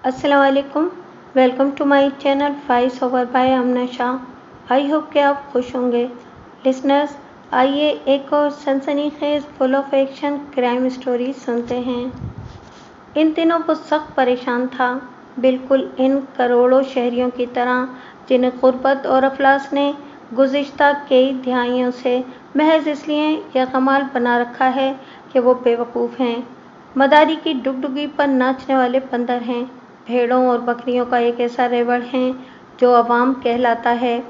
अस्सलाम वालेकुम। Welcome to my channel voice over by Amna Shah. I hope कि आप खुश होंगे। लिसनर्स, आइए एक और सनसनीखेज full of action crime story सुनते हैं। इन दिनों वो सख्त परेशान था, बिल्कुल इन करोड़ों शहरियों की तरह जिन्हें गुर्बत और अफलास ने गुज़िश्ता कई दहाइयों से महज इसलिए यकमाल बना रखा है कि वो बेवकूफ़ हैं। मदारी की डुगडुगी पर नाचने वाले बंदर हैं, भेड़ों और बकरियों का एक ऐसा रेवड़ है जो अवाम कहलाता है,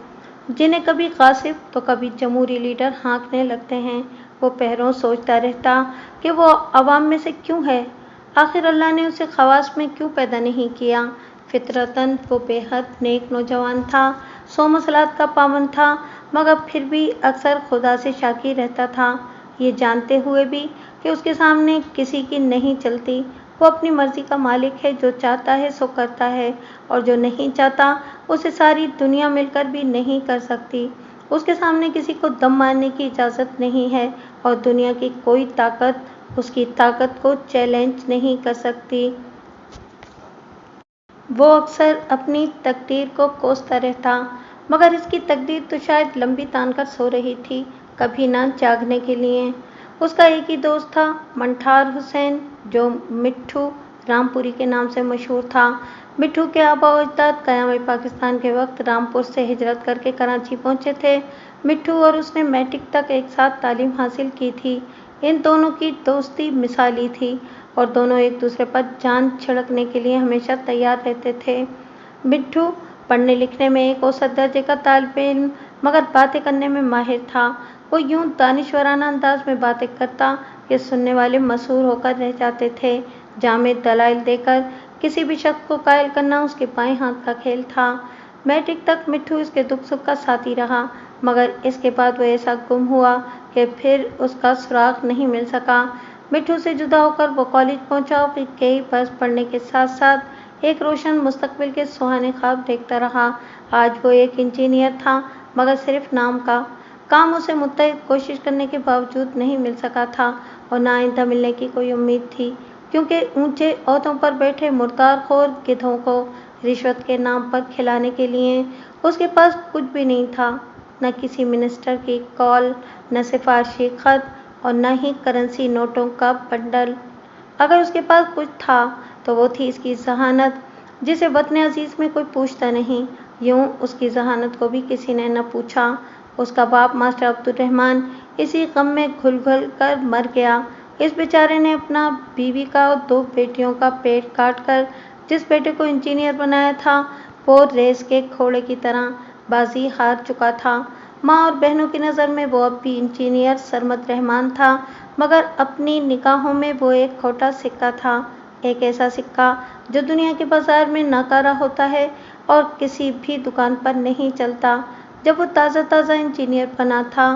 जिन्हें कभी गासिब तो कभी जमहूरी लीडर हाँकने लगते हैं। वो पहरों सोचता रहता कि वो अवाम में से क्यों है, आखिर अल्लाह ने उसे खवास में क्यों पैदा नहीं किया। फितरतन वो बेहद नेक नौजवान था, सोम सलात का पाबंद था, मगर फिर भी अक्सर खुदा से शाकी रहता था, ये जानते हुए भी कि उसके सामने किसी की नहीं चलती। वो अपनी मर्जी का मालिक है, जो चाहता है सो करता है, और जो नहीं चाहता उसे सारी दुनिया मिलकर भी नहीं कर सकती। उसके सामने किसी को दम मारने की इजाज़त नहीं है, और दुनिया की कोई ताकत उसकी ताकत को चैलेंज नहीं कर सकती। वो अक्सर अपनी तकदीर को कोसता रहता, मगर इसकी तकदीर तो शायद लंबी तान कर सो रही थी, कभी ना जागने के लिए। उसका एक ही दोस्त था, मंठार हुसैन, जो मिट्ठू रामपुरी के नाम से मशहूर था। मिट्ठू के आबा व अजदाद क़याम पाकिस्तान के वक्त रामपुर से हिजरत करके कराची पहुंचे थे। मिट्ठू और उसने मैट्रिक तक एक साथ तालीम हासिल की थी। इन दोनों की दोस्ती मिसाली थी, और दोनों एक दूसरे पर जान छिड़कने के लिए हमेशा तैयार रहते थे। मिट्ठू पढ़ने लिखने में एक औसत दर्जे का तालिब इल्म, मगर बातें करने में माहिर था। वो यूं दानिशवराना अंदाज में बातें करता कि सुनने वाले मशहूर होकर रह जाते थे। जामिद दलाइल देकर किसी भी शख्स को कायल करना उसके बाएं हाथ का खेल था। मैट्रिक तक मिट्ठू इसके दुख सुख का साथी रहा, मगर इसके बाद वो ऐसा गुम हुआ कि फिर उसका सुराग नहीं मिल सका। मिट्ठू से जुदा होकर वो कॉलेज पहुंचा और कई बरस पढ़ने के साथ साथ एक रोशन मुस्तकबिल के सुहाने ख्वाब देखता रहा। आज वो एक इंजीनियर था, मगर सिर्फ नाम का। काम उसे मुत्तहिद कोशिश करने के बावजूद नहीं मिल सका था, और ना आइंदा मिलने की कोई उम्मीद थी, क्योंकि ऊंचे ओहदों पर बैठे मुर्दारखोर गिधों को रिश्वत के नाम पर खिलाने के लिए उसके पास कुछ भी नहीं था। न किसी मिनिस्टर की कॉल, न सिफारशी खत, और न ही करेंसी नोटों का बंडल। अगर उसके पास कुछ था तो वो थी इसकी जहानत, जिसे वतन अजीज में कोई पूछता नहीं। यूं उसकी जहानत को भी किसी ने न पूछा। उसका बाप मास्टर अब्दुर्रहमान इसी गम में घुल घुल कर मर गया। इस बेचारे ने अपना बीवी का और 2 बेटियों का पेट काट कर जिस बेटे को इंजीनियर बनाया था, वो रेस के घोड़े की तरह बाजी हार चुका था। माँ और बहनों की नज़र में वो अब भी इंजीनियर सरमद रहमान था, मगर अपनी निगाहों में वो एक खोटा सिक्का था, एक ऐसा सिक्का जो दुनिया के बाजार में नाकारा होता है और किसी भी दुकान पर नहीं चलता। जब वो ताज़ा ताज़ा इंजीनियर बना था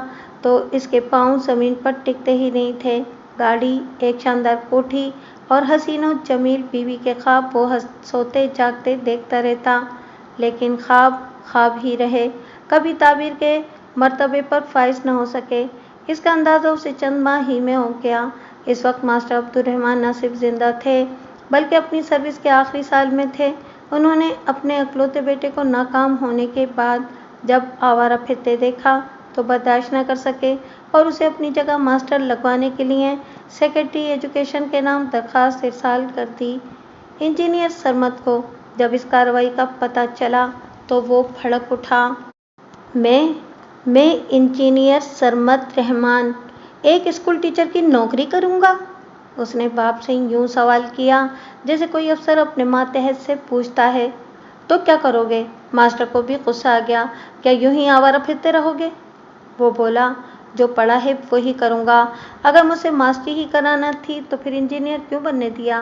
तो इसके पाँव ज़मीन पर टिकते ही नहीं थे। गाड़ी, एक शानदार कोठी और हसीनो जमील बीवी के ख्वाब वो सोते जागते देखता रहता, लेकिन ख्वाब ख्वाब ही रहे, कभी ताबीर के मर्तबे पर फाइज न हो सके। इसका अंदाज़ा उसे चंद माह ही में हो गया। इस वक्त मास्टर अब्दुर्रहमान न सिर्फ जिंदा थे, बल्कि अपनी सर्विस के आखिरी साल में थे। उन्होंने अपने अकलौते बेटे को नाकाम होने के बाद जब आवारा फिरते देखा तो बर्दाश्त न कर सके, और उसे अपनी जगह मास्टर लगवाने के लिए सेक्रेटरी एजुकेशन के नाम दरख्वास्त इरसाल कर दी। इंजीनियर सरमद को जब इस कार्रवाई का पता चला तो वो भड़क उठा। मैं इंजीनियर सरमद रहमान एक स्कूल टीचर की नौकरी करूंगा? उसने बाप से यूं सवाल किया जैसे कोई अफसर अपने मातहत से पूछता है। तो क्या करोगे? मास्टर को भी गुस्सा आ गया। क्या यूं ही आवारा फिरते रहोगे? वो बोला, जो पढ़ा है वही करूंगा। अगर मुझसे मास्टरी ही कराना थी तो फिर इंजीनियर क्यों बनने दिया?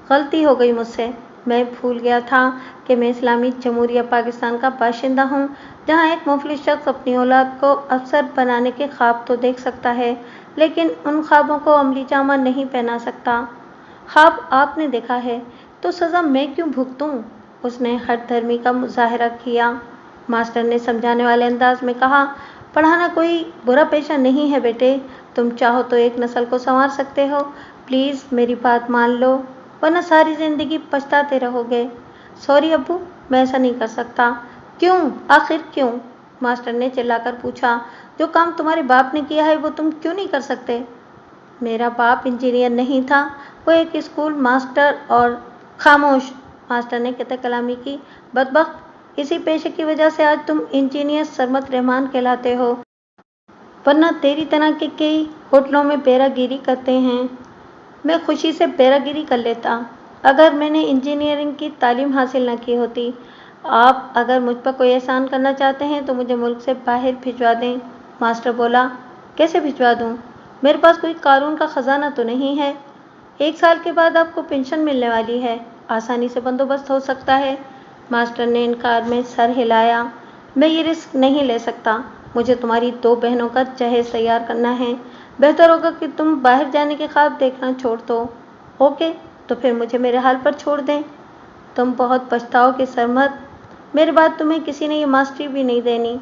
गलती हो गई मुझसे। मैं भूल गया था कि मैं इस्लामी जमहूरिया पाकिस्तान का बाशिंदा हूँ, जहाँ एक मुफलिस शख्स अपनी औलाद को अफसर बनाने के ख्वाब तो देख सकता है, लेकिन उन ख्वाबों को अमली जामा नहीं पहना सकता। ख्वाब आपने देखा है तो सज़ा मैं क्यों भुगतूं? उसने हर धर्मी का मुजाहरा किया। मास्टर ने समझाने वाले अंदाज में कहा, पढ़ाना कोई बुरा पेशा नहीं है बेटे, तुम चाहो तो एक नस्ल को संवार सकते हो। प्लीज़ मेरी बात मान लो। वरना सारी जिंदगी पछताते रहोगे। सॉरी अब्बू, मैं ऐसा नहीं कर सकता। क्यों? आखिर क्यों? मास्टर ने चिल्लाकर पूछा। जो काम तुम्हारे बाप ने किया है वो तुम क्यों नहीं कर सकते? मेरा बाप इंजीनियर नहीं था, वो एक स्कूल मास्टर और खामोश, मास्टर ने कहते कलामी की। बदबख्त, इसी पेशे की वजह से आज तुम इंजीनियर सरमत रहमान कहलाते हो, वरना तेरी तरह के कई होटलों में बेरागिरी करते हैं। मैं खुशी से बेरागिरी कर लेता अगर मैंने इंजीनियरिंग की तालीम हासिल न की होती। आप अगर मुझ पर कोई एहसान करना चाहते हैं तो मुझे मुल्क से बाहर भिजवा दें। मास्टर बोला। कैसे भिजवा दूं? मेरे पास कोई कानून का खजाना तो नहीं है। 1 साल के बाद आपको पेंशन मिलने वाली है, आसानी से बंदोबस्त हो सकता है। मास्टर ने इनकार में सर हिलाया। मैं ये रिस्क नहीं ले सकता। मुझे तुम्हारी 2 बहनों का जहेज तैयार करना है। बेहतर होगा कि तुम बाहर जाने के ख्वाब देखना छोड़ दो। ओके, तो फिर मुझे मेरे हाल पर छोड़ दें। तुम बहुत पछताओगे सरमत। मेरे बाद तुम्हें किसी ने ये मास्टरी भी नहीं देनी।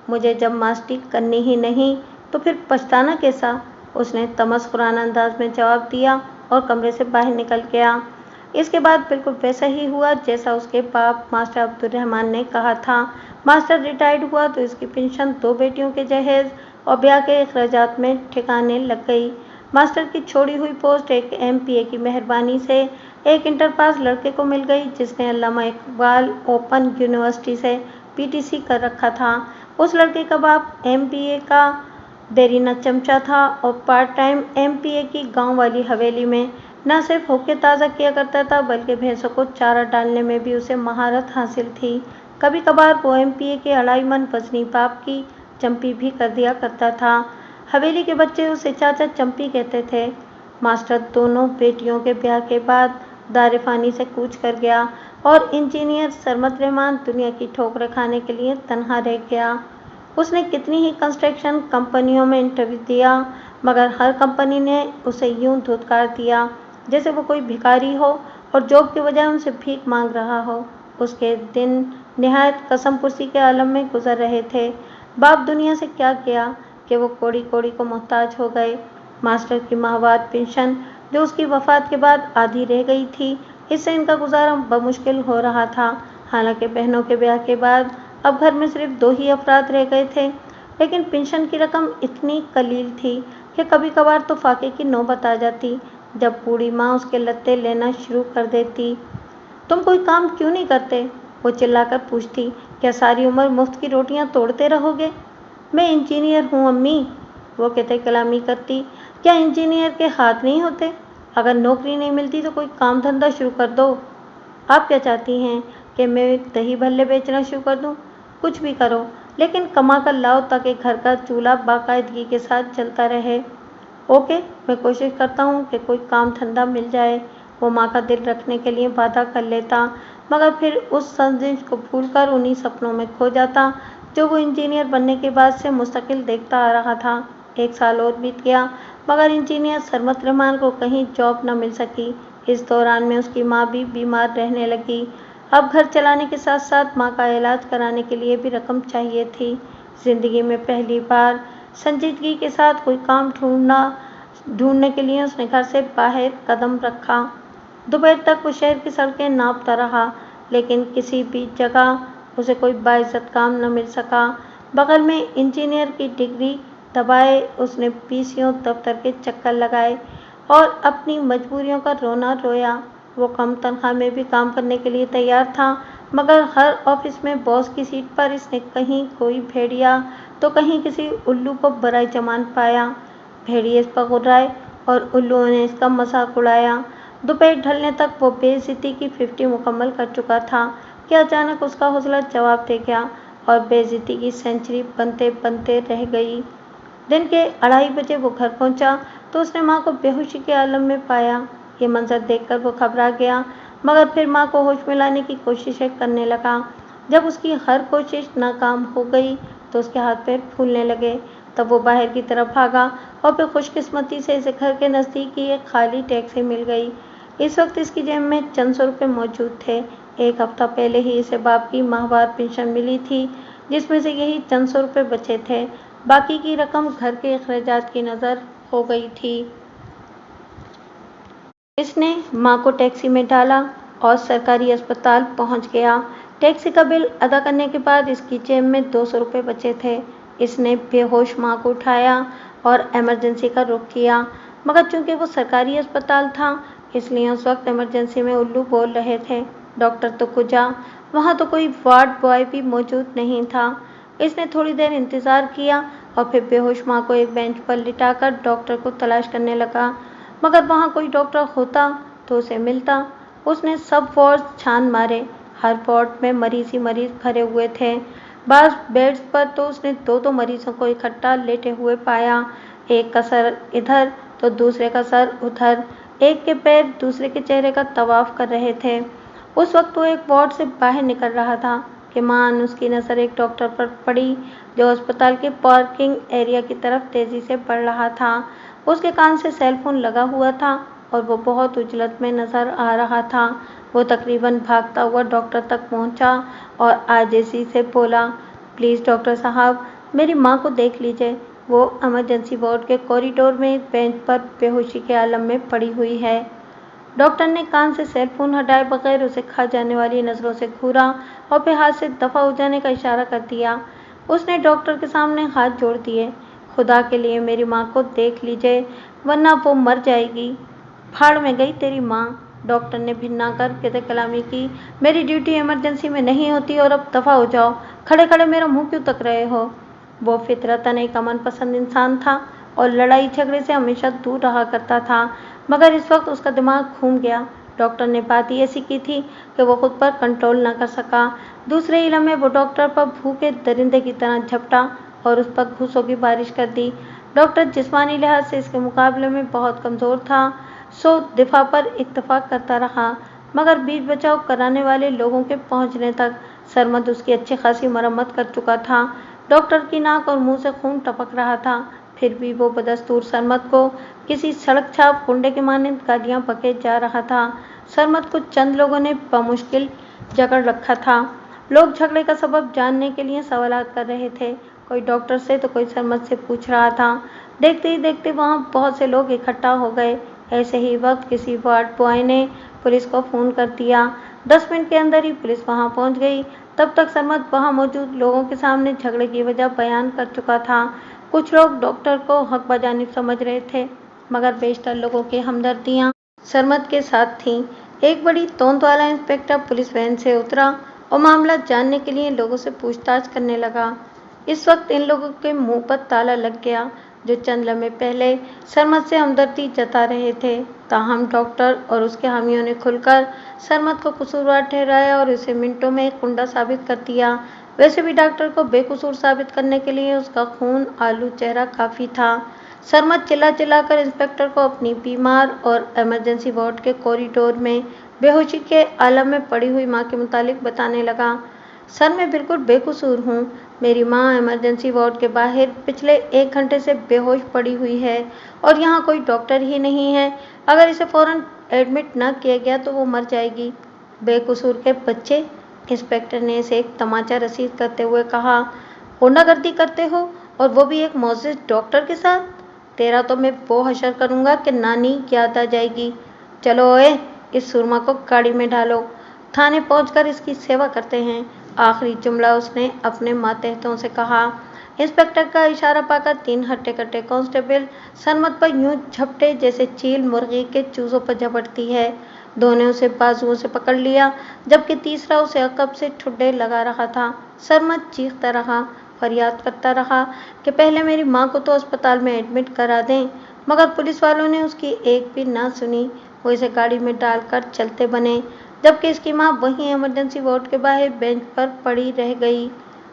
मुझे जब मास्टरी करनी ही नहीं तो फिर पछताना कैसा? उसने तमस्कुराना अंदाज में जवाब दिया और कमरे से बाहर निकल गया। इसके बाद बिल्कुल वैसा ही हुआ जैसा उसके बाप मास्टर अब्दुल रहमान ने कहा था। मास्टर रिटायर्ड हुआ तो इसकी पेंशन 2 बेटियों के जहेज और ब्याह के अखराजात में ठिकाने लग गई। मास्टर की छोड़ी हुई पोस्ट एक MPA की मेहरबानी से एक इंटर पास लड़के को मिल गई जिसने अल्लामा इकबाल ओपन यूनिवर्सिटी से PTC कर रखा था। उस लड़के का बाप MBA का देरीना चमचा था और पार्ट टाइम MPA की गांव वाली हवेली में न सिर्फ होके ताज़ा किया करता था बल्कि भैंसों को चारा डालने में भी उसे महारत हासिल थी। कभी कभार वो MPA के अढ़ाई मन वजनी बाप की चंपी भी कर दिया करता था। हवेली के बच्चे उसे चाचा चंपी कहते थे। मास्टर दोनों बेटियों के ब्याह के बाद दारिफानी से कूच कर गया और इंजीनियर सरमत रहमान दुनिया की ठोकरें खाने के लिए तन्हा रह गया। उसने कितनी ही कंस्ट्रक्शन कंपनियों में इंटरव्यू दिया मगर हर कंपनी ने उसे यूं धुतकार दिया जैसे वो कोई भिखारी हो और जॉब के बजाय उनसे भीख मांग रहा हो। उसके दिन निहायत कसमपुर्सी के आलम में गुजर रहे थे। बाप दुनिया से क्या गया कि वो कोड़ी कोड़ी को मोहताज हो गए। मास्टर की माहवार पेंशन जो उसकी वफात के बाद आधी रह गई थी, इससे इनका गुजारा बमुश्किल हो रहा था। हालांकि बहनों के ब्याह के बाद अब घर में सिर्फ 2 ही अफराद रह गए थे, लेकिन पेंशन की रकम इतनी कलील थी कि कभी कभार तो फाके की नौबत आ जाती जब बूढ़ी माँ उसके लत्ते लेना शुरू कर देती। तुम कोई काम क्यों नहीं करते? वो चिल्लाकर पूछती। क्या सारी उम्र मुफ्त की रोटियां तोड़ते रहोगे? मैं इंजीनियर हूँ अम्मी, वो कहते कलामी करती। क्या इंजीनियर के हाथ नहीं होते? अगर नौकरी नहीं मिलती तो कोई काम धंधा शुरू कर दो। आप क्या चाहती हैं कि मैं दही भल्ले बेचना शुरू कर दूं? कुछ भी करो, लेकिन कमा कर लाओ ताकि घर का चूल्हा बाकायदगी के साथ चलता रहे। ओके, मैं कोशिश करता हूँ कि कोई काम धंधा मिल जाए। वो माँ का दिल रखने के लिए वादा कर लेता मगर फिर उस संदेश को भूलकर उन्हीं सपनों में खो जाता जो वो इंजीनियर बनने के बाद से मुस्तकिल देखता आ रहा था। 1 साल और बीत गया मगर इंजीनियर सरमत रहमान को कहीं जॉब न मिल सकी। इस दौरान में उसकी माँ भी बीमार रहने लगी। अब घर चलाने के साथ साथ माँ का इलाज कराने के लिए भी रकम चाहिए थी। जिंदगी में पहली बार संजीदगी के साथ कोई काम ढूंढने के लिए उसने घर से बाहर कदम रखा। दोपहर तक वो शहर की सड़कें नापता रहा लेकिन किसी भी जगह उसे कोई बाइज्जत काम न मिल सका। बगल में इंजीनियर की डिग्री दबाए उसने PCO दफ्तर के चक्कर लगाए और अपनी मजबूरियों का रोना रोया। वो कम तनख्वाह में भी काम करने के लिए तैयार था मगर हर ऑफिस में बॉस की सीट पर इसने कहीं कोई भेड़िया तो कहीं किसी उल्लू को बराए जमान पाया। भेड़िए इस पर गुर्राए और उल्लुओं ने इसका मजाक उड़ाया। दोपहर ढलने तक वो बेइज्जती की 50 मुकम्मल कर चुका था कि अचानक उसका हौसला जवाब दे गया और बेइज्जती की सेंचुरी बनते बनते रह गई। दिन के 2:30 बजे वो घर पहुंचा तो उसने माँ को बेहोशी के आलम में पाया। ये मंजर देखकर वो घबरा गया मगर फिर माँ को होश में लाने की कोशिशें करने लगा। जब उसकी हर कोशिश नाकाम हो गई तो उसके हाथ पैर फूलने लगे। तब वो बाहर की तरफ भागा और फिर खुशकिस्मती से इसे घर के नज़दीक ही एक खाली टैक्सी मिल गई। इस वक्त इसकी जेब में चंद सौ रुपये मौजूद थे। 1 हफ्ता पहले ही इसे बाप की माहवार पेंशन मिली थी जिसमें से यही चंद सौ रुपये बचे थे। बाकी की रकम घर के अखराजात की नज़र हो गई थी। اس نے ماں کو ٹیکسی میں ڈالا اور سرکاری اسپتال پہنچ گیا۔ ٹیکسی کا بل ادا کرنے کے بعد اس کی جیب میں 200 روپے بچے تھے۔ اس نے بے ہوش ماں کو اٹھایا اور ایمرجنسی کا رخ کیا، مگر چونکہ وہ سرکاری اسپتال تھا اس لیے اس وقت ایمرجنسی میں الو بول رہے تھے۔ ڈاکٹر تو کجا، وہاں تو کوئی وارڈ بوائے بھی موجود نہیں تھا۔ اس نے تھوڑی دیر انتظار کیا اور پھر بے ہوش ماں کو ایک بینچ پر لٹا کر ڈاکٹر کو تلاش کرنے لگا، مگر وہاں کوئی ڈاکٹر ہوتا تو اسے ملتا۔ اس نے سب وارڈ چھان مارے، ہر وارڈ میں مریض ہی مریض بھرے ہوئے تھے۔ بعض بیڈز پر تو اس نے دو مریضوں کو اکٹھا لیٹے ہوئے پایا، ایک کا سر ادھر تو دوسرے کا سر ادھر، ایک کے پیر دوسرے کے چہرے کا طواف کر رہے تھے۔ اس وقت وہ ایک وارڈ سے باہر نکل رہا تھا کہ ماں اس کی نظر ایک ڈاکٹر پر پڑی جو اسپتال کے پارکنگ ایریا کی طرف تیزی سے بڑھ رہا تھا۔ اس کے کان سے سیل فون لگا ہوا تھا اور وہ بہت عجلت میں نظر آ رہا تھا۔ وہ تقریباً بھاگتا ہوا ڈاکٹر تک پہنچا اور عاجزی سے بولا، پلیز ڈاکٹر صاحب، میری ماں کو دیکھ لیجیے، وہ ایمرجنسی وارڈ کے کوریڈور میں ایک بینچ پر بے ہوشی کے عالم میں پڑی ہوئی ہے۔ ڈاکٹر نے کان سے سیل فون ہٹائے بغیر اسے کھا جانے والی نظروں سے گھورا اور پھر ہاتھ سے دفعہ ہو جانے کا اشارہ کر دیا۔ اس نے ڈاکٹر کے سامنے ہاتھ جوڑ دیے، خدا کے لیے میری ماں کو دیکھ لیجیے ورنہ وہ مر جائے گی۔ بھاڑ میں گئی تیری ماں، ڈاکٹر نے بھنا کر قطع کلامی کی، میری ڈیوٹی ایمرجنسی میں نہیں ہوتی اور اب دفعہ ہو جاؤ، کھڑے کھڑے میرا منہ کیوں تک رہے ہو؟ وہ فطرتاً ایک امن پسند انسان تھا اور لڑائی جھگڑے سے ہمیشہ دور رہا کرتا تھا، مگر اس وقت اس کا دماغ گھوم گیا۔ ڈاکٹر نے بات ہی ایسی کی تھی کہ وہ خود پر کنٹرول نہ کر سکا۔ دوسرے ہی لمحے وہ ڈاکٹر پر بھوکے درندے کی طرح جھپٹا اور اس پر گھوسوں کی بارش کر دی۔ ڈاکٹر جسمانی لحاظ سے اس کے مقابلے میں بہت کمزور تھا، سو دفاع پر اتفاق کرتا رہا، مگر بیچ بچاؤ کرانے والے لوگوں کے پہنچنے تک سرمد اس کی اچھی خاصی مرمت کر چکا تھا۔ ڈاکٹر کی ناک اور منہ سے خون ٹپک رہا تھا، پھر بھی وہ بدستور سرمد کو کسی سڑک چھاپ گنڈے کے مانند گالیاں بکے جا رہا تھا۔ سرمد کو چند لوگوں نے بمشکل جکڑ رکھا تھا۔ لوگ جھگڑے کا سبب جاننے کے لیے سوالات کر رہے تھے، کوئی ڈاکٹر سے تو کوئی سرمد سے پوچھ رہا تھا۔ دیکھتے ہی دیکھتے وہاں بہت سے لوگ اکٹھا ہو گئے۔ ایسے ہی وقت کسی وارڈ بوائے نے پولیس کو فون کر دیا۔ 10 منٹ کے اندر ہی پولیس وہاں پہنچ گئی۔ تب تک سرمد وہاں موجود لوگوں کے سامنے جھگڑے کی وجہ بیان کر چکا تھا۔ کچھ لوگ ڈاکٹر کو حق بجانب سمجھ رہے تھے، مگر بیشتر لوگوں کی ہمدردیاں سرمد کے ساتھ تھیں۔ ایک بڑی توند والا انسپکٹر پولیس وین سے اترا اور معاملہ جاننے کے لیے لوگوں سے پوچھ تاچھ کرنے لگا۔ اس وقت ان لوگوں کے منہ پر تالا لگ گیا جو چند لمحے پہلے سرمد سے ہمدردی جتا رہے تھے۔ تاہم ڈاکٹر اور اس کے حامیوں نے کھل کر سرمد کو قصوروار ٹھہرایا اور اسے منٹوں میں ایک گنڈا ثابت کر دیا۔ ویسے بھی ڈاکٹر کو بے قصور ثابت کرنے کے لیے اس کا خون آلود چہرہ کافی تھا۔ سرمد چلا چلا کر انسپکٹر کو اپنی بیمار اور ایمرجنسی وارڈ کے کوریڈور میں بے ہوشی کے عالم میں پڑی ہوئی ماں کے متعلق بتانے لگا۔ سر میں بالکل بے قصور ہوں، میری ماں ایمرجنسی وارڈ کے باہر پچھلے 1 گھنٹے سے بے ہوش پڑی ہوئی ہے اور یہاں کوئی ڈاکٹر ہی نہیں ہے، اگر اسے فوراً ایڈمٹ نہ کیا گیا تو وہ مر جائے گی۔ بے قصور کے بچے، انسپکٹر نے اسے ایک تمانچہ رسید کرتے ہوئے کہا، غنڈہ گردی کرتے ہو اور وہ بھی ایک معزز ڈاکٹر کے ساتھ؟ تیرا تو میں وہ حشر کروں گا کہ نانی یاد آ جائے گی۔ چلو اوئے، اس سرما کو گاڑی میں ڈالو، تھانے پہنچ کر اس کی سیوا کرتے ہیں۔ آخری جملہ اس نے اپنے ماتحتوں سے کہا۔ انسپکٹر کا اشارہ پا کر 3 ہٹے کٹے کانسٹیبل سرمد پر یوں جھپٹے جیسے چیل مرغی کے چوزوں پر جھپٹتی ہے۔ 2 نے اسے بازوؤں سے پکڑ لیا جبکہ تیسرا اسے عقب سے ٹھڈے لگا رہا تھا۔ سرمد چیختا رہا، فریاد کرتا رہا کہ پہلے میری ماں کو تو اسپتال میں ایڈمٹ کرا دیں، مگر پولیس والوں نے اس کی ایک بھی نہ سنی۔ وہ اسے گاڑی میں ڈال کر چلتے بنے جبکہ اس کی ماں وہیں ایمرجنسی وارڈ کے باہر بینچ پر پڑی رہ گئی۔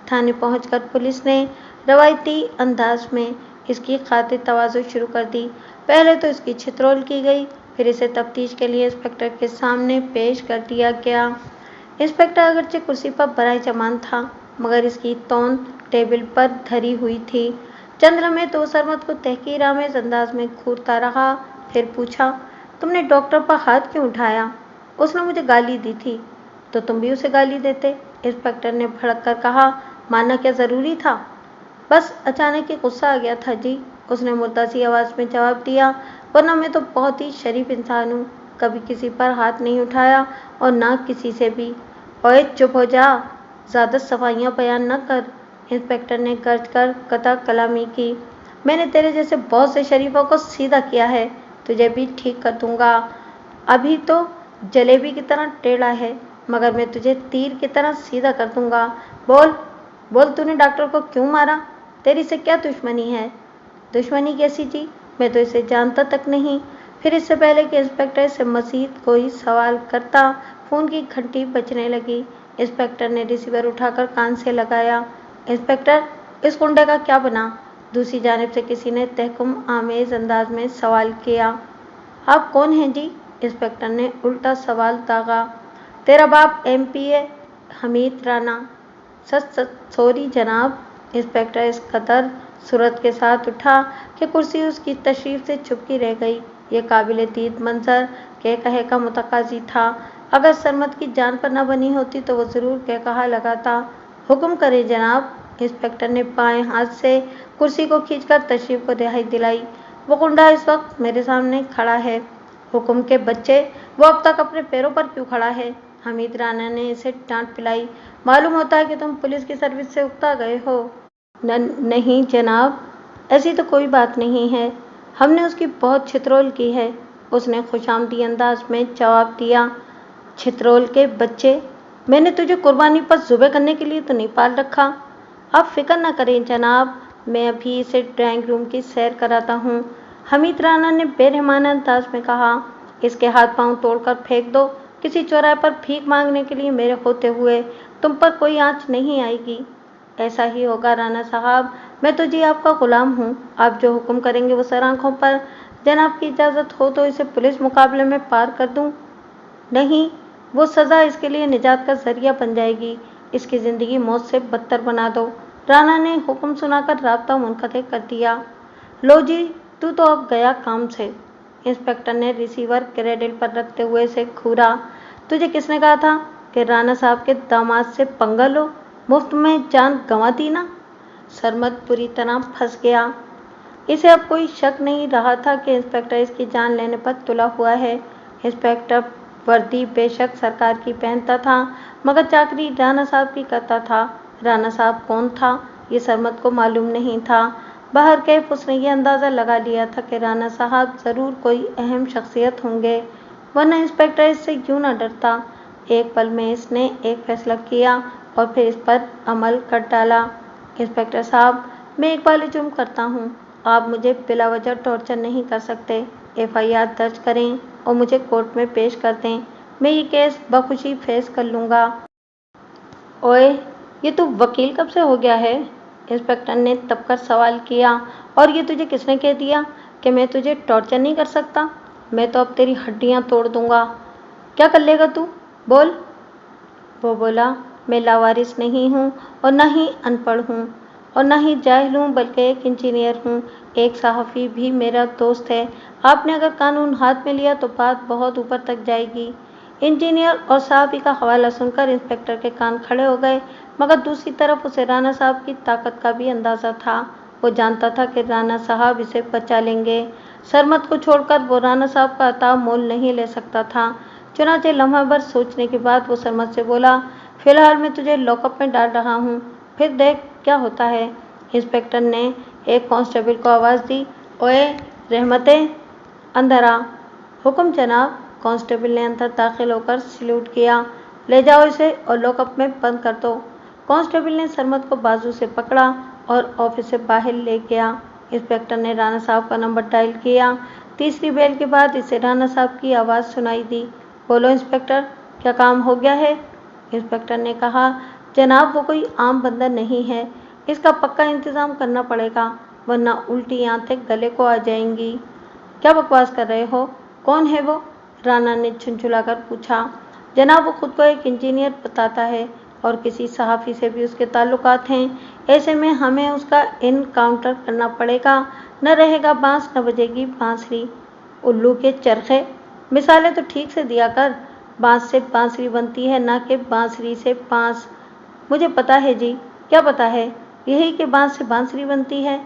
تھانے پہنچ کر پولیس نے روایتی انداز میں اس کی خاطر تواضع شروع کر دی۔ پہلے تو اس کی چھترول کی گئی، پھر اسے تفتیش کے لیے انسپکٹر کے سامنے پیش کر دیا گیا۔ انسپکٹر اگرچہ کرسی پر برائے جمان تھا، مگر اس کی توند ٹیبل پر دھری ہوئی تھی۔ چند لمحے تو سرمد کو تحقیر آمیز انداز میں گھورتا رہا، پھر پوچھا، تم نے ڈاکٹر پر ہاتھ کیوں اٹھایا؟ اس نے مجھے گالی دی تھی۔ تو تم بھی اسے گالی دیتے؟ انسپکٹر نے بھڑک کر کہا، مارنا کیا ضروری تھا؟ بس اچانک ہی غصہ آ گیا تھا جی، اس نے مردہ سی آواز میں جواب دیا، ورنہ میں تو بہت ہی شریف انسان ہوں۔ کبھی کسی پر ہاتھ نہیں اٹھایا اور نہ کسی سے بھی۔ اوئے چپ ہو جا، زیادہ صفائیاں بیان نہ کر، انسپکٹر نے گرج کر قطع کلامی کی۔ میں نے تیرے جیسے بہت سے شریفوں کو سیدھا کیا ہے، تجھے بھی ٹھیک کر دوں گا۔ ابھی تو جلیبی کی طرح ٹیڑھا ہے، مگر میں تجھے تیر کی طرح سیدھا کر دوں گا۔ بول بول، تو نے ڈاکٹر کو کیوں مارا؟ تیری سے کیا دشمنی ہے؟ دشمنی کیسی جی؟ میں تو اسے جانتا تک نہیں۔ پھر اس سے پہلے کہ انسپکٹر سے مزید کوئی سوال کرتا، فون کی گھنٹی بجنے لگی۔ انسپکٹر نے ریسیور اٹھا کر کان سے لگایا۔ انسپکٹر، اس کنڈے کا کیا بنا؟ دوسری جانب سے کسی نے تحکم آمیز انداز میں سوال کیا۔ آپ کون ہیں جی؟ انسپکٹر نے الٹا سوال داغا۔ تیرا باپ ایم پی ہے، حمید رانا۔ سچ سچ سوری جناب۔ انسپکٹر اس قدر سرعت کے ساتھ اٹھا کہ کرسی اس کی تشریف سے چپکی رہ گئی۔ یہ قابل دید منظر قہقہے کا متقاضی تھا۔ اگر سرمد کی جان پر نہ بنی ہوتی تو وہ ضرور قہقہا لگاتا۔ حکم کریں جناب۔ انسپکٹر نے بائیں ہاتھ سے کرسی کو کھینچ کر تشریف کو رہائی دلائی۔ وہ کنڈا اس وقت میرے سامنے کھڑا ہے۔ حکم کے بچے، وہ اب تک اپنے پیروں پر کیوں کھڑا ہے؟ حمید رانا نے اسے ڈانٹ پلائی۔ معلوم ہوتا ہے کہ تم پولیس کی سروس سے اکتا گئے ہو۔ نہیں جناب، ایسی تو کوئی بات نہیں ہے، ہم نے اس کی بہت چھترول کی ہے، اس نے خوشامدی انداز میں جواب دیا۔ چھترول کے بچے؟ میں نے تجھے قربانی پر ذبح کرنے کے لیے تو نہیں پال رکھا۔ آپ فکر نہ کریں جناب، میں ابھی اسے ڈرائنگ روم کی سیر کراتا ہوں، حمید رانا نے بے رحمانہ انداز میں کہا۔ اس کے ہاتھ پاؤں توڑ کر پھینک دو، کسی چوراہے پر بھیک مانگنے کے لیے میرے ہوتے ہوئے تم پر کوئی آنچ نہیں آئے گی۔ ایسا ہی ہوگا رانا صاحب، میں تو جی آپ کا غلام ہوں، آپ جو حکم کریں گے وہ سر آنکھوں پر۔ جناب کی اجازت ہو تو اسے پولیس مقابلے میں پار کر دوں؟ نہیں، وہ سزا اس کے لیے نجات کا ذریعہ بن جائے گی، اس کی زندگی موت سے بدتر بنا دو۔ رانا نے حکم سنا کر رابطہ منقطع کر دیا۔ لو جی، تو اب گیا کام سے۔ انسپکٹر نے ریسیور کریڈل پر رکھتے ہوئے اسے گھورا۔ تجھے کس نے کہا تھا کہ رانا صاحب کے داماد سے پنگا لو؟ مفت میں جان گنوا دی نا؟ سرمد بری طرح پھنس گیا۔ اسے اب کوئی شک نہیں رہا تھا کہ انسپکٹر اس کی جان لینے پر تلا ہوا ہے۔ انسپکٹر وردی بے شک سرکار کی پہنتا تھا، مگر چاکری رانا صاحب کی کرتا تھا۔ رانا صاحب کون تھا، یہ سرمد کو معلوم نہیں تھا۔ بہرکیف اس نے یہ اندازہ لگا لیا تھا کہ رانا صاحب ضرور کوئی اہم شخصیت ہوں گے، ورنہ انسپکٹر اس سے کیوں نہ ڈرتا۔ ایک پل میں اس نے ایک فیصلہ کیا اور پھر اس پر عمل کر ڈالا۔ انسپکٹر صاحب، میں اقبال جرم کرتا ہوں، آپ مجھے بلا وجہ ٹارچر نہیں کر سکتے۔ ایف آئی آر درج کریں اور مجھے کورٹ میں پیش کر دیں، میں یہ کیس بخوشی فیس کر لوں گا۔ اوئے، یہ تو وکیل کب سے ہو گیا ہے؟ انسپکٹر نے تپ کر سوال کیا۔ اور یہ تجھے کس نے کہہ دیا کہ میں تجھے ٹارچر نہیں کر سکتا؟ میں تو اب تیری ہڈیاں توڑ دوں گا۔ کیا کر لے گا تو؟ بول۔ وہ بولا، میں لاوارث نہیں ہوں اور نہ ہی ان پڑھ ہوں اور نہ ہی جاہل ہوں، بلکہ ایک انجینئر ہوں، ایک صحافی بھی میرا دوست ہے۔ آپ نے اگر قانون ہاتھ میں لیا تو بات بہت اوپر تک جائے گی۔ انجینئر اور صحافی کا حوالہ سن کر انسپکٹر کے کان کھڑے ہو گئے، مگر دوسری طرف اسے رانا صاحب کی طاقت کا بھی اندازہ تھا۔ وہ جانتا تھا کہ رانا صاحب اسے بچا لیں گے۔ سرمد کو چھوڑ کر وہ رانا صاحب کا عطا مول نہیں لے سکتا تھا۔ چنانچہ لمحہ بھر سوچنے کے بعد وہ سرمد سے بولا، فی الحال میں تجھے لاک اپ میں ڈال رہا ہوں، پھر دیکھ کیا ہوتا ہے۔ انسپکٹر نے ایک کانسٹیبل کو آواز دی، اوئے رحمتیں، اندر آ۔ حکم جناب۔ کانسٹیبل نے اندر داخل ہو کر سلیوٹ کیا۔ لے جاؤ اسے اور لاک اپ میں بند کر دو۔ کانسٹیبل نے سرمد کو بازو سے پکڑا اور آفس سے باہر لے گیا۔ انسپکٹر نے رانا صاحب کا نمبر ڈائل کیا۔ تیسری بیل کے بعد اسے رانا صاحب کی آواز سنائی دی، بولو انسپکٹر، کیا کام ہو گیا ہے؟ انسپکٹر نے کہا، جناب وہ کوئی عام بندہ نہیں ہے، اس کا پکا انتظام کرنا پڑے گا، ورنہ الٹی آنتیں گلے کو آ جائیں گی۔ کیا بکواس کر رہے ہو؟ کون ہے وہ؟ رانا نے جھنجھلا کر پوچھا۔ جناب وہ خود کو ایک انجینئر بتاتا ہے اور کسی صحافی سے بھی اس کے تعلقات ہیں، ایسے میں ہمیں اس کا انکاؤنٹر کرنا پڑے گا، نہ رہے گا بانس نہ بجے گی بانسری۔ الو کے چرخے، مثالیں تو ٹھیک سے دیا کر، بانس سے بانسری بنتی ہے نہ کہ بانسری سے بانس۔ مجھے پتا ہے جی۔ کیا پتا ہے؟ یہی کہ بانس سے بانسری بنتی ہے،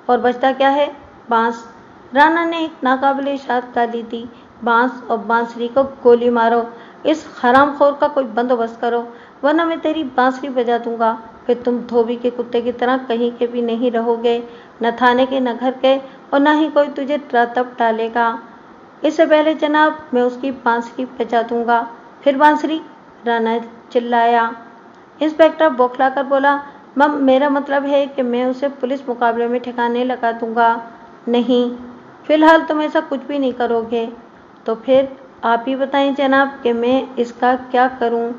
اور بجتا کیا ہے؟ بانس۔ رانا نے ایک ناقابل اشارت گالی دی۔ बांस और बांसुरी को गोली मारो, इस हरामखोर का कोई बंदोबस्त करो, वरना मैं तेरी बांसुरी बजा दूंगा। फिर तुम धोबी के कुत्ते की तरह कहीं के भी नहीं रहोगे, न थाने के न घर के, और न ही कोई तुझे तब डालेगा। इससे पहले जनाब मैं उसकी बांसुरी बजा दूंगा। फिर बांसुरी, राणा चिल्लाया। इंस्पेक्टर बौखलाकर बोला, मेरा मतलब है कि मैं उसे पुलिस मुकाबले में ठिकाने लगा दूंगा। नहीं, फिलहाल तुम ऐसा कुछ भी नहीं करोगे। तो फिर आप ही बताएं जनाब कि मैं इसका क्या करूं?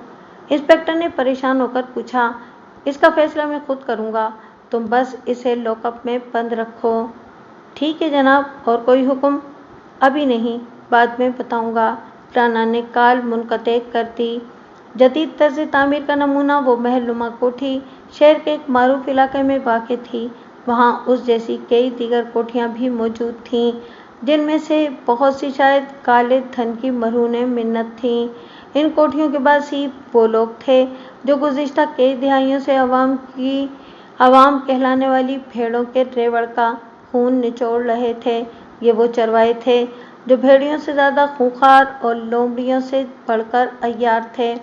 इंस्पेक्टर ने परेशान होकर पूछा। इसका फैसला मैं खुद करूंगा, तुम बस इसे लॉकअप में बंद रखो। ठीक है जनाब, और कोई हुक्म? अभी नहीं, बाद में बताऊंगा। राणा ने काल मुनक़ते कर दी। जदीद तर्ज तामीर का नमूना वो महलनुमा कोठी शहर के एक मारूफ इलाके में वाक़ थी। वहाँ उस जैसी कई दीगर कोठियाँ भी मौजूद थीं, जिनमें से बहुत सी शायद काले धन की मरहून मिन्नत थीं। इन कोठियों के बासी वो लोग थे जो गुज़िश्ता कई दिहाइयों से अवाम कहलाने वाली भेड़ों के रेवड़ का खून निचोड़ रहे थे। ये वो चरवाहे थे जो भेड़ियों से ज़्यादा खूंखार और लोमड़ियों से बढ़कर अय्यार थे।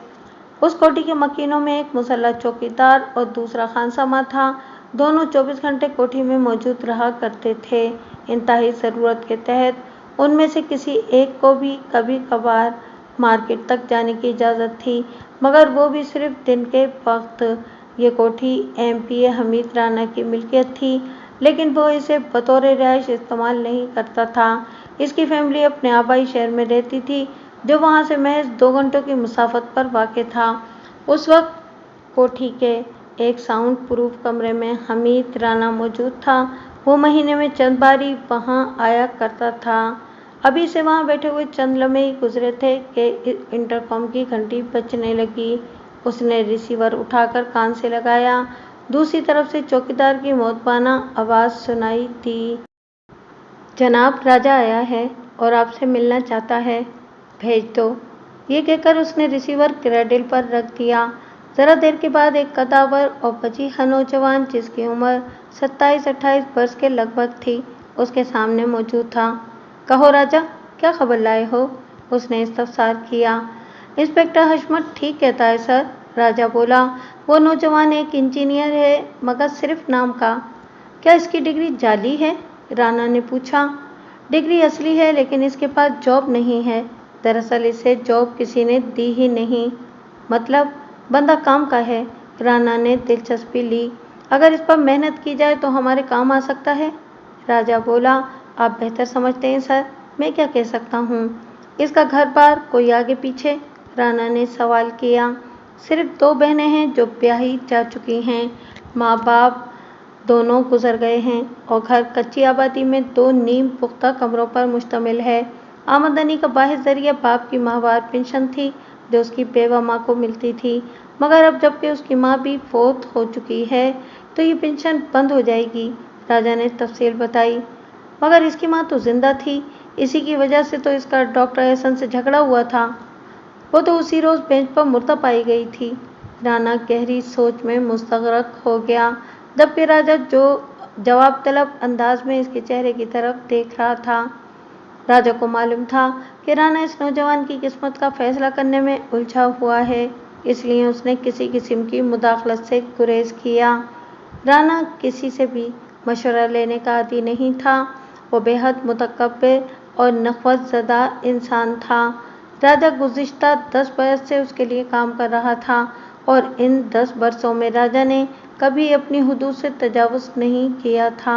उस कोठी के मकीनों में एक मुसल्लह चौकीदार और दूसरा खानसामा था। दोनों 24 घंटे कोठी में मौजूद रहा करते थे। इंतहाई ज़रूरत के तहत उनमें से किसी एक को भी कभी कभार मार्केट तक जाने की इजाज़त थी, मगर वो भी सिर्फ दिन के वक्त। ये कोठी एमपीए हमीद राणा की मिल्कियत थी, लेकिन वो इसे बतौर रिहाइश इस्तेमाल नहीं करता था। इसकी फैमिली अपने आबाई शहर में रहती थी, जो वहाँ से महज 2 घंटों की मुसाफत पर वाक़ था। उस वक्त कोठी के एक साउंड प्रूफ कमरे में हमीद राणा मौजूद था। वो महीने में चंद बारी वहाँ आया करता था। अभी से वहाँ बैठे हुए चंद लम्हे ही गुजरे थे कि इंटरकॉम की घंटी बजने लगी। उसने रिसीवर उठाकर कान से लगाया। दूसरी तरफ से चौकीदार की मौतबाना आवाज़ सुनाई दी। जनाब, राजा आया है और आपसे मिलना चाहता है, भेज दो। ये कहकर उसने रिसीवर क्रेडिल पर रख दिया। ज़रा देर के बाद एक कदावर और वजीह नौजवान, जिसकी उम्र 27-28 वर्ष के लगभग थी, उसके सामने मौजूद था। कहो राजा, क्या खबर लाए हो? उसने इस्तफसार किया। इंस्पेक्टर हशमत ठीक कहता है सर, राजा बोला। वो नौजवान एक इंजीनियर है, मगर सिर्फ नाम का। क्या इसकी डिग्री जाली है? राणा ने पूछा। डिग्री असली है, लेकिन इसके पास जॉब नहीं है। दरअसल इसे जॉब किसी ने दी ही नहीं। मतलब बंदा काम का है। राणा ने दिलचस्पी ली। अगर इस पर मेहनत की जाए तो हमारे काम आ सकता है। राजा बोला, आप बेहतर समझते हैं सर, मैं क्या कह सकता हूँ। इसका घर बार कोई आगे पीछे? राणा ने सवाल किया। सिर्फ 2 बहनें हैं जो ब्याही जा चुकी हैं। माँ बाप दोनों गुजर गए हैं और घर कच्ची आबादी में 2 नीम पुख्ता कमरों पर मुश्तमिल है। आमदनी का वाहिद जरिया बाप की माहवार पेंशन थी, जो उसकी बेवा माँ को मिलती थी, मगर अब जबकि उसकी माँ भी फौत हो चुकी है तो ये पेंशन बंद हो जाएगी। राजा ने तफसील बताई। मगर इसकी माँ तो जिंदा थी, इसी की वजह से तो इसका डॉक्टर एहसन से झगड़ा हुआ था। वो तो उसी रोज़ बेंच पर मुर्दा पाई गई थी। राणा गहरी सोच में मुस्तगरक हो गया, जबकि राजा जो जवाब तलब अंदाज में इसके चेहरे की तरफ देख रहा था। राजा को मालूम था कि राणा इस नौजवान की किस्मत का फैसला करने में उलझा हुआ है, इसलिए उसने किसी किस्म की मुदाखलत से गुरेज किया। राणा किसी से भी मशवरा लेने का आदी नहीं था। वो बेहद मुतकब्बिर और नख़वत ज़दा इंसान था। राजा गुज़िश्ता 10 बरस से उसके लिए काम कर रहा था, और इन 10 बरसों में राजा ने कभी अपनी हुदूद से तजावुज़ नहीं किया था।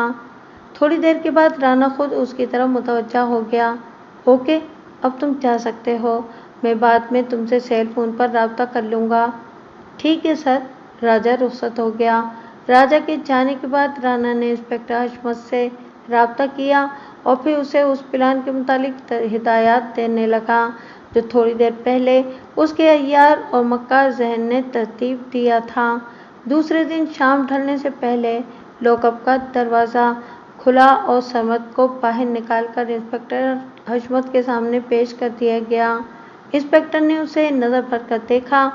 थोड़ी देर के बाद राणा खुद उसकी तरफ मुतवज्जा हो गया। ओके, अब तुम जा सकते हो। मैं बाद में तुमसे सेल फ़ोन पर राब्ता कर लूँगा। ठीक है सर। राजा रुखसत हो गया। राजा के जाने के बाद राणा ने इंस्पेक्टर हशमत से राब्ता किया और फिर उसे उस प्लान के मुतालिक हिदायत देने लगा जो थोड़ी देर पहले उसके अय्यार और मक्कार ज़हन ने तरतीब दिया था। दूसरे दिन शाम ढलने से पहले लॉकअप का दरवाज़ा खुला और सरमद को बाहर निकालकर इंस्पेक्टर हशमत के सामने पेश कर दिया गया। इंस्पेक्टर ने उसे नज़र भर कर देखा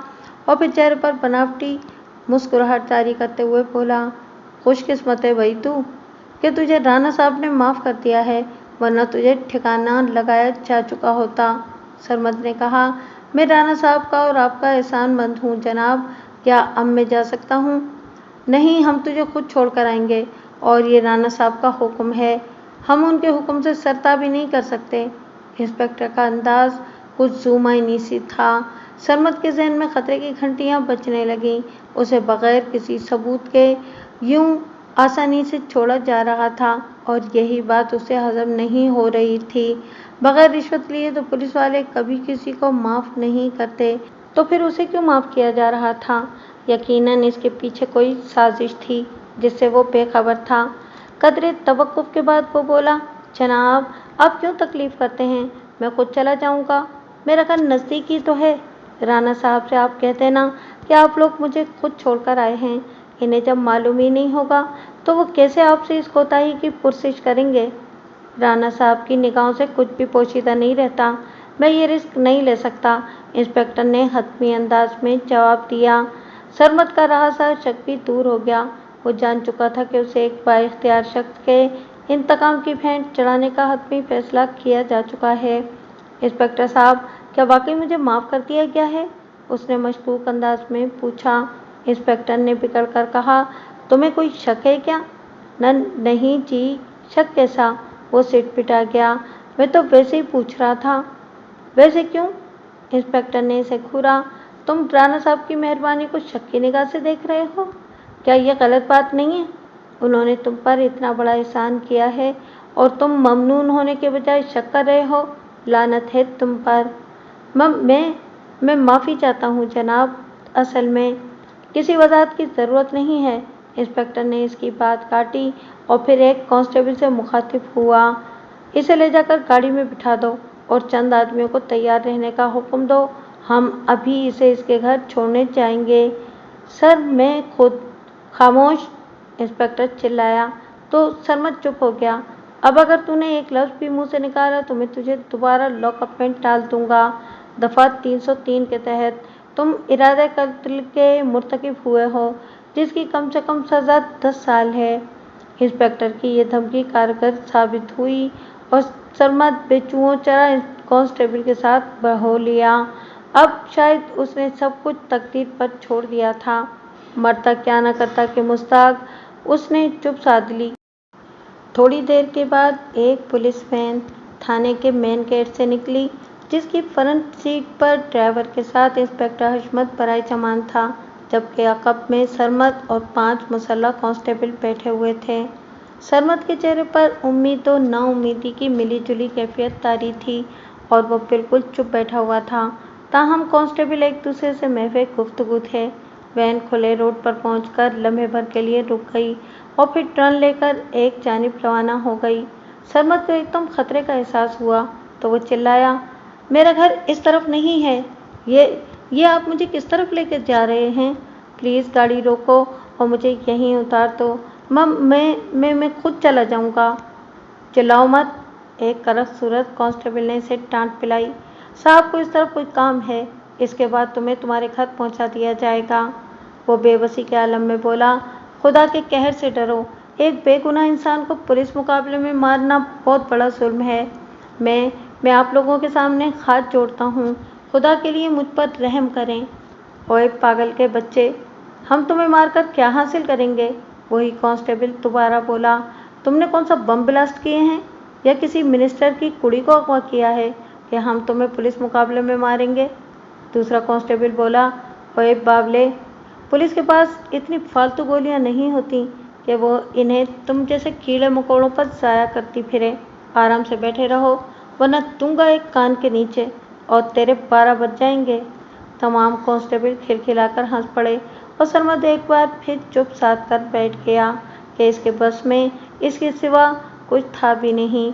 और फिर चेहरे पर बनावटी मुस्कुराहट जारी करते हुए बोला, खुशकिस्मत है भाई तू कि तुझे राणा साहब ने माफ़ कर दिया है। ورنہ तुझे ठिकाना लगाया जा चुका होता। सरमद ने कहा, मैं राणा साहब का और आपका एहसानमंद हूँ जनाब। क्या अब मैं जा सकता हूँ? नहीं, हम तुझे खुद छोड़ कर आएंगे और ये राणा साहब का हुक्म है, हम उनके हुक्म से सरताबी नहीं कर सकते। इंस्पेक्टर का अंदाज कुछ जुमाइनी सी था। सरमद के जहन में खतरे की घंटियां बजने लगीं। उसे बगैर किसी सबूत के यूं आसानी से छोड़ा जा रहा था और यही बात उसे हजम नहीं हो रही थी। बगैर रिश्वत लिए तो पुलिस वाले कभी किसी को माफ नहीं करते, तो फिर उसे क्यों माफ किया जा रहा था? यकीनन इसके पीछे कोई साजिश थी जिससे वो बेखबर था। कदरे तवक्कुफ के बाद वो बोला, जनाब आप क्यों तकलीफ करते हैं, मैं खुद चला जाऊंगा, मेरा घर नज़दीक ही तो है। राणा साहब से आप कह देना कि आप लोग मुझे खुद छोड़कर आए हैं। इन्हें जब मालूम ही नहीं होगा तो वो कैसे आपसे इस कोताही की पुरसिश करेंगे? राणा साहब की निगाहों से कुछ भी पोशीदा नहीं रहता, मैं ये रिस्क नहीं ले सकता, इंस्पेक्टर ने हतमी अंदाज में जवाब दिया। सरमद का रहा सा शक भी दूर हो गया। वो जान चुका था कि उसे एक बाइख्तियार शख्स के इंतकाम की भेंट चढ़ाने का हतमी फैसला किया जा चुका है। इंस्पेक्टर साहब, क्या वाकई मुझे माफ़ कर दिया गया है? उसने मशकूक अंदाज में पूछा। इंस्पेक्टर ने बिगड़ कर कहा, तुम्हें कोई शक है क्या? नहीं जी, शक कैसा? वो सिट पिटा गया, मैं तो वैसे ही पूछ रहा था। वैसे क्यों? इंस्पेक्टर ने इसे घूरा। तुम राणा साहब की मेहरबानी को शक की निगाह से देख रहे हो? क्या यह गलत बात नहीं है? उन्होंने तुम पर इतना बड़ा एहसान किया है और तुम ममनून होने के बजाय शक कर रहे हो। लानत है तुम पर। मैं माफ़ी चाहता हूँ जनाब, असल में किसी वजाहत की ज़रूरत नहीं है। इंस्पेक्टर ने इसकी बात काटी और फिर एक कांस्टेबल से मुखातिब हुआ, इसे ले जाकर गाड़ी में बिठा दो और चंद आदमियों को तैयार रहने का हुक्म दो, हम अभी इसे इसके घर छोड़ने जाएंगे। सर मैं खुद। खामोश, इंस्पेक्टर चिल्लाया तो सरमद चुप हो गया। अब अगर तूने एक लफ्ज़ भी मुंह से निकाला तो मैं तुझे दोबारा लॉकअप में डाल दूंगा। दफ़ा 303 के तहत तुम इरादे कत्ल के मुर्तकिब हुए हो, जिसकी कम से कम सज़ा 10 साल है। इंस्पेक्टर की ये धमकी कारगर साबित हुई और सरमद बेचुओं चरा कांस्टेबल के साथ बहो लिया। अब शायद उसने सब कुछ तकदीर पर छोड़ दिया था। मरता क्या न करता के मुस्ताक उसने चुप साध ली। थोड़ी देर के बाद एक पुलिस वैन थाने के मेन गेट से निकली, जिसकी फ्रंट सीट पर ड्राइवर के साथ इंस्पेक्टर हशमत बराए जमान था, जबकि अकब में सरमद और 5 मुसल्लह कांस्टेबल बैठे हुए थे। सरमद के चेहरे पर उम्मीद और नाउम्मीदी की मिली जुली कैफियत तारी थी और वो बिल्कुल चुप बैठा हुआ था। ताहम कांस्टेबल एक दूसरे से महफिल गुफ्तगू थे। वैन खुले रोड पर पहुंचकर लम्हे भर के लिए रुक गई और फिर टर्न लेकर एक जानिब रवाना हो गई। सरमद को एकदम खतरे का एहसास हुआ तो वो चिल्लाया, मेरा घर इस तरफ नहीं है, ये आप मुझे किस तरफ लेकर जा रहे हैं? प्लीज़ गाड़ी रोको और मुझे यहीं उतार दो। मैं खुद चला जाऊंगा। चिल्लाओ मत, एक करक सूरत कांस्टेबल ने इसे डांट पिलाई। साहब को इस तरफ कोई काम है, इसके बाद तुम्हें तुम्हारे घर पहुंचा दिया जाएगा। वो बेबसी के आलम में बोला, खुदा के कहर से डरो, एक बेगुनाह इंसान को पुलिस मुकाबले में मारना बहुत बड़ा जुल्म है। मैं आप लोगों के सामने हाथ जोड़ता हूँ, खुदा के लिए मुझ पर रहम करें। ओए पागल के बच्चे, हम तुम्हें मारकर क्या हासिल करेंगे? वही कांस्टेबल दोबारा बोला, तुमने कौन सा बम ब्लास्ट किए हैं या किसी मिनिस्टर की कुड़ी को अगवा किया है कि हम तुम्हें पुलिस मुकाबले में मारेंगे? दूसरा कांस्टेबल बोला, ओए बावले, पुलिस के पास इतनी फालतू गोलियां नहीं होती कि वो इन्हें तुम जैसे कीड़े मकोड़ों पर ज़ाया करती फिरे। आराम से बैठे रहो वरना दूंगा एक कान के नीचे और तेरे 12 बज जाएंगे। तमाम कांस्टेबल खिलखिलाकर हंस पड़े और सरमद एक बार फिर चुप साध कर बैठ गया कि इसके बस में इसके सिवा कुछ था भी नहीं।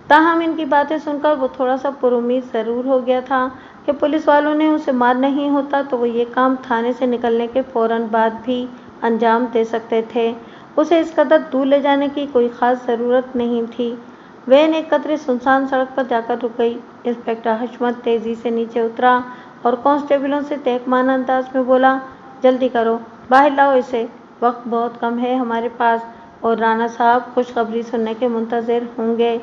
ताहम इनकी बातें सुनकर वो थोड़ा सा पुरुमीद ज़रूर हो गया था कि पुलिस वालों ने उसे मार नहीं होता तो वो ये काम थाने से निकलने के फ़ौरन बाद भी अंजाम दे सकते थे। उसे इस कदर दूर ले जाने की कोई ख़ास ज़रूरत नहीं थी। वैन एक कतरे सुनसान सड़क पर जाकर रुक गई। इंस्पेक्टर हशमत तेज़ी से नीचे उतरा और कांस्टेबलों से तहकमाना अंदाज में बोला, जल्दी करो, बाहर लाओ इसे, वक्त बहुत कम है हमारे पास और राणा साहब खुशखबरी सुनने के मुंतज़िर होंगे।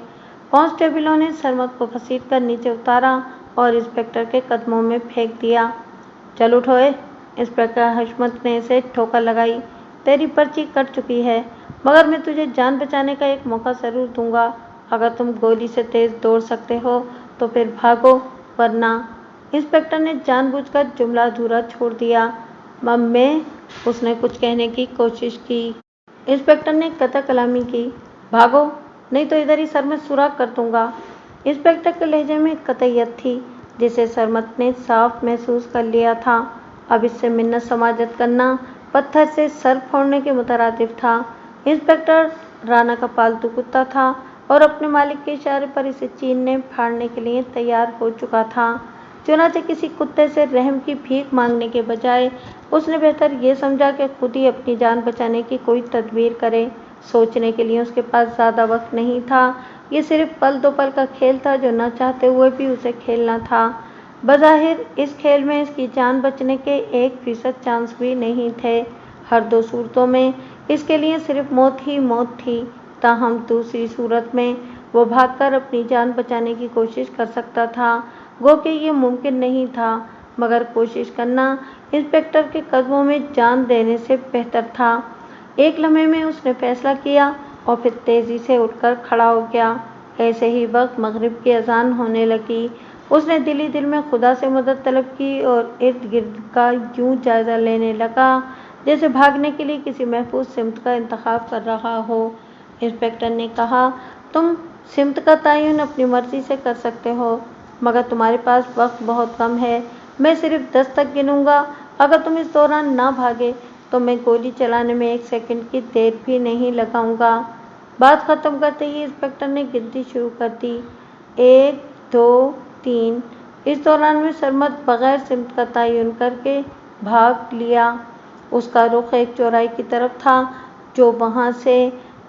कांस्टेबलों ने सरमद को घसीटकर नीचे उतारा और इंस्पेक्टर के कदमों में फेंक दिया। चल उठोए, इंस्पेक्टर हशमत ने इसे ठोकर लगाई। तेरी पर्ची कट चुकी है, मगर मैं तुझे जान बचाने का एक मौका जरूर दूंगा। अगर तुम गोली से तेज दौड़ सकते हो तो फिर भागो, वरना। इंस्पेक्टर ने जानबूझकर जुमला अधूरा छोड़ दिया। मैं उसने कुछ कहने की कोशिश की। इंस्पेक्टर ने कतई कलामी की। भागो, नहीं तो इधर ही सर में सुराख कर दूंगा। इंस्पेक्टर के लहजे में कतईयत थी, जिसे सरमद ने साफ महसूस कर लिया था। अब इससे मिन्नत समाजत करना पत्थर से सर फोड़ने के मुतरादिफ था। इंस्पेक्टर राना का पालतू कुत्ता था और अपने मालिक के इशारे पर इसे चीरने फाड़ने के लिए तैयार हो चुका था। चुनाचे किसी कुत्ते से रहम की भीख मांगने के बजाय उसने बेहतर ये समझा कि खुद ही अपनी जान बचाने की कोई तदबीर करे। सोचने के लिए उसके पास ज़्यादा वक्त नहीं था। ये सिर्फ पल दो पल का खेल था जो न चाहते हुए भी उसे खेलना था। बज़ाहिर इस खेल में इसकी जान बचने के 1% चांस भी नहीं थे। हर दो सूरतों में इसके लिए सिर्फ मौत ही मौत थी। ताहम दूसरी सूरत में वो भागकर अपनी जान बचाने की कोशिश कर सकता था। गो कि ये मुमकिन नहीं था, मगर कोशिश करना इंस्पेक्टर के कदमों में जान देने से बेहतर था। एक लम्हे में उसने फैसला किया और फिर तेजी से उठकर खड़ा हो गया। ऐसे ही वक्त मगरिब की अजान होने लगी। उसने दिल ही दिल में खुदा से मदद तलब की और इर्द गिर्द का यूं जायजा लेने लगा जैसे भागने के लिए किसी महफूज सिमत का इंतखाब कर रहा हो। इंस्पेक्टर ने कहा, तुम सिमत का तयन अपनी मर्जी से कर सकते हो, मगर तुम्हारे पास वक्त बहुत कम है। मैं सिर्फ 10 तक गिनूंगा। अगर तुम इस दौरान ना भागे तो मैं गोली चलाने में 1 सेकंड की देर भी नहीं लगाऊंगा। बात खत्म करते ही इंस्पेक्टर ने गिनती शुरू कर दी। 1, 2, 3। इस दौरान में सरमद बगैर सिमत का तयन करके भाग लिया। उसका रुख एक चौराहे की तरफ था जो वहां से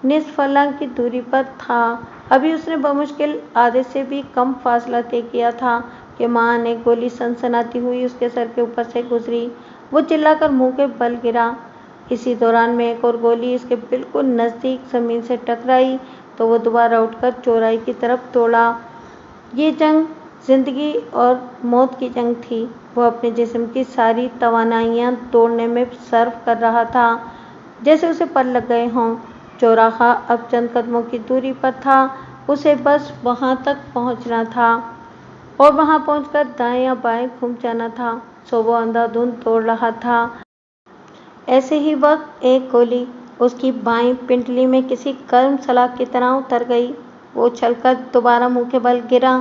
निस्फ फर्लांग की दूरी पर था। अभी उसने बमुश्किल आधे से भी कम फासला तय किया था कि महान एक गोली सनसनाती हुई उसके सर के ऊपर से गुजरी। वो चिल्लाकर मुंह के बल गिरा। इसी दौरान में एक और गोली इसके बिल्कुल नज़दीक ज़मीन से टकराई तो वो दोबारा उठकर चौराहे की तरफ दौड़ा। ये जंग जिंदगी और मौत की जंग थी। वो अपने जिस्म की सारी तवानाइयाँ दौड़ने में सर्फ कर रहा था, जैसे उसे पर लग गए हों। चौराहा अब चंद कदमों की दूरी पर था। उसे बस वहां तक पहुंचना था और वहां पहुंचकर दाएं या बाएं घूम जाना था। सो वो अंधाधुंध दौड़ रहा था। ऐसे ही वक्त एक गोली उसकी बाईं पिंडली में किसी गर्म सलाख की तरह उतर गई। वो उछलकर दोबारा मुंह के बल गिरा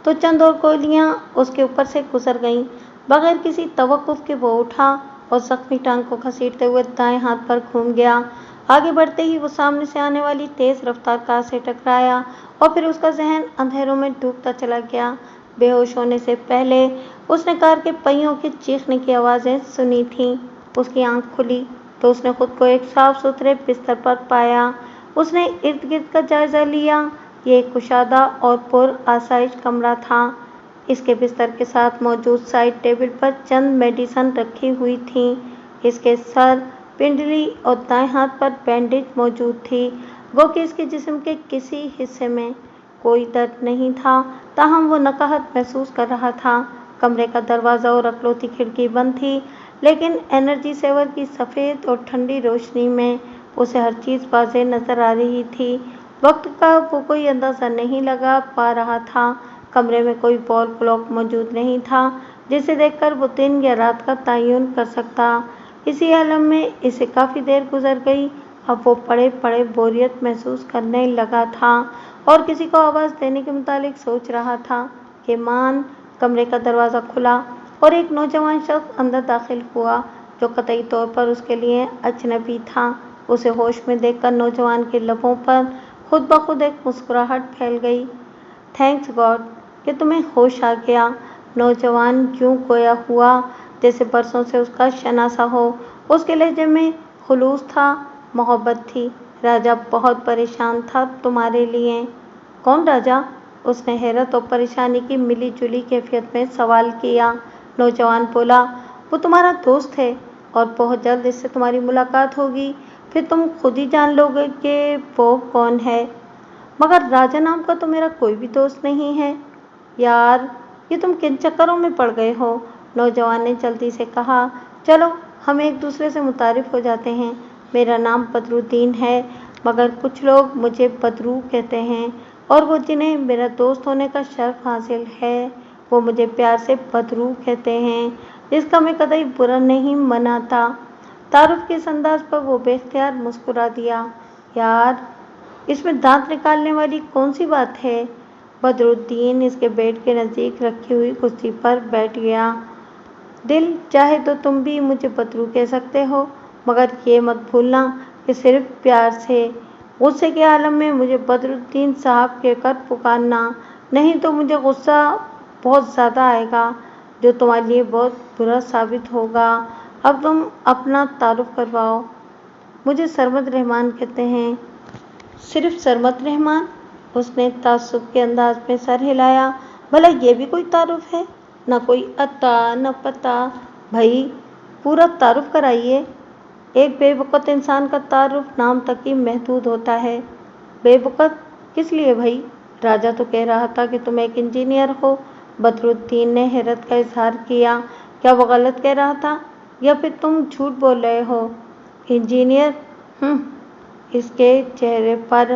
तो चंद और गोलियां उसके ऊपर से गुजर गईं। बगैर किसी तवक्कुफ के वो उठा और जख्मी टांग को घसीटते हुए दाएं हाथ पर घूम गया। आगे बढ़ते ही वो सामने से आने वाली तेज रफ्तार कार से टकराया और फिर उसका जहन अंधेरों में डूबता चला गया। बेहोश होने से पहले उसने कार के पहियों के चीखने की आवाज़ें सुनी थीं। उसकी आंख खुली तो उसने खुद को एक साफ सुथरे बिस्तर पर पाया। उसने इर्द गिर्द का जायजा लिया। ये एक कुशादा और पुर आसाइश कमरा था। इसके बिस्तर के साथ मौजूद साइड टेबल पर चंद मेडिसन रखी हुई थीं। इसके सर, पिंडली और दाएं हाथ पर बैंडेज मौजूद थी। गो कि इसके जिस्म के किसी हिस्से में कोई दर्द नहीं था, ताहम वो नकाहत महसूस कर रहा था। कमरे का दरवाज़ा और अकलौती खिड़की बंद थी, लेकिन एनर्जी सेवर की सफ़ेद और ठंडी रोशनी में उसे हर चीज़ वाज़ेह नज़र आ रही थी। वक्त का वो कोई अंदाज़ा नहीं लगा पा रहा था। कमरे में कोई वॉल क्लॉक मौजूद नहीं था जिसे देखकर वो दिन या रात का तयन कर सकता। इसी आलम में इसे काफ़ी देर गुजर गई। अब वो पड़े पड़े बोरियत महसूस करने लगा था और किसी को आवाज़ देने के मुतालिक सोच रहा था कि मान कमरे का दरवाज़ा खुला और एक नौजवान शख्स अंदर दाखिल हुआ जो कतई तौर पर उसके लिए अजनबी था। उसे होश में देखकर नौजवान के लबों पर खुद ब खुद एक मुस्कुराहट फैल गई। थैंक्स गॉड कि तुम्हें होश आ गया। नौजवान यूं गोया हुआ जैसे बरसों से उसका शनासा हो। उसके लहजे में खुलूस था, मोहब्बत थी। राजा बहुत परेशान था तुम्हारे लिए। कौन राजा? उसने हैरत और परेशानी की मिली जुली कैफियत में सवाल किया। नौजवान बोला, वो तुम्हारा दोस्त है और बहुत जल्द इससे तुम्हारी मुलाकात होगी। फिर तुम खुद ही जान लोगे कि वो कौन है। मगर राजा नाम का तो मेरा कोई भी दोस्त नहीं है। यार, ये तुम किन चक्करों में पड़ गए हो? नौजवान ने जल्दी से कहा। चलो हम एक दूसरे से मुतारिफ हो जाते हैं। मेरा नाम बदरुद्दीन है, मगर कुछ लोग मुझे बदरू कहते हैं, और वो जिन्हें मेरा दोस्त होने का शर्फ हासिल है वो मुझे प्यार से बदरू कहते हैं, जिसका मैं कतई बुरा नहीं मनाता। तारुफ के इस अंदाज पर वो बेख्तियार मुस्कुरा दिया। यार, इसमें दांत निकालने वाली कौन सी बात है? बदरुद्दीन इसके बेड के नज़दीक रखी हुई कुर्सी पर बैठ गया। दिल चाहे तो तुम भी मुझे बदरू कह सकते हो, मगर ये मत भूलना कि सिर्फ प्यार से। गुस्से के आलम में मुझे बदरुद्दीन साहब कहकर पुकारना, नहीं तो मुझे गुस्सा बहुत ज़्यादा आएगा, जो तुम्हारे लिए बहुत बुरा साबित होगा। अब तुम अपना तारुफ करवाओ। मुझे सरमद रहमान कहते हैं। सिर्फ सरमद रहमान? उसने ताज्जुब के अंदाज में सर हिलाया। भला ये भी कोई तारुफ है? न कोई अता न पता। भाई, पूरा तारुफ कराइए। एक बेवकूफ़ इंसान का तारुफ नाम तक ही महदूद होता है। बेवकूफ़ किस लिए भाई? राजा तो कह रहा था कि तुम एक इंजीनियर हो। बदरुद्दीन ने हैरत का इजहार किया। क्या वो गलत कह रहा था, या फिर तुम झूठ बोल रहे हो? इंजीनियर? इसके चेहरे पर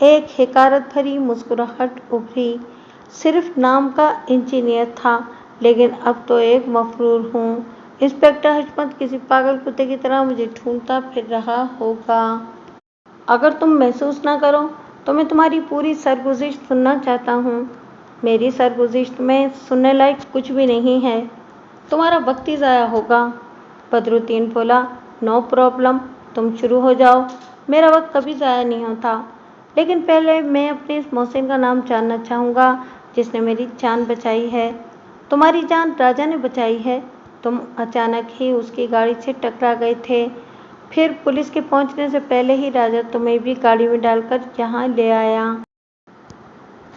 एक हिकारत भरी मुस्कुराहट उभरी। सिर्फ नाम का इंजीनियर था, लेकिन अब तो एक मफरूर हूँ। इंस्पेक्टर हशमत किसी पागल कुत्ते की तरह मुझे ढूंढता फिर रहा होगा। अगर तुम महसूस ना करो तो मैं तुम्हारी पूरी सरगुज़िश्त सुनना चाहता हूँ। मेरी सरगुज़िश्त में सुनने लायक कुछ भी नहीं है। तुम्हारा वक्त ही ज़ाया होगा। बदरुद्दीन बोला। नो प्रॉब्लम, तुम शुरू हो जाओ। मेरा वक्त कभी ज़ाया नहीं होता। लेकिन पहले मैं अपने इस मोहसिन का नाम जानना चाहूँगा जिसने मेरी जान बचाई है। तुम्हारी जान राजा ने बचाई है। तुम अचानक ही उसकी गाड़ी से टकरा गए थे। फिर पुलिस के पहुंचने से पहले ही राजा तुम्हें भी गाड़ी में डालकर यहाँ ले आया।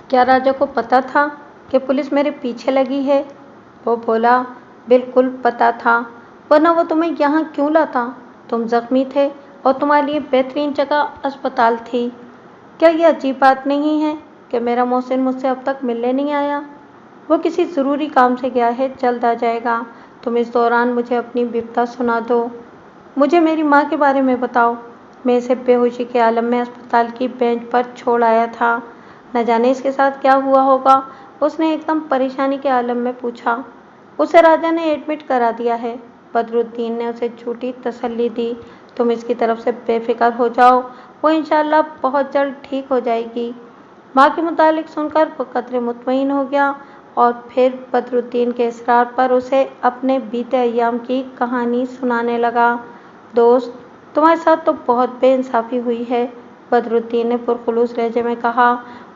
क्या राजा को पता था कि पुलिस मेरे पीछे लगी है? वो बोला। बिल्कुल पता था, वरना वो तुम्हें यहाँ क्यों लाता? तुम जख्मी थे और तुम्हारे लिए बेहतरीन जगह अस्पताल थी। क्या ये अजीब बात नहीं है कि मेरा मोहसिन मुझसे अब तक मिलने नहीं आया? वो किसी ज़रूरी काम से गया है, जल्द आ जाएगा। तुम इस दौरान मुझे अपनी बिपता सुना दो। मुझे मेरी माँ के बारे में बताओ। मैं इसे बेहोशी के आलम में अस्पताल की बेंच पर छोड़ आया था। न जाने इसके साथ क्या हुआ होगा। उसने एकदम परेशानी के आलम में पूछा। उसे राजा ने एडमिट करा दिया है। बदरुद्दीन ने उसे झूठी तसल्ली दी। तुम इसकी तरफ से बेफिक्र हो जाओ, वो इंशाअल्लाह बहुत जल्द ठीक हो जाएगी। माँ के मुतालिक सुनकर वो कतरे मुतमईन हो गया और फिर बदरुद्दीन के इसरार पर उसे अपने बीते अय्याम की कहानी सुनाने लगा। दोस्त, तुम्हारे साथ तो बहुत बेइंसाफ़ी हुई है, बदरुद्दीन ने पुरखुलूस लहजे में कहा,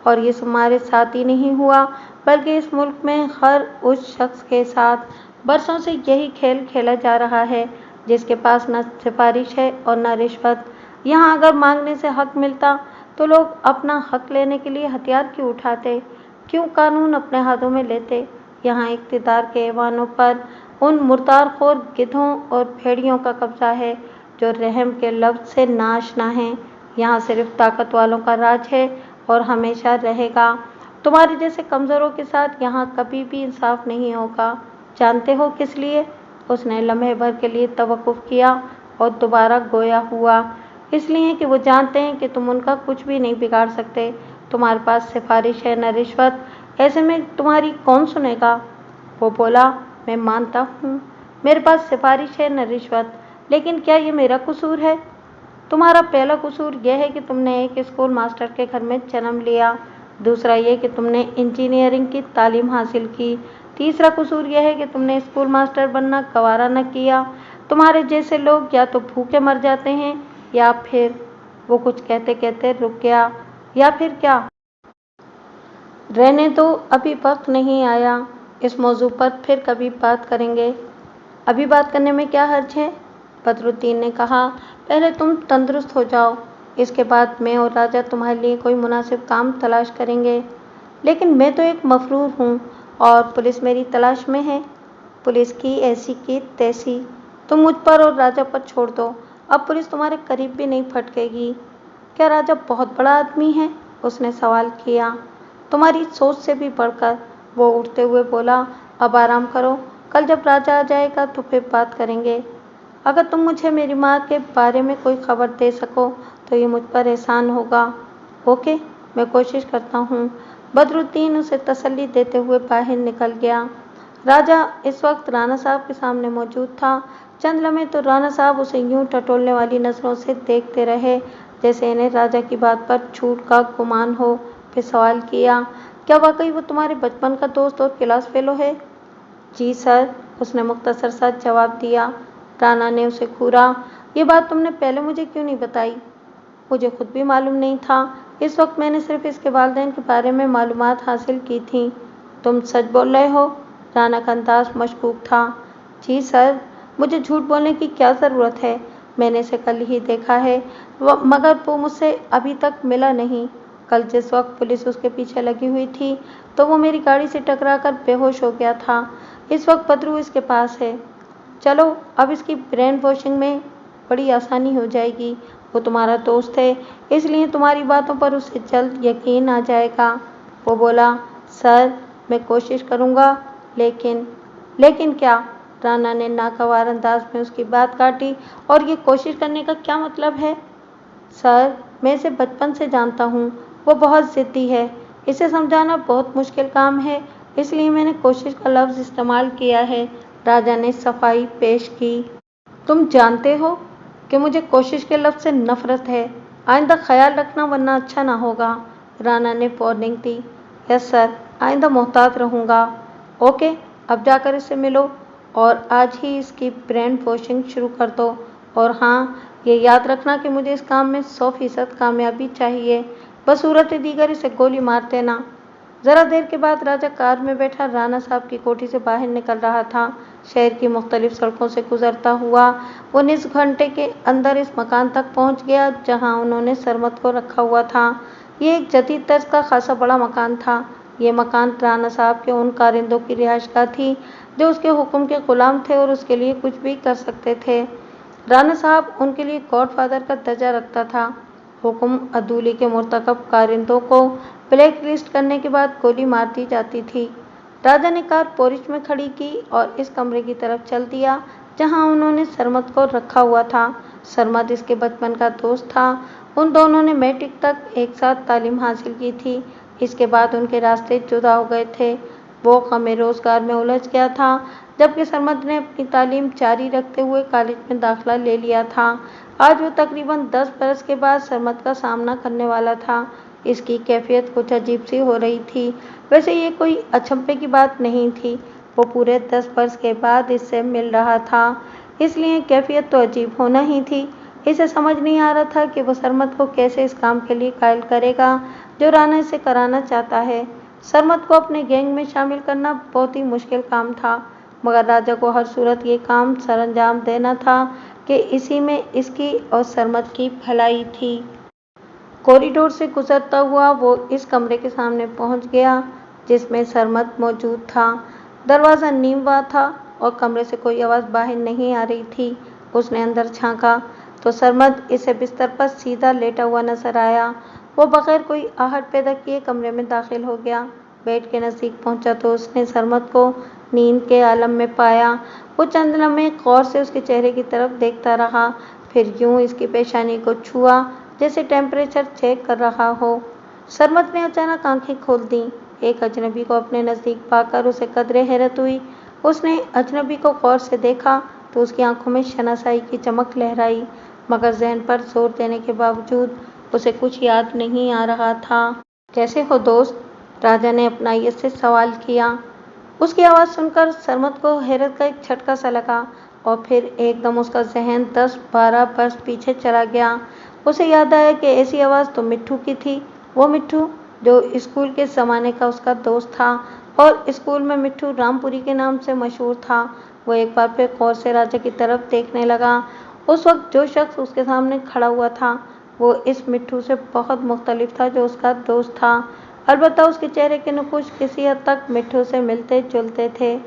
और ये तुम्हारे साथ ही नहीं हुआ बल्कि इस मुल्क में हर उस शख्स के साथ बरसों से यही खेल खेला जा रहा है जिसके पास न सिफारिश है और न रिश्वत। यहाँ अगर मांगने से हक मिलता तो लोग अपना हक लेने के लिए हथियार क्यों उठाते, क्यों कानून अपने हाथों में लेते? यहाँ इक़्तिदार के ऐवानों पर उन मुर्दारखोर गिद्धों और भेड़ियों का कब्जा है जो रहम के लफ्ज़ से नाशना हैं। यहाँ सिर्फ ताकत वालों का राज है और हमेशा रहेगा। तुम्हारे जैसे कमज़ोरों के साथ यहाँ कभी भी इंसाफ नहीं होगा। जानते हो किस लिए? उसने लम्हे भर के लिए तवक्कुफ़ किया और दोबारा गोया हुआ। इसलिए कि वो जानते हैं कि तुम उनका कुछ भी नहीं बिगाड़ सकते। तुम्हारे पास सिफारिश है न रिश्वत, ऐसे में तुम्हारी कौन सुनेगा? वो बोला। मैं मानता हूँ मेरे पास सिफारिश है न रिश्वत, लेकिन क्या ये मेरा कसूर है? तुम्हारा पहला कसूर यह है कि तुमने एक स्कूल मास्टर के घर में जन्म लिया। दूसरा ये कि तुमने इंजीनियरिंग की तालीम हासिल की। तीसरा कसूर यह है कि तुमने स्कूल मास्टर बनना गवारा न किया। तुम्हारे जैसे लोग या तो भूखे मर जाते हैं या फिर, वो कुछ कहते कहते रुक गया, या फिर क्या? रहने दो, अभी वक्त नहीं आया। इस मौजू पर फिर कभी बात करेंगे। अभी बात करने में क्या हर्ज है? बदरुद्दीन ने कहा। पहले तुम तंदुरुस्त हो जाओ, इसके बाद मैं और राजा तुम्हारे लिए कोई मुनासिब काम तलाश करेंगे। लेकिन मैं तो एक मफरूर हूँ और पुलिस मेरी तलाश में है। पुलिस की ऐसी की तैसी। तुम मुझ पर और राजा पर छोड़ दो, अब पुलिस तुम्हारे करीब भी नहीं फटकेगी। क्या राजा बहुत बड़ा आदमी है? उसने सवाल किया। तुम्हारी सोच से भी बढ़कर, वो उठते हुए बोला। अब आराम करो, कल जब राजा आ जाएगा तो फिर बात करेंगे। अगर तुम मुझे मेरी माँ के बारे में कोई खबर दे सको तो ये मुझ पर एहसान होगा। ओके, मैं कोशिश करता हूँ। बदरुद्दीन उसे तसल्ली देते हुए बाहर निकल गया। राजा इस वक्त राणा साहब के सामने मौजूद था। चंद लम्हे तो राणा साहब उसे यूं टटोलने वाली नजरों से देखते रहे जैसे इन्हें राजा की बात पर झूठ का गुमान हो। फिर सवाल किया, क्या वाकई वो तुम्हारे बचपन का दोस्त और क्लास फेलो है? जी सर, उसने मुख्तसर सा जवाब दिया। राणा ने उसे घूरा। ये बात तुमने पहले मुझे क्यों नहीं बताई? मुझे खुद भी मालूम नहीं था। इस वक्त मैंने सिर्फ इसके वालिदैन के बारे में मालूमात हासिल की थी। तुम सच बोल रहे हो? राणा का अंदाज मशकूक था। जी सर, मुझे झूठ बोलने की क्या ज़रूरत है? मैंने इसे कल ही देखा है, मगर वो मुझसे अभी तक मिला नहीं। कल जिस वक्त पुलिस उसके पीछे लगी हुई थी तो वो मेरी गाड़ी से टकराकर बेहोश हो गया था। इस वक्त बदरू इसके पास है। चलो, अब इसकी ब्रेन वॉशिंग में बड़ी आसानी हो जाएगी। वो तुम्हारा दोस्त है, इसलिए तुम्हारी बातों पर उसे जल्द यकीन आ जाएगा। वो बोला, सर, मैं कोशिश करूँगा, लेकिन क्या? राणा ने नागवार अंदाज में उसकी बात काटी। और ये कोशिश करने का क्या मतलब है? सर, मैं इसे बचपन से जानता हूँ। वो बहुत ज़िद्दी है। इसे समझाना बहुत मुश्किल काम है, इसलिए मैंने कोशिश का लफ्ज़ इस्तेमाल किया है। राजा ने सफाई पेश की। तुम जानते हो कि मुझे कोशिश के लफ्ज़ से नफरत है। आइंदा ख्याल रखना वरना अच्छा ना होगा। राणा ने वार्निंग दी। यस सर, आइंदा मोहतात रहूँगा। ओके, अब जाकर इससे मिलो और आज ही इसकी ब्रेन वॉशिंग शुरू कर दो। और हाँ, ये याद रखना कि मुझे इस काम में 100% कामयाबी चाहिए। बसूरत दीगर इसे गोली मार देना। ज़रा देर के बाद राजा कार में बैठा राणा साहब की कोठी से बाहर निकल रहा था। शहर की मुख्तलिफ सड़कों से गुजरता हुआ वो निस घंटे के अंदर इस मकान तक पहुंच गया जहां उन्होंने सरमद को रखा हुआ था। ये एक जदीद तर्ज का खासा बड़ा मकान था। ये मकान राणा साहब के उन कारिंदों की रिहाइशगाह थी जो उसके हुक्म के गुलाम थे और उसके लिए कुछ भी कर सकते थे। राणा साहब उनके लिए गॉडफादर का दर्जा रखता था। हुक्म अदूली के मुर्तकब कारिंदों को ब्लैक लिस्ट करने के बाद गोली मार दी जाती थी। राजा ने कार पोरिच में खड़ी की और इस कमरे की तरफ चल दिया जहां उन्होंने सरमद को रखा हुआ था। सरमद इसके बचपन का दोस्त था। उन दोनों ने मैट्रिक तक एक साथ तालीम हासिल की थी। इसके बाद उनके रास्ते जुदा हो गए थे। वो गमे रोजगार में उलझ गया था, जबकि सरमद ने अपनी तालीम जारी रखते हुए कॉलेज में दाखिला ले लिया था। आज वो तकरीबन 10 बरस के बाद सरमद का सामना करने वाला था। इसकी कैफियत कुछ अजीब सी हो रही थी। वैसे ये कोई अचंभे की बात नहीं थी। वो पूरे 10 वर्ष के बाद इससे मिल रहा था, इसलिए कैफियत तो अजीब होना ही थी। इसे समझ नहीं आ रहा था कि वो सरमद को कैसे इस काम के लिए कायल करेगा जो राणा इसे कराना चाहता है। सरमद को अपने गैंग में शामिल करना बहुत ही मुश्किल काम था, मगर राजा को हर सूरत ये काम सरअंजाम देना था कि इसी में इसकी और सरमद की भलाई थी। कॉरिडोर से गुजरता हुआ वो इस कमरे के सामने पहुंच गया जिसमें सरमद मौजूद था। दरवाज़ा नीम हुआ था और कमरे से कोई आवाज़ बाहर नहीं आ रही थी। उसने अंदर झांका तो सरमद इसे बिस्तर पर सीधा लेटा हुआ नजर आया। वो बगैर कोई आहट पैदा किए कमरे में दाखिल हो गया। बेड के नज़दीक पहुंचा तो उसने सरमद को नींद के आलम में पाया। वो चंद लम्हे गौर से उसके चेहरे की तरफ देखता रहा, फिर यूं इसकी पेशानी को छुआ जैसे टेम्परेचर चेक कर रहा हो। सरमद ने अचानक आंखें खोल दी। एक अजनबी को अपने नज़दीक पाकर उसे कदरे हैरत हुई। उसने अजनबी को गौर से देखा तो उसकी आंखों में शनासाई की चमक लहराई, मगर ज़हन पर जोर देने के बावजूद उसे कुछ याद नहीं आ रहा था। कैसे हो दोस्त? राजा ने अपनाइयत से सवाल किया। उसकी आवाज़ सुनकर सरमद को हैरत का एक झटका सा लगा और फिर एकदम उसका जहन 10-12 बरस पीछे चला गया। उसे याद आया कि ऐसी आवाज़ तो मिट्ठू की थी। वो मिट्ठू जो स्कूल के ज़माने का उसका दोस्त था और स्कूल में मिट्ठू रामपुरी के नाम से मशहूर था। वो एक बार फिर गौर से राजा की तरफ देखने लगा। उस वक्त जो शख्स उसके सामने खड़ा हुआ था वो इस मिट्ठू से बहुत मुख्तलिफ था जो उसका दोस्त था। अलबत्ता उसके चेहरे के नुकुश किसी हद तक मिट्ठू से मिलते जुलते थे।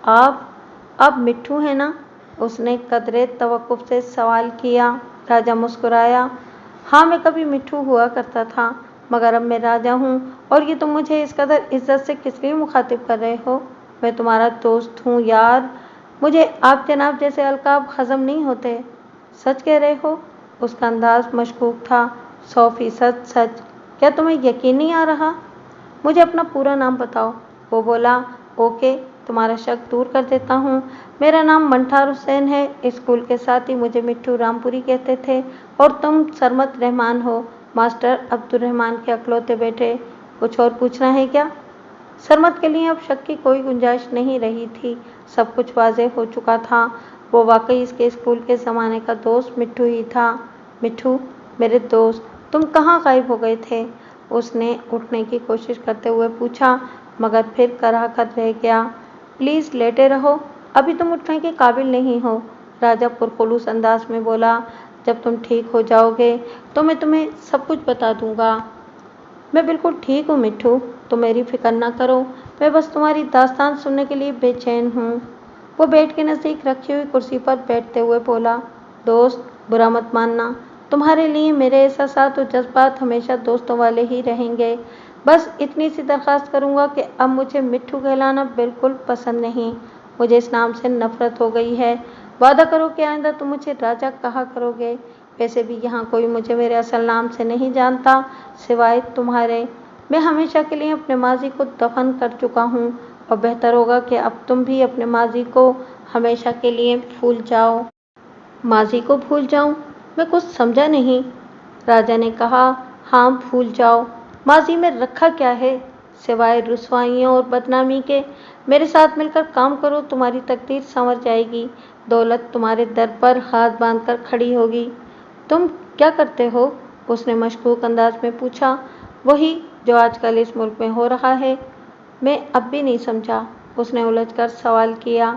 आप मिट्ठू हैं ना? उसने कदरे तवक्कुफ से सवाल किया। राजा मुस्कुराया। हाँ, मैं कभी मिट्ठू हुआ करता था, मगर अब मैं राजा हूँ और ये तुम मुझे इस कदर इज्जत से किस लिए मुखातिब कर रहे हो? मैं तुम्हारा दोस्त हूँ यार, मुझे आप जनाब जैसे अलकाब हजम नहीं होते। सच कह रहे हो? उसका अंदाज मशकूक था। 100% सच। क्या तुम्हें यकीन नहीं आ रहा? मुझे अपना पूरा नाम बताओ। वो बोला, ओके, तुम्हारा शक दूर कर देता हूँ। मेरा नाम मंठार हुसैन है। स्कूल के साथ ही मुझे मिट्ठू रामपुरी कहते थे और तुम सरमत रहमान हो, मास्टर अब्दुल रहमान के अकलौते बेटे। कुछ और पूछना है क्या? सरमत के लिए अब शक की कोई गुंजाइश नहीं रही थी। सब कुछ वाज़ेह हो चुका था। वो वाकई इसके स्कूल के ज़माने का दोस्त मिट्ठू ही था। मिट्ठू, मेरे दोस्त, तुम कहाँ गायब हो गए थे? उसने उठने की कोशिश करते हुए पूछा, मगर फिर कराह कर रह गया। प्लीज़ लेटे रहो, अभी तुम उठने के काबिल नहीं हो। राजा पुरखुलूस अंदाज में बोला, जब तुम ठीक हो जाओगे तो मैं तुम्हें सब कुछ बता दूंगा। मैं बिल्कुल ठीक हूँ मिट्ठू, तुम मेरी फिक्र ना करो। मैं बस तुम्हारी दास्तान सुनने के लिए बेचैन हूँ। वो बेड के नज़दीक रखी हुई कुर्सी पर बैठते हुए बोला, दोस्त, बुरा मत मानना, तुम्हारे लिए मेरे एहसासात और जज्बात हमेशा दोस्तों वाले ही रहेंगे। बस इतनी सी दरख्वास्त करूँगा कि अब मुझे मिट्ठू कहलाना बिल्कुल पसंद नहीं। मुझे इस नाम से नफरत हो गई है। वादा करो कि आइंदा तुम मुझे राजा कहा करोगे। वैसे भी यहाँ कोई मुझे मेरे असल नाम से नहीं जानता सिवाय तुम्हारे। मैं हमेशा के लिए अपने माजी को दफन कर चुका हूँ और बेहतर होगा कि अब तुम भी अपने माजी को हमेशा के लिए भूल जाओ। माजी को भूल जाऊं? मैं कुछ समझा नहीं। राजा ने कहा, हाँ भूल जाओ। माजी में रखा क्या है सिवाय रुसवाइयों और बदनामी के? मेरे साथ मिलकर काम करो, तुम्हारी तकदीर संवर जाएगी। दौलत तुम्हारे दर पर हाथ बांधकर खड़ी होगी। तुम क्या करते हो? उसने मशकूक अंदाज में पूछा। वही जो आजकल इस मुल्क में हो रहा है। मैं अब भी नहीं समझा। उसने उलझकर सवाल किया।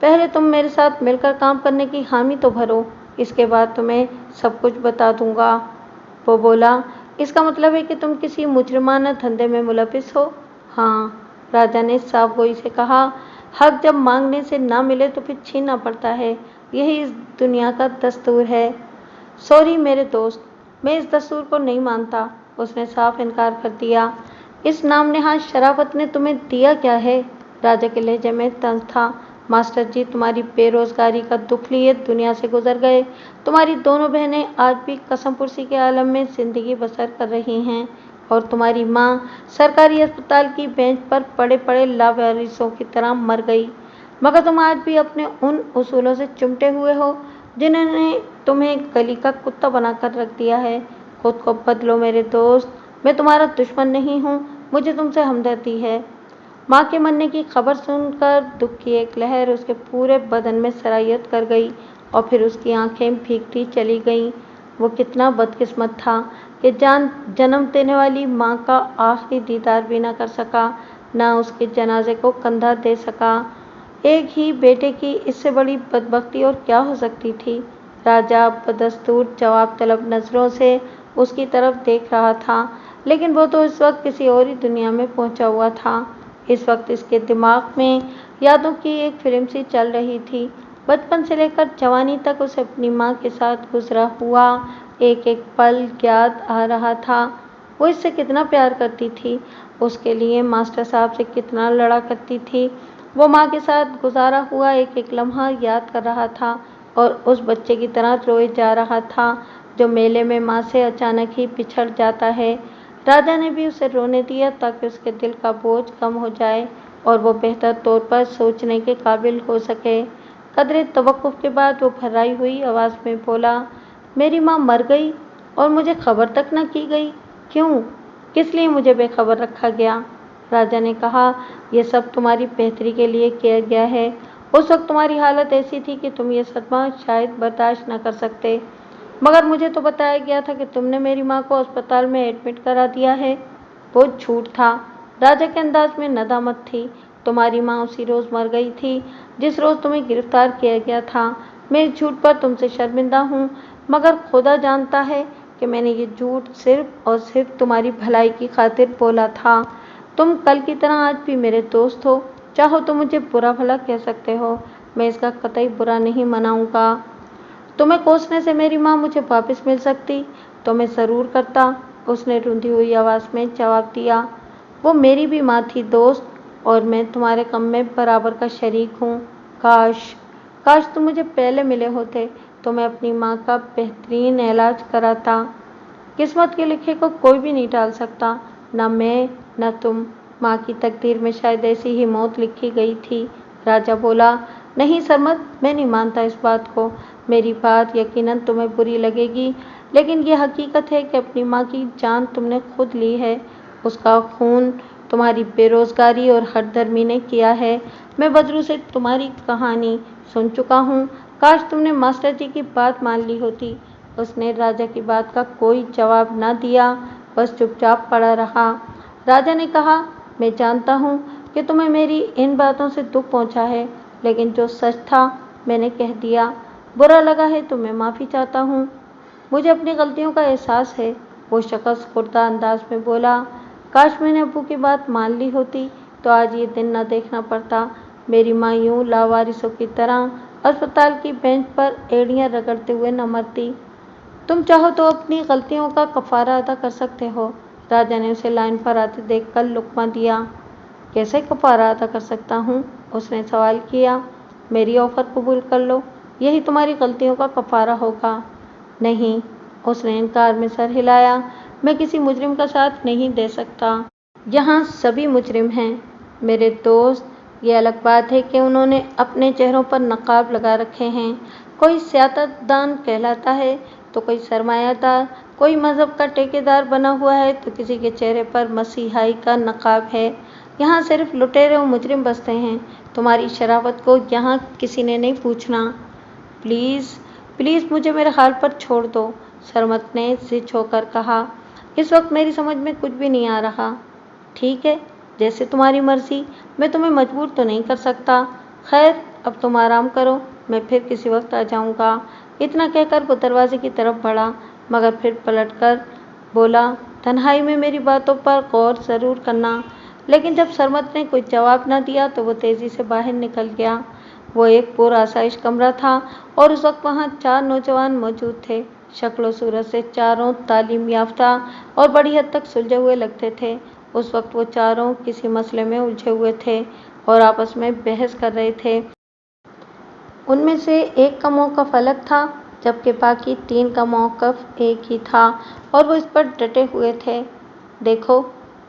पहले तुम मेरे साथ मिलकर काम करने की हामी तो भरो, इसके बाद तुम्हें सब कुछ बता दूंगा। वो बोला, इसका मतलब है कि तुम किसी मुजरिमाना धंधे में मुलविस हो? हाँ, राजा ने साफ गोई से कहा। हक जब मांगने से ना मिले तो फिर छीनना पड़ता है, यही इस दुनिया का दस्तूर है। सॉरी मेरे दोस्त, मैं इस दस्तूर को नहीं मानता। उसने साफ इनकार कर दिया। इस नाम नेहाद शराफत ने तुम्हें दिया क्या है? राजा के लहजे में तंज था। मास्टर जी तुम्हारी बेरोजगारी का दुख लिए दुनिया से गुजर गए। तुम्हारी दोनों बहनें आज भी कसम पुरसी के आलम में जिंदगी बसर कर रही हैं और तुम्हारी माँ सरकारी अस्पताल की बेंच पर पड़े पड़े लावारिसों की तरह मर गई। मगर तुम आज भी अपने उन उसूलों से चिमटे हुए हो जिन्होंने तुम्हें गली का कुत्ता बनाकर रख दिया है। खुद को बदलो मेरे दोस्त, मैं तुम्हारा दुश्मन नहीं हूँ, मुझे तुमसे हमदर्दी है। माँ के मरने की खबर सुनकर दुख की एक लहर उसके पूरे बदन में सरायत कर गई और फिर उसकी आंखें भीगती चली गईं। वो कितना बदकिस्मत था कि जन्म देने वाली माँ का आखिरी दीदार भी न कर सका, न उसके जनाजे को कंधा दे सका। एक ही बेटे की इससे बड़ी बदबख्ती और क्या हो सकती थी? राजा बदस्तूर जवाब तलब नज़रों से उसकी तरफ देख रहा था, लेकिन वो तो इस वक्त किसी और ही दुनिया में पहुंचा हुआ था। इस वक्त इसके दिमाग में यादों की एक फिल्म सी चल रही थी। बचपन से लेकर जवानी तक उसे अपनी माँ के साथ गुजरा हुआ एक एक पल याद आ रहा था। वो इससे कितना प्यार करती थी, उसके लिए मास्टर साहब से कितना लड़ा करती थी। वो माँ के साथ गुजारा हुआ एक एक लम्हा याद कर रहा था और उस बच्चे की तरह रोए जा रहा था जो मेले में माँ से अचानक ही बिछड़ जाता है। राजा ने भी उसे रोने दिया ताकि उसके दिल का बोझ कम हो जाए और वो बेहतर तौर पर सोचने के काबिल हो सके। कदरे तवक्कुफ के बाद वो भर्राई हुई आवाज़ में बोला, मेरी माँ मर गई और मुझे खबर तक न की गई। क्यों? किस लिए मुझे बेखबर रखा गया? राजा ने कहा, यह सब तुम्हारी बेहतरी के लिए किया गया है। उस वक्त तुम्हारी हालत ऐसी थी कि तुम ये सदमा शायद बर्दाश्त न कर सकते, मगर मुझे तो बताया गया था कि तुमने मेरी माँ को अस्पताल में एडमिट करा दिया है। वो झूठ था। राजा के अंदाज में नदामत थी। तुम्हारी माँ उसी रोज़ मर गई थी जिस रोज़ तुम्हें गिरफ्तार किया गया था। मैं इस झूठ पर तुमसे शर्मिंदा हूँ, मगर खुदा जानता है कि मैंने ये झूठ सिर्फ और सिर्फ तुम्हारी भलाई की खातिर बोला था। तुम कल की तरह आज भी मेरे दोस्त हो। चाहो तो मुझे बुरा भला कह सकते हो, मैं इसका कतई बुरा नहीं मनाऊंगा। तुम्हें कोसने से मेरी माँ मुझे वापस मिल सकती तो मैं ज़रूर करता, उसने रूंधी हुई आवाज़ में जवाब दिया। वो मेरी भी माँ थी दोस्त, और मैं तुम्हारे गम में बराबर का शरीक हूँ। काश काश तुम मुझे पहले मिले होते तो मैं अपनी माँ का बेहतरीन इलाज कराता। किस्मत के लिखे को कोई भी नहीं टाल सकता, न मैं न तुम। माँ की तकदीर में शायद ऐसी ही मौत लिखी गई थी। राजा बोला, नहीं सरमत, मैं नहीं मानता इस बात को। मेरी बात यकीनन तुम्हें बुरी लगेगी, लेकिन ये हकीकत है कि अपनी माँ की जान तुमने खुद ली है। उसका खून तुम्हारी बेरोजगारी और हठधर्मी ने किया है। मैं बदरू से तुम्हारी कहानी सुन चुका हूँ। काश तुमने मास्टर जी की बात मान ली होती। उसने राजा की बात का कोई जवाब न दिया, बस चुपचाप पड़ा रहा। राजा ने कहा, मैं जानता हूँ कि तुम्हें मेरी इन बातों से दुख पहुँचा है, लेकिन जो सच था मैंने कह दिया। बुरा लगा है तो मैं माफ़ी चाहता हूँ। मुझे अपनी गलतियों का एहसास है। वो शख्स खुर्दा अंदाज में बोला। काश मैंने अब्बू की बात मान ली होती तो आज ये दिन न देखना पड़ता। मेरी माँ यूं लावारिसों की तरह अस्पताल की बेंच पर एड़ियाँ रगड़ते हुए न मरती। तुम चाहो तो अपनी गलतियों का कफारा अदा कर सकते हो। राजा ने उसे लाइन पर आते देखकर लुक्मा दिया। कैसे कफारा अदा कर सकता हूँ? उसने सवाल किया। मेरी ऑफर कबूल कर लो, यही तुम्हारी गलतियों का कफारा होगा। नहीं, उसने इनकार में सर हिलाया। मैं किसी मुजरिम का साथ नहीं दे सकता। यहाँ सभी मुजरिम हैं मेरे दोस्त। ये अलग बात है कि उन्होंने अपने चेहरों पर नकाब लगा रखे हैं। कोई सियासतदान कहलाता है तो कोई सरमायादार, कोई मजहब का ठेकेदार बना हुआ है तो किसी के चेहरे पर मसीहाई का नकाब है। यहाँ सिर्फ लुटेरे और मुजरिम बसते हैं। तुम्हारी शराफत को यहाँ किसी ने नहीं पूछना। प्लीज़ प्लीज़ मुझे मेरे हाल पर छोड़ दो, सरमत ने जिद होकर कहा। इस वक्त मेरी समझ में कुछ भी नहीं आ रहा। ठीक है, जैसे तुम्हारी मर्जी, मैं तुम्हें मजबूर तो नहीं कर सकता। खैर, अब तुम आराम करो, मैं फिर किसी वक्त आ जाऊंगा। इतना कहकर वो दरवाजे की तरफ बढ़ा, मगर फिर पलटकर बोला, तन्हाई में मेरी बातों पर गौर ज़रूर करना। लेकिन जब सरमत ने कोई जवाब न दिया तो वो तेज़ी से बाहर निकल गया। वो एक पुरआसाइश कमरा था और उस वक्त वहाँ 4 नौजवान मौजूद थे। शक्ल सूरत से चारों तालीम याफ्ता और बड़ी हद तक सुलझे हुए लगते थे। उस वक्त वो चारों किसी मसले में उलझे हुए थे और आपस में बहस कर रहे थे। उनमें से एक का मौक़िफ़ अलग था, जबकि बाकी 3 का मौक़िफ़ एक ही था और वो इस पर डटे हुए थे। देखो,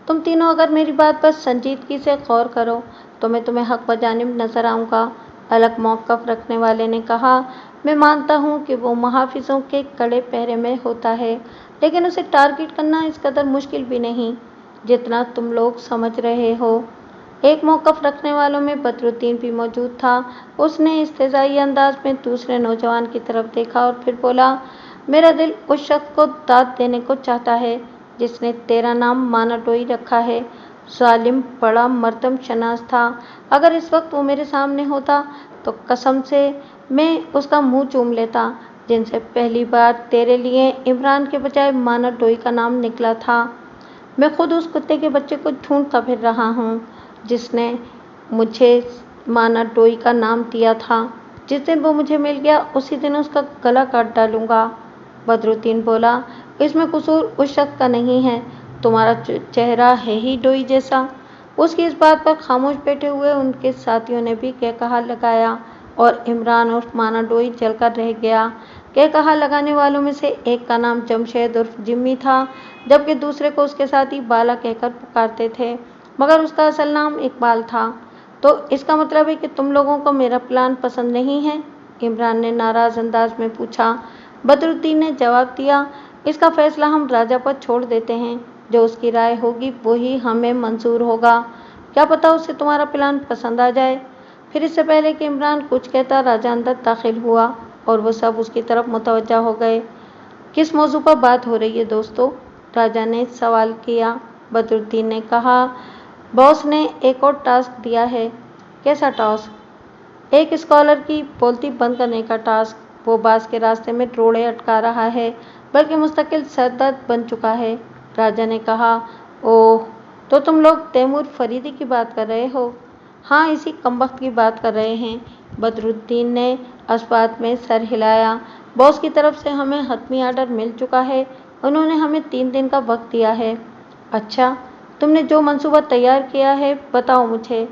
तुम तीनों अगर मेरी बात पर संजीदगी से गौर करो तो मैं तुम्हें हक़ बजानिब नज़र आऊँगा। अलग मौक़िफ़ रखने वाले ने कहा, मैं मानता हूँ कि वो मुहाफ़िज़ों के कड़े पहरे में होता है, लेकिन उसे टारगेट करना इस कदर मुश्किल भी नहीं जितना तुम लोग समझ रहे हो। एक मौक़िफ़ रखने वालों में बदरुद्दीन भी मौजूद था। उसने इस्तेज़ाई अंदाज में दूसरे नौजवान की तरफ देखा और फिर बोला, मेरा दिल उस शख्स को दाद देने को चाहता है जिसने तेरा नाम मानाडोई रखा है। ज़ालिम बड़ा मर्दम शनास था। अगर इस वक्त वो मेरे सामने होता तो कसम से मैं उसका मुँह चूम लेता, जिनसे पहली बार तेरे लिए इमरान के बजाय मानाडोई का नाम निकला था। मैं खुद उस कुत्ते के बच्चे को ढूंढता फिर रहा हूँ जिसने मुझे मानाडोई का नाम दिया था। जिस दिन वो मुझे मिल गया उसी दिन उसका गला काट डालूंगा। बदरुद्दीन बोला, इसमें कसूर उस शख्स का नहीं है, तुम्हारा चेहरा है ही डोई जैसा। उसकी इस बात पर खामोश बैठे हुए उनके साथियों ने भी कहकहा लगाया और इमरान उर्फ मानाडोई जलकर रह गया। कहकहा लगाने वालों में से एक का नाम जमशेद उर्फ जिम्मी था, जबकि दूसरे को उसके साथी बाला कहकर पुकारते थे, मगर उसका असल नाम इकबाल था। तो इसका मतलब है कि तुम लोगों को मेरा प्लान पसंद नहीं है? इमरान ने नाराज़ अंदाज में पूछा। बदरुद्दीन ने जवाब दिया, इसका फैसला हम राजा पर छोड़ देते हैं। जो उसकी राय होगी वही हमें मंजूर होगा। क्या पता उसे तुम्हारा प्लान पसंद आ जाए। फिर इससे पहले कि इमरान कुछ कहता, राजा अंदर दाखिल हुआ और वो सब उसकी तरफ मुतवज्जा हो गए। किस मौजू पर बात हो रही है दोस्तों? राजा ने सवाल किया। बदरुद्दीन ने कहा, बॉस ने एक और टास्क दिया है। कैसा टास्क? एक स्कॉलर की बोलती बंद करने का टास्क। वो बास के रास्ते में रोड़े अटका रहा है, बल्कि मुस्तकिल सरदर्द बन चुका है। राजा ने कहा, ओह, तो तुम लोग तैमूर फरीदी की बात कर रहे हो? हाँ, इसी कमबख्त की बात कर रहे हैं। बदरुद्दीन ने इस बात में सर हिलाया। बॉस की तरफ से हमें हतमी आर्डर मिल चुका है उन्होंने हमें 3 दिन का वक्त दिया है। अच्छा, तुमने जो मंसूबा तैयार किया है बताओ मुझे।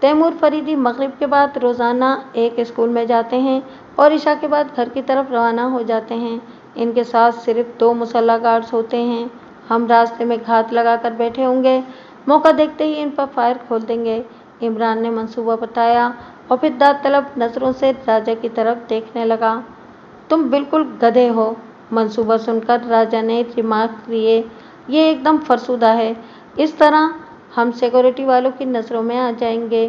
तैमूर फरीदी मगरिब के बाद रोज़ाना एक स्कूल में जाते हैं और इशा के बाद घर की तरफ रवाना हो जाते हैं। इनके साथ सिर्फ 2 मुसल्ला गार्ड्स होते हैं। हम रास्ते में घात लगाकर बैठे होंगे, मौका देखते ही इन पर फायर खोल देंगे। इमरान ने मंसूबा बताया और फिर दाद तलब नज़रों से राजा की तरफ देखने लगा। तुम बिल्कुल गधे हो। मंसूबा सुनकर राजा ने रिमार्क किए, ये एकदम फरसुदा है। इस तरह हम सिक्योरिटी वालों की नज़रों में आ जाएंगे।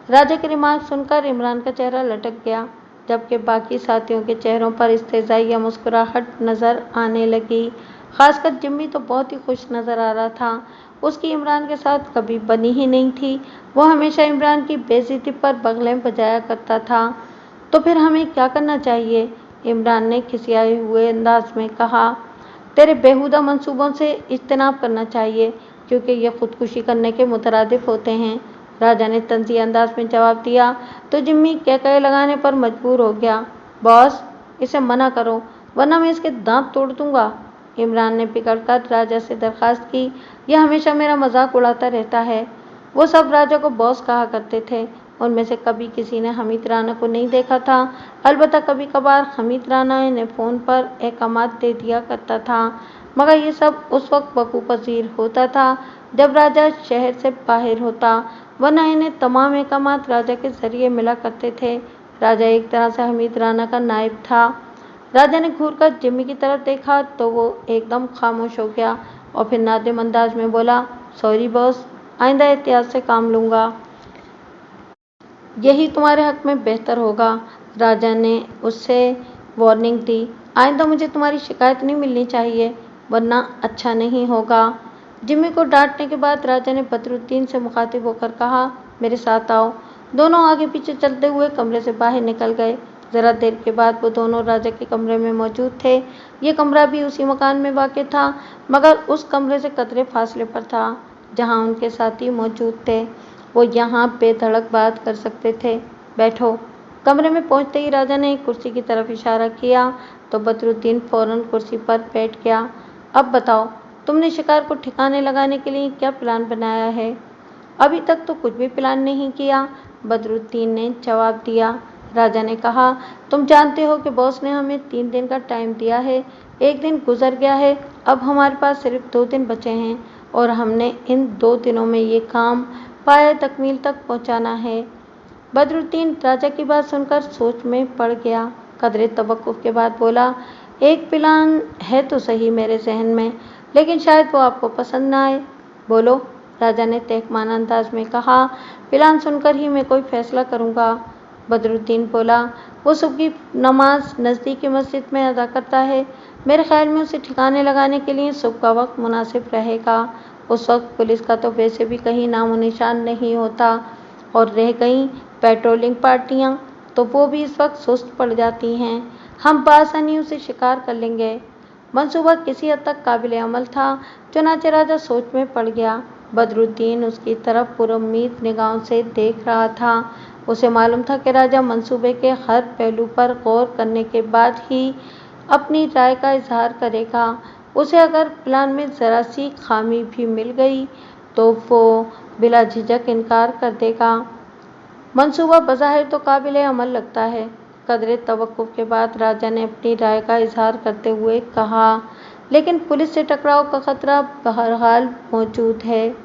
राजा के रिमार्क सुनकर इमरान का चेहरा लटक गया, जबकि बाकी साथियों के चेहरों पर इस्तेज़ा या मुस्कुराहट नज़र आने लगी। खासकर जिम्मी तो बहुत ही खुश नज़र आ रहा था। उसकी इमरान के साथ कभी बनी ही नहीं थी। वो हमेशा इमरान की बेइज्जती पर बगलें बजाया करता था। तो फिर हमें क्या करना चाहिए? इमरान ने खिसियाए हुए अंदाज में कहा। तेरे बेहुदा मंसूबों से इज्तनाब करना चाहिए, क्योंकि ये खुदकुशी करने के मुतरादिफ होते हैं। राजा ने तंज़ी अंदाज में जवाब दिया तो जिम्मी कहकहे लगाने पर मजबूर हो गया। बॉस, इसे मना करो वरना मैं इसके दांत तोड़ दूंगा। इमरान ने बिगड़कर राजा से दरख्वास्त की। यह हमेशा मेरा मजाक उड़ाता रहता है। वो सब राजा को बॉस कहा करते थे। उनमें से कभी किसी ने हमीद राना को नहीं देखा था। अलबत्ता कभी कभार हमीद राना इन्हें फ़ोन पर अहकामात दे दिया करता था, मगर ये सब उस वक्त वकूफ़-पज़ीर होता था जब राजा शहर से बाहर होता, वरना इन्हें तमाम अहकामात राजा के ज़रिए मिला करते थे। राजा एक तरह से हमीद राना का नायब था। राजा ने घूरकर जिम्मी की तरफ देखा तो वो एकदम खामोश हो गया और फिर नादिम अंदाज में बोला, सॉरी बॉस, आइंदा एहतियात से काम लूँगा। यही तुम्हारे हक में बेहतर होगा। राजा ने उससे वार्निंग दी। आइंदा मुझे तुम्हारी शिकायत नहीं मिलनी चाहिए, वरना अच्छा नहीं होगा। जिम्मी को डांटने के बाद राजा ने बदरुद्दीन से मुखातिब होकर कहा, मेरे साथ आओ। दोनों आगे पीछे चलते हुए कमरे से बाहर निकल गए। ज़रा देर के बाद वो दोनों राजा के कमरे में मौजूद थे। ये कमरा भी उसी मकान में वाक़ था, मगर उस कमरे से कतरे फासले पर था जहाँ उनके साथी मौजूद थे। वो यहाँ बेधड़क बात कर सकते थे। बैठो। कमरे में पहुँचते ही राजा ने एक कुर्सी की तरफ इशारा किया तो बदरुद्दीन फ़ौरन कुर्सी पर बैठ गया। अब बताओ, तुमने शिकार को ठिकाने लगाने के लिए क्या प्लान बनाया है? अभी तक तो कुछ भी प्लान नहीं किया, बदरुद्दीन ने जवाब दिया। राजा ने कहा, तुम जानते हो कि बॉस ने हमें 3 दिन का टाइम दिया है। 1 दिन गुजर गया है, अब हमारे पास सिर्फ 2 दिन बचे हैं और हमने इन 2 दिनों में ये काम पाया तकमील तक पहुंचाना है। बदरुद्दीन राजा की बात सुनकर सोच में पड़ गया। कदरे तवक्कुफ के बाद बोला, एक प्लान है तो सही मेरे जहन में, लेकिन शायद वो आपको पसंद ना आए। बोलो, राजा ने तहकमान अंदाज में कहा। प्लान सुनकर ही मैं कोई फैसला करूँगा। बदरुद्दीन बोला, वो सुबह की नमाज नज़दीकी मस्जिद में अदा करता है। मेरे ख्याल में उसे ठिकाने लगाने के लिए सुबह का वक्त मुनासिब रहेगा। उस वक्त पुलिस का तो वैसे भी कहीं नामो निशान नहीं होता, और रह गई पेट्रोलिंग पार्टियां, तो वो भी इस वक्त सुस्त पड़ जाती हैं। हम बआसानी उसे शिकार कर लेंगे। मंसूबा किसी हद तक काबिल अमल था। चुनांचे राजा सोच में पड़ गया। बदरुद्दीन उसकी तरफ पुरुम्मीद निगाहों से देख रहा था। उसे मालूम था कि राजा मंसूबे के हर पहलू पर गौर करने के बाद ही अपनी राय का इजहार करेगा। उसे अगर प्लान में ज़रा सी खामी भी मिल गई तो वो बिला झिझक इनकार कर देगा। मंसूबा बज़ाहिर तो काबिल अमल लगता है। कदरे तवक्कुफ के बाद राजा ने अपनी राय का इजहार करते हुए कहा, लेकिन पुलिस से टकराव का खतरा बहरहाल मौजूद है।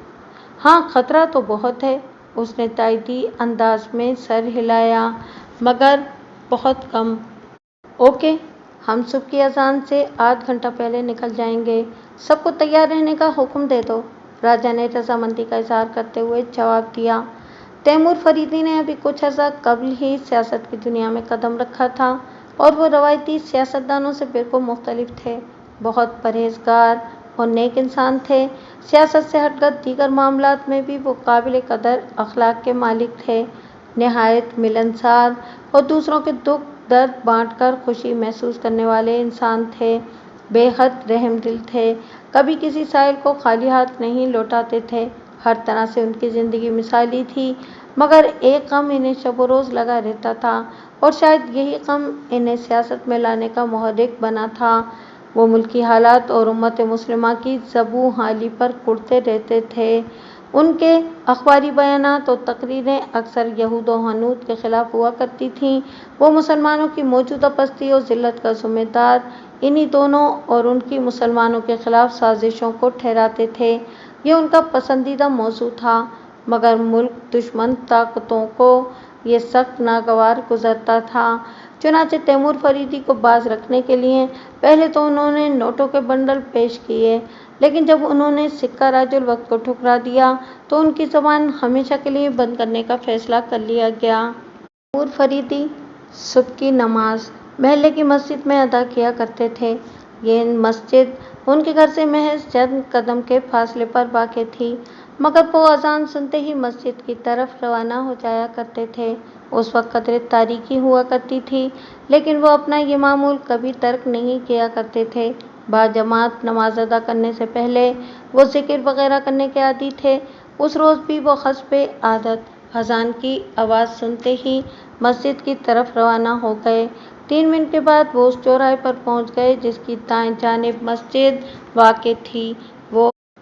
हाँ, खतरा तो बहुत है। उसने तायदी अंदाज में सर हिलाया, मगर बहुत कम। ओके, हम सुबह की अजान से आध घंटा पहले निकल जाएंगे। सबको तैयार रहने का हुक्म दे दो। राजा ने रजामंदी का इजहार करते हुए जवाब दिया। तैमूर फरीदी ने अभी कुछ अर्सा कबल ही सियासत की दुनिया में कदम रखा था और वो रवायती सियासतदानों से बिल्कुल मुख्तलिफ थे। बहुत परहेजगार और नेक इंसान थे। सियासत से हटकर दीगर मामलात में भी वो काबिल कदर अखलाक के मालिक थे। नहायत मिलनसार और दूसरों के दुख दर्द बांटकर खुशी महसूस करने वाले इंसान थे। बेहद रहमदिल थे। कभी किसी साइल को खाली हाथ नहीं लौटाते थे। हर तरह से उनकी ज़िंदगी मिसाली थी, मगर एक गम इन्हें शब रोज़ लगा रहता था और शायद यही गम इन्हें सियासत में लाने का मुहर्रिक बना था। وہ ملکی حالات اور امت مسلمہ کی زبوں حالی پر کڑتے رہتے تھے۔ ان کے اخباری بیانات اور تقریریں اکثر یہود و ہنود کے خلاف ہوا کرتی تھیں۔ وہ مسلمانوں کی موجودہ پستی اور ذلت کا ذمہ دار انہی دونوں اور ان کی مسلمانوں کے خلاف سازشوں کو ٹھہراتے تھے۔ یہ ان کا پسندیدہ موضوع تھا، مگر ملک دشمن طاقتوں کو یہ سخت ناگوار گزرتا تھا۔ چنانچہ تیمور فریدی کو باز رکھنے کے لیے پہلے تو انہوں نے نوٹوں کے بنڈل پیش کیے، لیکن جب انہوں نے سکہ راج الوقت کو ٹھکرا دیا تو ان کی زبان ہمیشہ کے لیے بند کرنے کا فیصلہ کر لیا گیا۔ تیمور فریدی صبح کی نماز محلے کی مسجد میں ادا کیا کرتے تھے۔ یہ مسجد ان کے گھر سے محض چند قدم کے فاصلے پر واقع تھی، مگر وہ اذان سنتے ہی مسجد کی طرف روانہ ہو جایا کرتے تھے۔ اس وقت قدرے تاریکی ہوا کرتی تھی، لیکن وہ اپنا یہ معمول کبھی ترک نہیں کیا کرتے تھے۔ باجماعت نماز ادا کرنے سے پہلے وہ ذکر وغیرہ کرنے کے عادی تھے۔ اس روز بھی وہ حسب عادت اذان کی آواز سنتے ہی مسجد کی طرف روانہ ہو گئے۔ 3 منٹ کے بعد وہ اس چوراہے پر پہنچ گئے جس کی دائیں جانب مسجد واقع تھی۔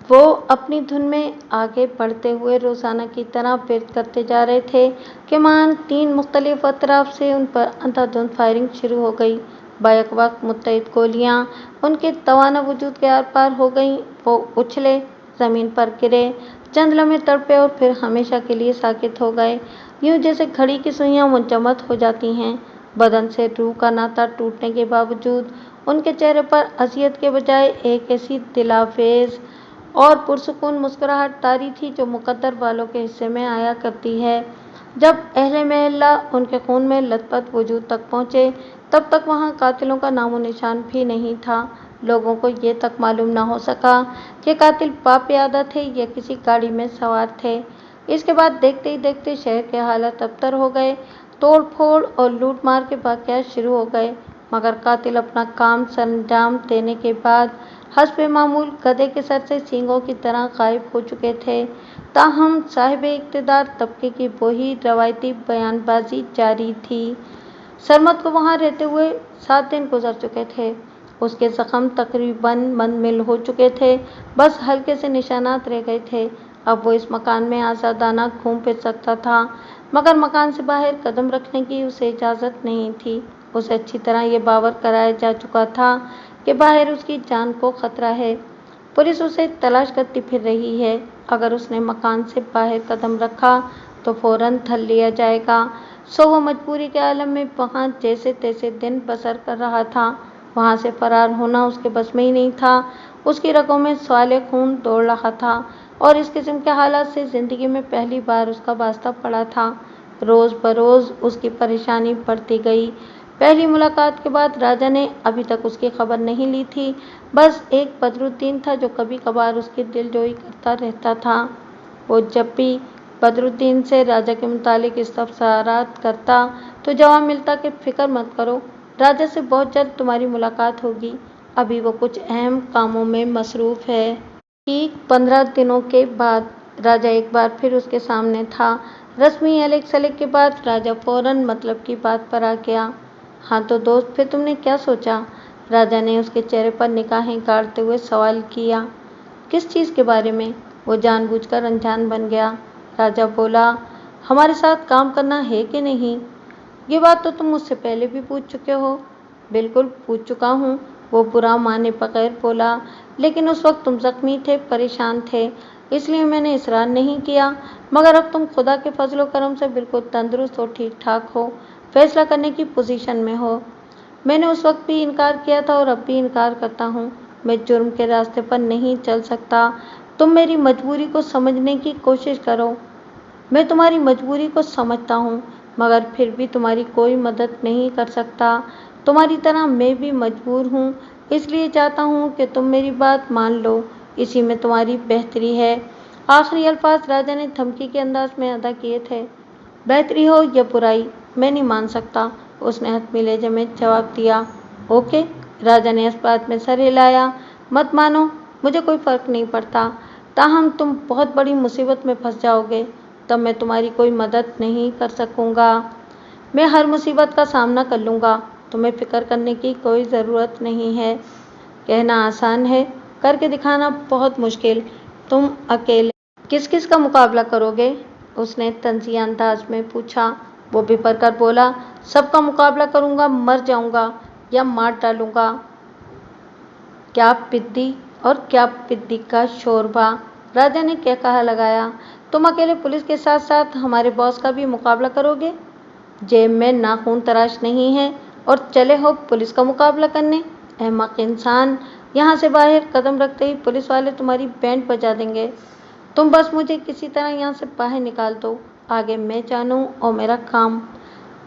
وہ اپنی دھن میں آگے بڑھتے ہوئے روزانہ کی طرح ورد کرتے جا رہے تھے کہ مانند 3 مختلف اطراف سے ان پر اندھا دھند فائرنگ شروع ہو گئی۔ بیک وقت متعدد گولیاں ان کے توانا وجود کے آر پار ہو گئیں۔ وہ اچھلے، زمین پر گرے، چند لمحے تڑپے اور پھر ہمیشہ کے لیے ساکت ہو گئے، یوں جیسے گھڑی کی سوئیاں منجمد ہو جاتی ہیں۔ بدن سے روح کا ناطہ ٹوٹنے کے باوجود ان کے چہرے پر اذیت کے بجائے ایک ایسی دلآویز اور پرسکون مسکراہٹ طاری تھی جو مقدر والوں کے حصے میں آیا کرتی ہے۔ جب اہل محلہ ان کے خون میں لت پت وجود تک پہنچے تب تک وہاں قاتلوں کا نام و نشان بھی نہیں تھا۔ لوگوں کو یہ تک معلوم نہ ہو سکا کہ قاتل باپیادہ تھے یا کسی گاڑی میں سوار تھے۔ اس کے بعد دیکھتے ہی دیکھتے شہر کے حالات ابتر ہو گئے۔ توڑ پھوڑ اور لوٹ مار کے واقعات شروع ہو گئے، مگر قاتل اپنا کام سرانجام دینے کے بعد حسب معمول گدھے کے سر سے سینگوں کی طرح غائب ہو چکے تھے۔ تاہم صاحب اقتدار طبقے کی وہی روایتی بیان بازی جاری تھی۔ سرمد کو وہاں رہتے ہوئے 7 دن گزر چکے تھے۔ اس کے زخم تقریباً مندمل ہو چکے تھے، بس ہلکے سے نشانات رہ گئے تھے۔ اب وہ اس مکان میں آزادانہ گھوم پھر سکتا تھا، مگر مکان سے باہر قدم رکھنے کی اسے اجازت نہیں تھی۔ اسے اچھی طرح یہ باور کرایا جا چکا تھا کہ باہر اس کی جان کو خطرہ ہے۔ پولیس اسے تلاش کرتی پھر رہی ہے۔ اگر اس نے مکان سے باہر قدم رکھا تو فوراً دھر لیا جائے گا۔ سو وہ مجبوری کے عالم میں وہاں جیسے تیسے دن بسر کر رہا تھا۔ وہاں سے فرار ہونا اس کے بس میں ہی نہیں تھا۔ اس کی رگوں میں سوالِ خون دوڑ رہا تھا اور اس قسم کے حالات سے زندگی میں پہلی بار اس کا واسطہ پڑا تھا۔ روز بروز اس کی پریشانی بڑھتی گئی۔ پہلی ملاقات کے بعد راجا نے ابھی تک اس کی خبر نہیں لی تھی۔ بس ایک بدرالدین تھا جو کبھی کبھار اس کی دل جوئی کرتا رہتا تھا۔ وہ جب بھی بدرالدین سے راجا کے متعلق استفسارات کرتا تو جواب ملتا کہ فکر مت کرو، راجا سے بہت جلد تمہاری ملاقات ہوگی، ابھی وہ کچھ اہم کاموں میں مصروف ہے۔ ٹھیک 15 دنوں کے بعد راجا ایک بار پھر اس کے سامنے تھا۔ رسمی الیک سلیک کے بعد راجا فوراً مطلب کی بات پر آ گیا۔ ہاں تو دوست، پھر تم نے کیا سوچا؟ راجا نے اس کے چہرے پر نگاہیں گاڑتے ہوئے سوال کیا۔ کس چیز کے بارے میں؟ وہ جان بوجھ کر انجان بن گیا۔ راجا بولا، ہمارے ساتھ کام کرنا ہے کہ نہیں؟ یہ بات تو تم مجھ سے پہلے بھی پوچھ چکے ہو۔ بالکل پوچھ چکا ہوں، وہ برا مانے بغیر بولا، لیکن اس وقت تم زخمی تھے، پریشان تھے، اس لیے میں نے اصرار نہیں کیا، مگر اب تم خدا کے فضل و کرم سے بالکل تندرست اور ٹھیک ٹھاک ہو، فیصلہ کرنے کی پوزیشن میں ہو۔ میں نے اس وقت بھی انکار کیا تھا اور اب بھی انکار کرتا ہوں۔ میں جرم کے راستے پر نہیں چل سکتا۔ تم میری مجبوری کو سمجھنے کی کوشش کرو۔ میں تمہاری مجبوری کو سمجھتا ہوں، مگر پھر بھی تمہاری کوئی مدد نہیں کر سکتا۔ تمہاری طرح میں بھی مجبور ہوں، اس لیے چاہتا ہوں کہ تم میری بات مان لو، اسی میں تمہاری بہتری ہے۔ آخری الفاظ راجا نے دھمکی کے انداز میں ادا کیے تھے۔ بہتری ہو یا برائی، میں نہیں مان سکتا، اس نے حتمی لہجے میں جواب دیا۔ اوکے، راجا نے اس بات میں سر ہلایا۔ مت مانو، مجھے کوئی فرق نہیں پڑتا، تاہم تم بہت بڑی مصیبت میں پھنس جاؤ گے، تب میں تمہاری کوئی مدد نہیں کر سکوں گا۔ میں ہر مصیبت کا سامنا کر لوں گا، تمہیں فکر کرنے کی کوئی ضرورت نہیں ہے۔ کہنا آسان ہے، کر کے دکھانا بہت مشکل۔ تم اکیلے کس کس کا مقابلہ کرو گے؟ اس نے طنزیہ انداز میں پوچھا۔ وہ بھر کر بولا، سب کا مقابلہ کروں گا، مر جاؤں گا یا مار ڈالوں گا۔ کیا پدی اور کیا پدی کا شوربہ، راجا نے کہا لگایا۔ تم اکیلے پولیس کے ساتھ ساتھ ہمارے باس کا بھی مقابلہ کرو گے؟ جیب میں ناخن تراش نہیں ہے اور چلے ہو پولیس کا مقابلہ کرنے؟ احمق انسان، یہاں سے باہر قدم رکھتے ہی پولیس والے تمہاری بینڈ بجا دیں گے۔ تم بس مجھے کسی طرح یہاں سے باہر نکال دو، آگے میں جانوں اور میرا کام۔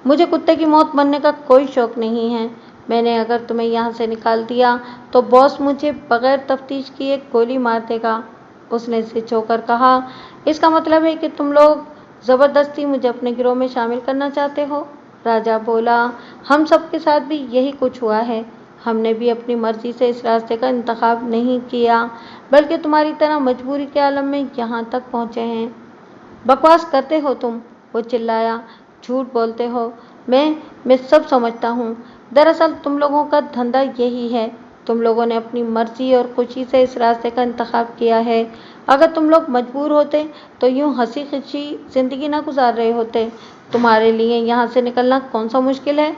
مجھے کتے کی موت مرنے کا کوئی شوق نہیں ہے۔ میں نے اگر تمہیں یہاں سے نکال دیا تو باس مجھے بغیر تفتیش کیے گولی مار دے گا۔ اس نے زچ ہو کر کہا، اس کا مطلب ہے کہ تم لوگ زبردستی مجھے اپنے گروہ میں شامل کرنا چاہتے ہو؟ راجا بولا، ہم سب کے ساتھ بھی یہی کچھ ہوا ہے۔ ہم نے بھی اپنی مرضی سے اس راستے کا انتخاب نہیں کیا، بلکہ تمہاری طرح مجبوری کے عالم میں یہاں تک پہنچے ہیں۔ بکواس کرتے ہو تم، وہ چلایا، جھوٹ بولتے ہو۔ میں سب سمجھتا ہوں۔ دراصل تم لوگوں کا دھندا یہی ہے۔ تم لوگوں نے اپنی مرضی اور خوشی سے اس راستے کا انتخاب کیا ہے۔ اگر تم لوگ مجبور ہوتے تو یوں ہنسی خوشی زندگی نہ گزار رہے ہوتے۔ تمہارے لیے یہاں سے نکلنا کون سا مشکل ہے؟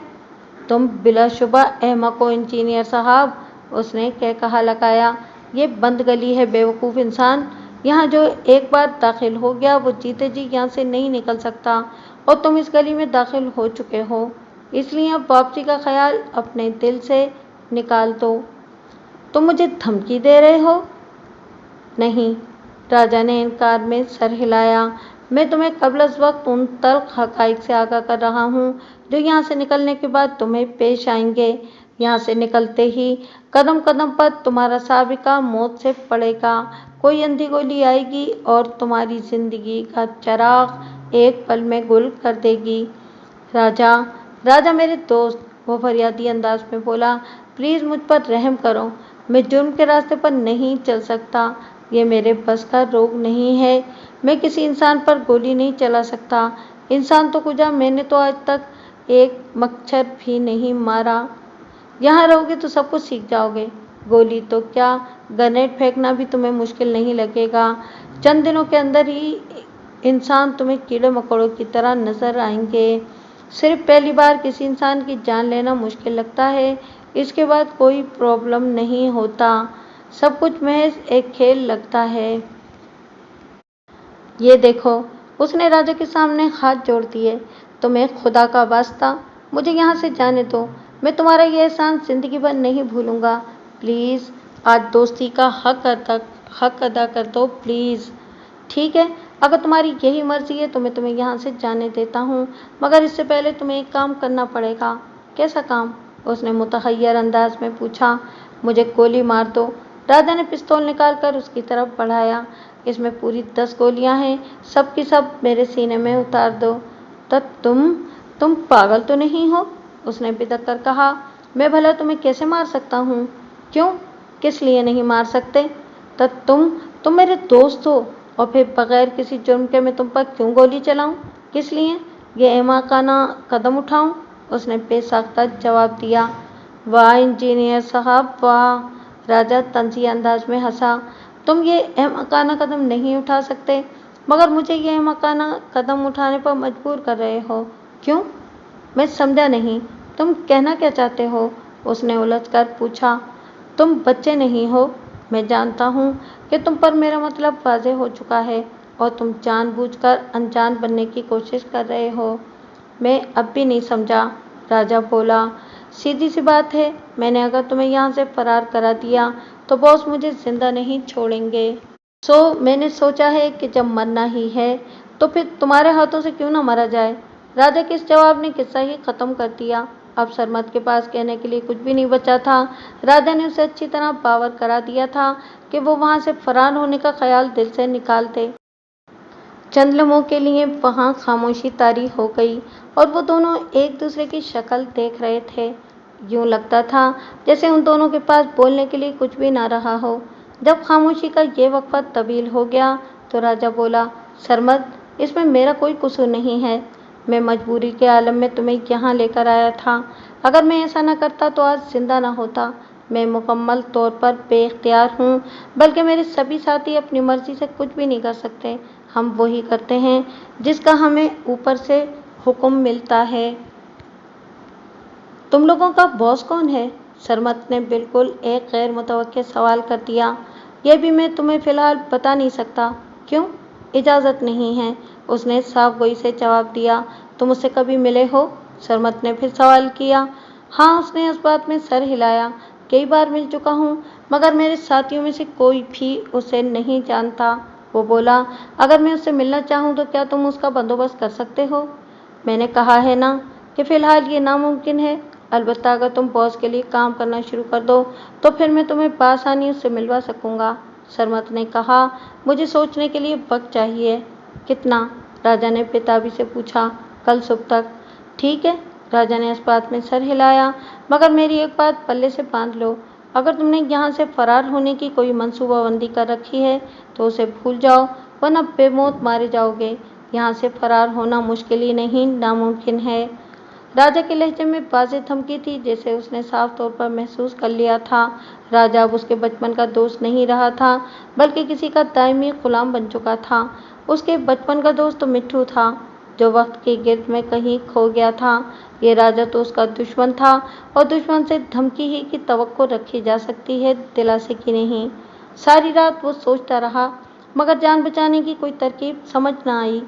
تم بلا شبہ احمق ہو انجینئر صاحب، اس نے کہا لگایا۔ یہ بند گلی ہے بے وقوف انسان، یہاں جو ایک بار داخل ہو گیا وہ جیتے جی یہاں سے نہیں نکل سکتا، اور تم اس گلی میں داخل ہو چکے ہو، اس لیے اب واپسی کا خیال اپنے دل سے نکال دو۔ تم مجھے دھمکی دے رہے ہو؟ نہیں، راجا نے انکار میں سر ہلایا۔ میں تمہیں قبل از وقت ان تلخ حقائق سے آگاہ کر رہا ہوں جو یہاں سے نکلنے کے بعد تمہیں پیش آئیں گے۔ یہاں سے نکلتے ہی قدم قدم پر تمہارا سابقہ موت سے پڑے گا، کوئی اندھی گولی آئے گی اور تمہاری زندگی کا چراغ ایک پل میں گل کر دے گی۔ راجا میرے دوست، وہ فریادی انداز میں بولا، پلیز مجھ پر رحم کرو، میں جرم کے راستے پر نہیں چل سکتا، یہ میرے بس کا روگ نہیں ہے، میں کسی انسان پر گولی نہیں چلا سکتا۔ انسان تو کجا، میں نے تو آج تک ایک مچھر بھی نہیں مارا۔ یہاں رہو گے تو سب کچھ سیکھ جاؤ گے، گولی تو کیا، گرینیڈ پھینکنا بھی تمہیں مشکل نہیں لگے گا۔ چند دنوں کے اندر ہی انسان تمہیں کیڑے مکوڑوں کی طرح نظر آئیں گے۔ صرف پہلی بار کسی انسان کی جان لینا مشکل لگتا ہے، اس کے بعد کوئی پرابلم نہیں ہوتا، سب کچھ محض ایک کھیل لگتا ہے۔ یہ دیکھو، اس نے راجا کے سامنے ہاتھ جوڑ دیے، تمہیں خدا کا واسطہ مجھے یہاں سے جانے دو، میں تمہارا یہ احسان زندگی بھر نہیں بھولوں گا، پلیز آج دوستی کا حق ادا کر دو، پلیز۔ ٹھیک ہے، اگر تمہاری یہی مرضی ہے تو میں تمہیں یہاں سے جانے دیتا ہوں، مگر اس سے پہلے تمہیں ایک کام کرنا پڑے گا۔ کیسا کام؟ اس نے متحیر انداز میں پوچھا۔ مجھے گولی مار دو، راجا نے پستول نکال کر اس کی طرف بڑھایا۔ اس میں پوری 10 گولیاں ہیں، سب کی سب میرے سینے میں اتار دو۔ تم پاگل تو نہیں ہو؟ اس نے بدک کر کہا۔ میں بھلا تمہیں کیسے مار سکتا ہوں؟ کیوں؟ کس لیے نہیں مار سکتے؟ تم میرے دوست ہو، اور پھر بغیر کسی جرم کے میں تم پر کیوں گولی چلاؤں؟ کس لیے یہ احمقانہ قدم اٹھاؤں؟ اس نے بے ساختہ جواب دیا۔ واہ انجینئر صاحب واہ، راجا طنزیہ انداز میں ہنسا۔ تم یہ احمقانہ قدم نہیں اٹھا سکتے، مگر مجھے یہ احمقانہ قدم اٹھانے پر مجبور کر رہے ہو، کیوں؟ میں سمجھا نہیں، تم کہنا کیا چاہتے ہو؟ اس نے الجھ کر پوچھا۔ تم بچے نہیں ہو، میں جانتا ہوں کہ تم پر میرا مطلب واضح ہو چکا ہے، اور تم جان بوجھ کر انجان بننے کی کوشش کر رہے ہو۔ میں اب بھی نہیں سمجھا، راجا بولا۔ سیدھی سی بات ہے، میں نے اگر تمہیں یہاں سے فرار کرا دیا تو باس مجھے زندہ نہیں چھوڑیں گے۔ میں نے سوچا ہے کہ جب مرنا ہی ہے تو پھر تمہارے ہاتھوں سے کیوں نہ مرا جائے۔ راجا کے اس جواب نے قصہ ہی ختم کر دیا۔ اب سرمد کے پاس کہنے کے لیے کچھ بھی نہیں بچا تھا۔ راجا نے اسے اچھی طرح باور کرا دیا تھا کہ وہ وہاں سے فرار ہونے کا خیال دل سے نکال دے۔ چند لمحوں کے لیے وہاں خاموشی طاری ہو گئی، اور وہ دونوں ایک دوسرے کی شکل دیکھ رہے تھے۔ یوں لگتا تھا جیسے ان دونوں کے پاس بولنے کے لیے کچھ بھی نہ رہا ہو۔ جب خاموشی کا یہ وقفہ طویل ہو گیا تو راجا بولا، سرمد، اس میں میرا کوئی قصور نہیں ہے، میں مجبوری کے عالم میں تمہیں یہاں لے کر آیا تھا، اگر میں ایسا نہ کرتا تو آج زندہ نہ ہوتا۔ میں مکمل طور پر بے اختیار ہوں، بلکہ میرے سبھی ساتھی اپنی مرضی سے کچھ بھی نہیں کر سکتے۔ ہم وہی کرتے ہیں جس کا ہمیں اوپر سے حکم ملتا ہے۔ تم لوگوں کا باس کون ہے؟ سرمت نے بالکل ایک غیر متوقع سوال کر دیا۔ یہ بھی میں تمہیں فی الحال بتا نہیں سکتا۔ کیوں؟ اجازت نہیں ہے، اس نے صاف گوئی سے جواب دیا۔ تم اس سے کبھی ملے ہو؟ سرمت نے پھر سوال کیا۔ ہاں، اس نے اس بات میں سر ہلایا۔ کئی بار مل چکا ہوں، مگر میرے ساتھیوں میں سے کوئی بھی اسے نہیں جانتا۔ وہ بولا، اگر میں اس سے ملنا چاہوں تو کیا تم اس کا بندوبست کر سکتے ہو؟ میں نے کہا ہے نا کہ فی الحال یہ ناممکن ہے، البتہ اگر تم باس کے لیے کام کرنا شروع کر دو تو پھر میں تمہیں بآسانی اس سے ملوا سکوں گا۔ سرمت نے کہا، مجھے سوچنے کے لیے وقت چاہیے۔ کتنا؟ راجا نے بےتابی سے پوچھا۔ کل صبح تک۔ ٹھیک ہے، راجا نے اس بات میں سر ہلایا، مگر میری ایک بات پلے سے باندھ لو، اگر تم نے یہاں سے فرار ہونے کی کوئی منصوبہ بندی کر رکھی ہے تو اسے بھول جاؤ، ورنہ بے موت مارے جاؤ گے۔ یہاں سے فرار ہونا مشکل ہی نہیں، ناممکن ہے۔ راجا کے لہجے میں واضح دھمکی تھی، جیسے اس نے صاف طور پر محسوس کر لیا تھا۔ راجا اب اس کے بچپن کا دوست نہیں رہا تھا، بلکہ کسی کا دائمی غلام بن چکا تھا۔ اس کے بچپن کا دوست تو مٹھو تھا، جو وقت کے گرد میں کہیں کھو گیا تھا۔ یہ راجا تو اس کا دشمن تھا، اور دشمن سے دھمکی ہی کی توقع رکھی جا سکتی ہے، دلاسے کی نہیں۔ ساری رات وہ سوچتا رہا، مگر جان بچانے کی کوئی ترکیب سمجھ نہ آئی۔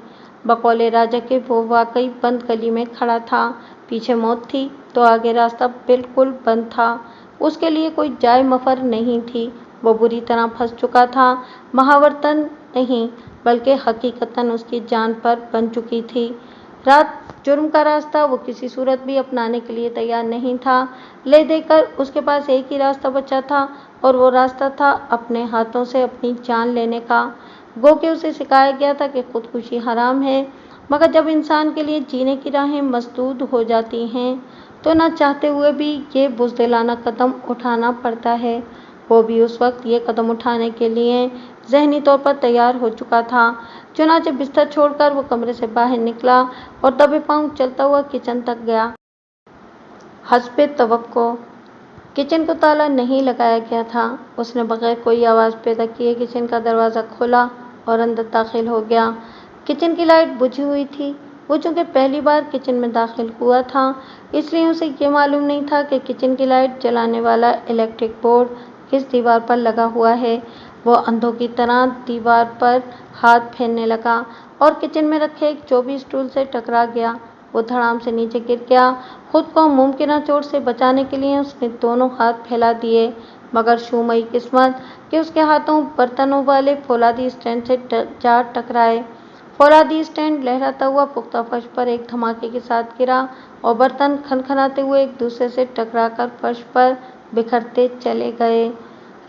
بقول راجا کے وہ واقعی بند گلی میں کھڑا تھا۔ پیچھے موت تھی تو آگے راستہ بالکل بند تھا۔ اس کے لیے کوئی جائے مفر نہیں تھی۔ وہ بری طرح پھنس چکا تھا، محاورتاً نہیں بلکہ حقیقتاً اس کی جان پر بن چکی تھی۔ رات جرم کا راستہ وہ کسی صورت بھی اپنانے کے لیے تیار نہیں تھا۔ لے دے کر اس کے پاس ایک ہی راستہ بچا تھا، اور وہ راستہ تھا اپنے ہاتھوں سے اپنی جان لینے کا۔ گو کہ اسے سکھایا گیا تھا کہ خودکشی حرام ہے، مگر جب انسان کے لیے جینے کی راہیں مسدود ہو جاتی ہیں تو نہ چاہتے ہوئے بھی یہ بزدلانہ قدم اٹھانا پڑتا ہے۔ وہ بھی اس وقت یہ قدم اٹھانے کے لیے ذہنی طور پر تیار ہو چکا تھا۔ چنانچہ بستر چھوڑ کر وہ کمرے سے باہر نکلا اور دبے پاؤں چلتا ہوا کچن تک گیا۔ حسب توقع کچن کو تالا نہیں لگایا گیا تھا۔ اس نے بغیر کوئی آواز پیدا کیے کچن کا دروازہ کھولا اور اندر داخل ہو گیا۔ کچن کی لائٹ بجھی ہوئی تھی۔ وہ چونکہ پہلی بار کچن میں داخل ہوا تھا، اس لیے اسے یہ معلوم نہیں تھا کہ کچن کی لائٹ جلانے والا الیکٹرک بورڈ کس دیوار پر لگا ہوا ہے۔ وہ اندھوں کی طرح دیوار پر ہاتھ پھیرنے لگا اور کچن میں رکھے ایک چوبی اسٹول سے ٹکرا گیا۔ وہ دھڑام سے نیچے گر گیا۔ خود کو ممکنہ چوٹ سے بچانے کے لیے اس نے دونوں ہاتھ پھیلا دیے، مگر شومیئی قسمت کہ اس کے ہاتھوں برتنوں والے فولادی اسٹینڈ سے جا ٹکرائے۔ فولادی اسٹینڈ لہراتا ہوا پختہ فرش پر ایک دھماکے کے ساتھ گرا، اور برتن کھنکھناتے ہوئے ایک دوسرے سے ٹکرا کر فرش پر بکھرتے چلے گئے۔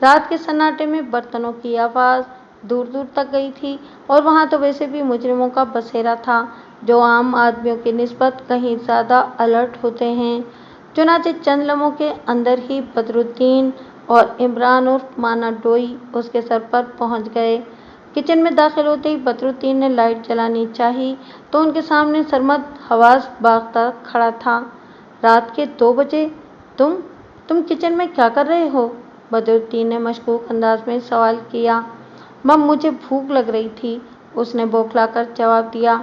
رات کے سناٹے میں برتنوں کی آواز دور دور تک گئی تھی، اور وہاں تو ویسے بھی مجرموں کا بسیرا تھا، جو عام آدمیوں کی نسبت کہیں زیادہ الرٹ ہوتے ہیں۔ چنانچہ چند لمحوں کے اندر ہی بدرالدین اور عمران عرف مانا ڈوئی اس کے سر پر پہنچ گئے۔ کچن میں داخل ہوتے ہی بدرالدین نے لائٹ جلانی چاہی تو ان کے سامنے سرمت حواس باختہ کھڑا تھا۔ رات کے 2 بجے تم کچن میں کیا کر رہے ہو؟ بدرالدین نے مشکوک انداز میں سوال کیا۔ مم، مجھے بھوک لگ رہی تھی، اس نے بوکھلا کر جواب دیا۔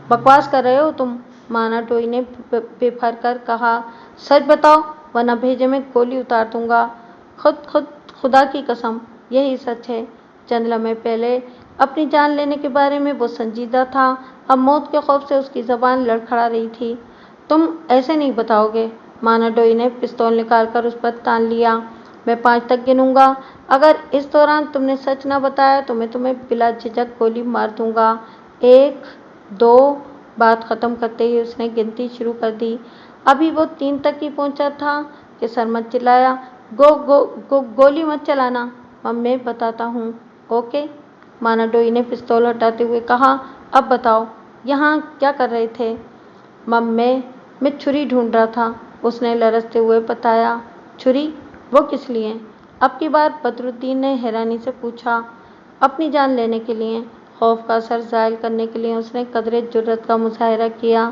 بکواس کر رہے ہو تم، مانا ڈوئی نے بے پھر کر کہا۔ سچ بتاؤ ورنہ بھیجے میں گولی اتار دوں گا۔ خدا کی قسم، یہی سچ ہے۔ چند لمحے پہلے اپنی جان لینے کے بارے میں وہ سنجیدہ تھا، اب موت کے خوف سے اس کی زبان لڑکھڑا رہی تھی۔ تم ایسے نہیں بتاؤ گے؟ مانا ڈوئی نے پستول نکال کر اس پر تان لیا۔ میں 5 تک گنوں گا، اگر اس دوران تم نے سچ نہ بتایا تو میں تمہیں بلا جھجک گولی مار دوں گا۔ 1 2 بات ختم کرتے ہی اس نے گنتی شروع کر دی۔ ابھی وہ 3 تک ہی پہنچا تھا کہ سرمت چلایا، گولی مت چلانا، مم میں بتاتا ہوں۔ اوکے، مانا ڈوئی نے پستول ہٹاتے ہوئے کہا۔ اب بتاؤ، یہاں کیا کر رہے تھے؟ مم میں چھری ڈھونڈ رہا تھا، اس نے لرزتے ہوئے بتایا۔ چھری؟ وہ کس لیے؟ اب کی بار بدرالدین نے حیرانی سے پوچھا۔ اپنی جان لینے کے لیے، خوف کا اثر زائل کرنے کے لیے اس نے قدرے جرأت کا مظاہرہ کیا۔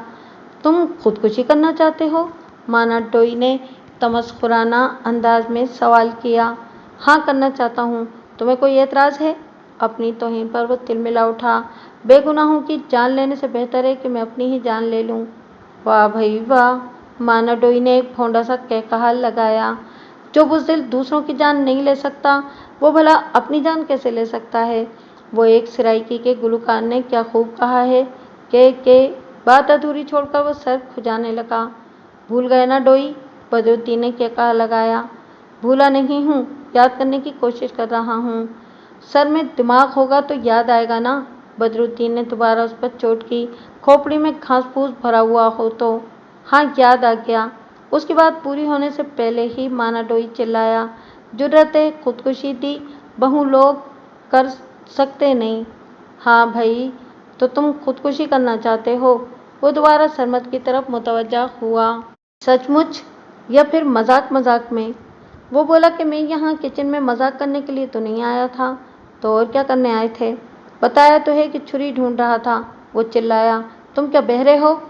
تم خودکشی کرنا چاہتے ہو؟ مانا ڈوئی نے तमस्कुराना अंदाज में सवाल किया। हाँ, करना चाहता हूँ। तुम्हें कोई एतराज़ है? अपनी तौहीन पर वो तिलमिला उठा। बेगुनाहों की जान लेने से बेहतर है कि मैं अपनी ही जान ले लूँ। वाह भई वाह! मानाडोई ने एक भौंडा सा कहकहा लगाया। जो बुज़दिल दूसरों की जान नहीं ले सकता, वो भला अपनी जान कैसे ले सकता है? वो एक सराइकी के गुलकार ने क्या खूब कहा है के बात अधूरी छोड़कर वो सर खुजाने लगा। भूल गए ना डोई? बदरुद्दीन ने कहकहा लगाया। भूला नहीं हूँ, याद करने की कोशिश कर रहा हूँ। सर में दिमाग होगा तो याद आएगा ना? बदरुद्दीन ने दोबारा उस पर चोट की। खोपड़ी में घास फूस भरा हुआ हो तो? हाँ, याद आ गया। उसकी बात पूरी होने से पहले ही मानाडोई चिल्लाया। जुर्रते खुदकुशी दी बहु लोग कर सकते नहीं। हाँ भई, तो तुम खुदकुशी करना चाहते हो? वो दोबारा सरमद की तरफ मुतवज्जा हुआ। सचमुच या फिर मजाक मजाक में? वो बोला कि मैं यहाँ किचन में मजाक करने के लिए तो नहीं आया था। तो और क्या करने आए थे? बताया तो है कि छुरी ढूंढ रहा था। वो चिल्लाया। तुम क्या बहरे हो?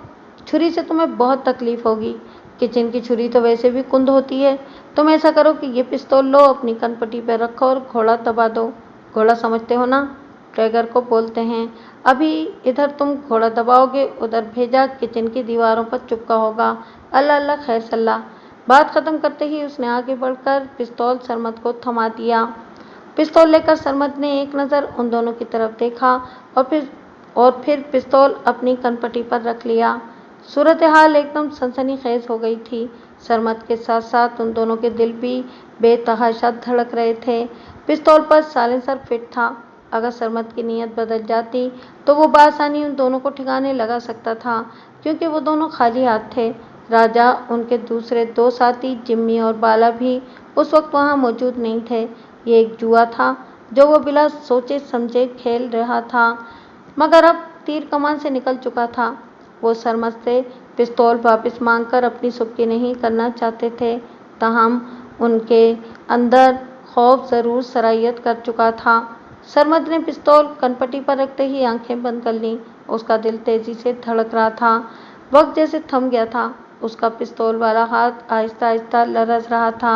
छुरी से तुम्हें बहुत तकलीफ होगी। किचन की छुरी तो वैसे भी कुंद होती है। तुम ऐसा करो कि ये पिस्तौल लो, अपनी कनपट्टी पर रखो और घोड़ा दबा दो। घोड़ा समझते हो ना? ट्रैगर को बोलते हैं। अभी इधर तुम घोड़ा दबाओगे, उधर भेजा किचन की दीवारों पर चिपका होगा। अल्लाह अल्लाह खैर सल्ला। बात खत्म करते ही उसने आगे बढ़कर पिस्तौल सरमद को थमा दिया। पिस्तौल लेकर सरमद ने एक नज़र उन दोनों की तरफ देखा और फिर पिस्तौल अपनी कनपट्टी पर रख लिया। सूरत हाल एकदम सनसनीखेज हो गई थी। सरमद के साथ साथ उन दोनों के दिल भी बेतहाशा धड़क रहे थे। पिस्तौल पर साइलेंसर फिट था। अगर सरमद की नीयत बदल जाती तो वो बआसानी उन दोनों को ठिकाने लगा सकता था, क्योंकि वो दोनों खाली हाथ थे। राजा, उनके दूसरे दो साथी जिम्मी और बाला भी उस वक्त वहाँ मौजूद नहीं थे। ये एक जुआ था जो वो बिला सोचे समझे खेल रहा था, मगर अब तीर कमान से निकल चुका था। वो सरमद से पिस्तौल वापस मांगकर अपनी सुबकी नहीं करना चाहते थे, ताहम उनके अंदर खौफ ज़रूर सरायत कर चुका था। सरमद ने पिस्तौल कनपट्टी पर रखते ही आंखें बंद कर लीं। उसका दिल तेजी से धड़क रहा था। वक्त जैसे थम गया था। उसका पिस्तौल वाला हाथ आहिस्ता आहिस्ता लरज़ रहा था।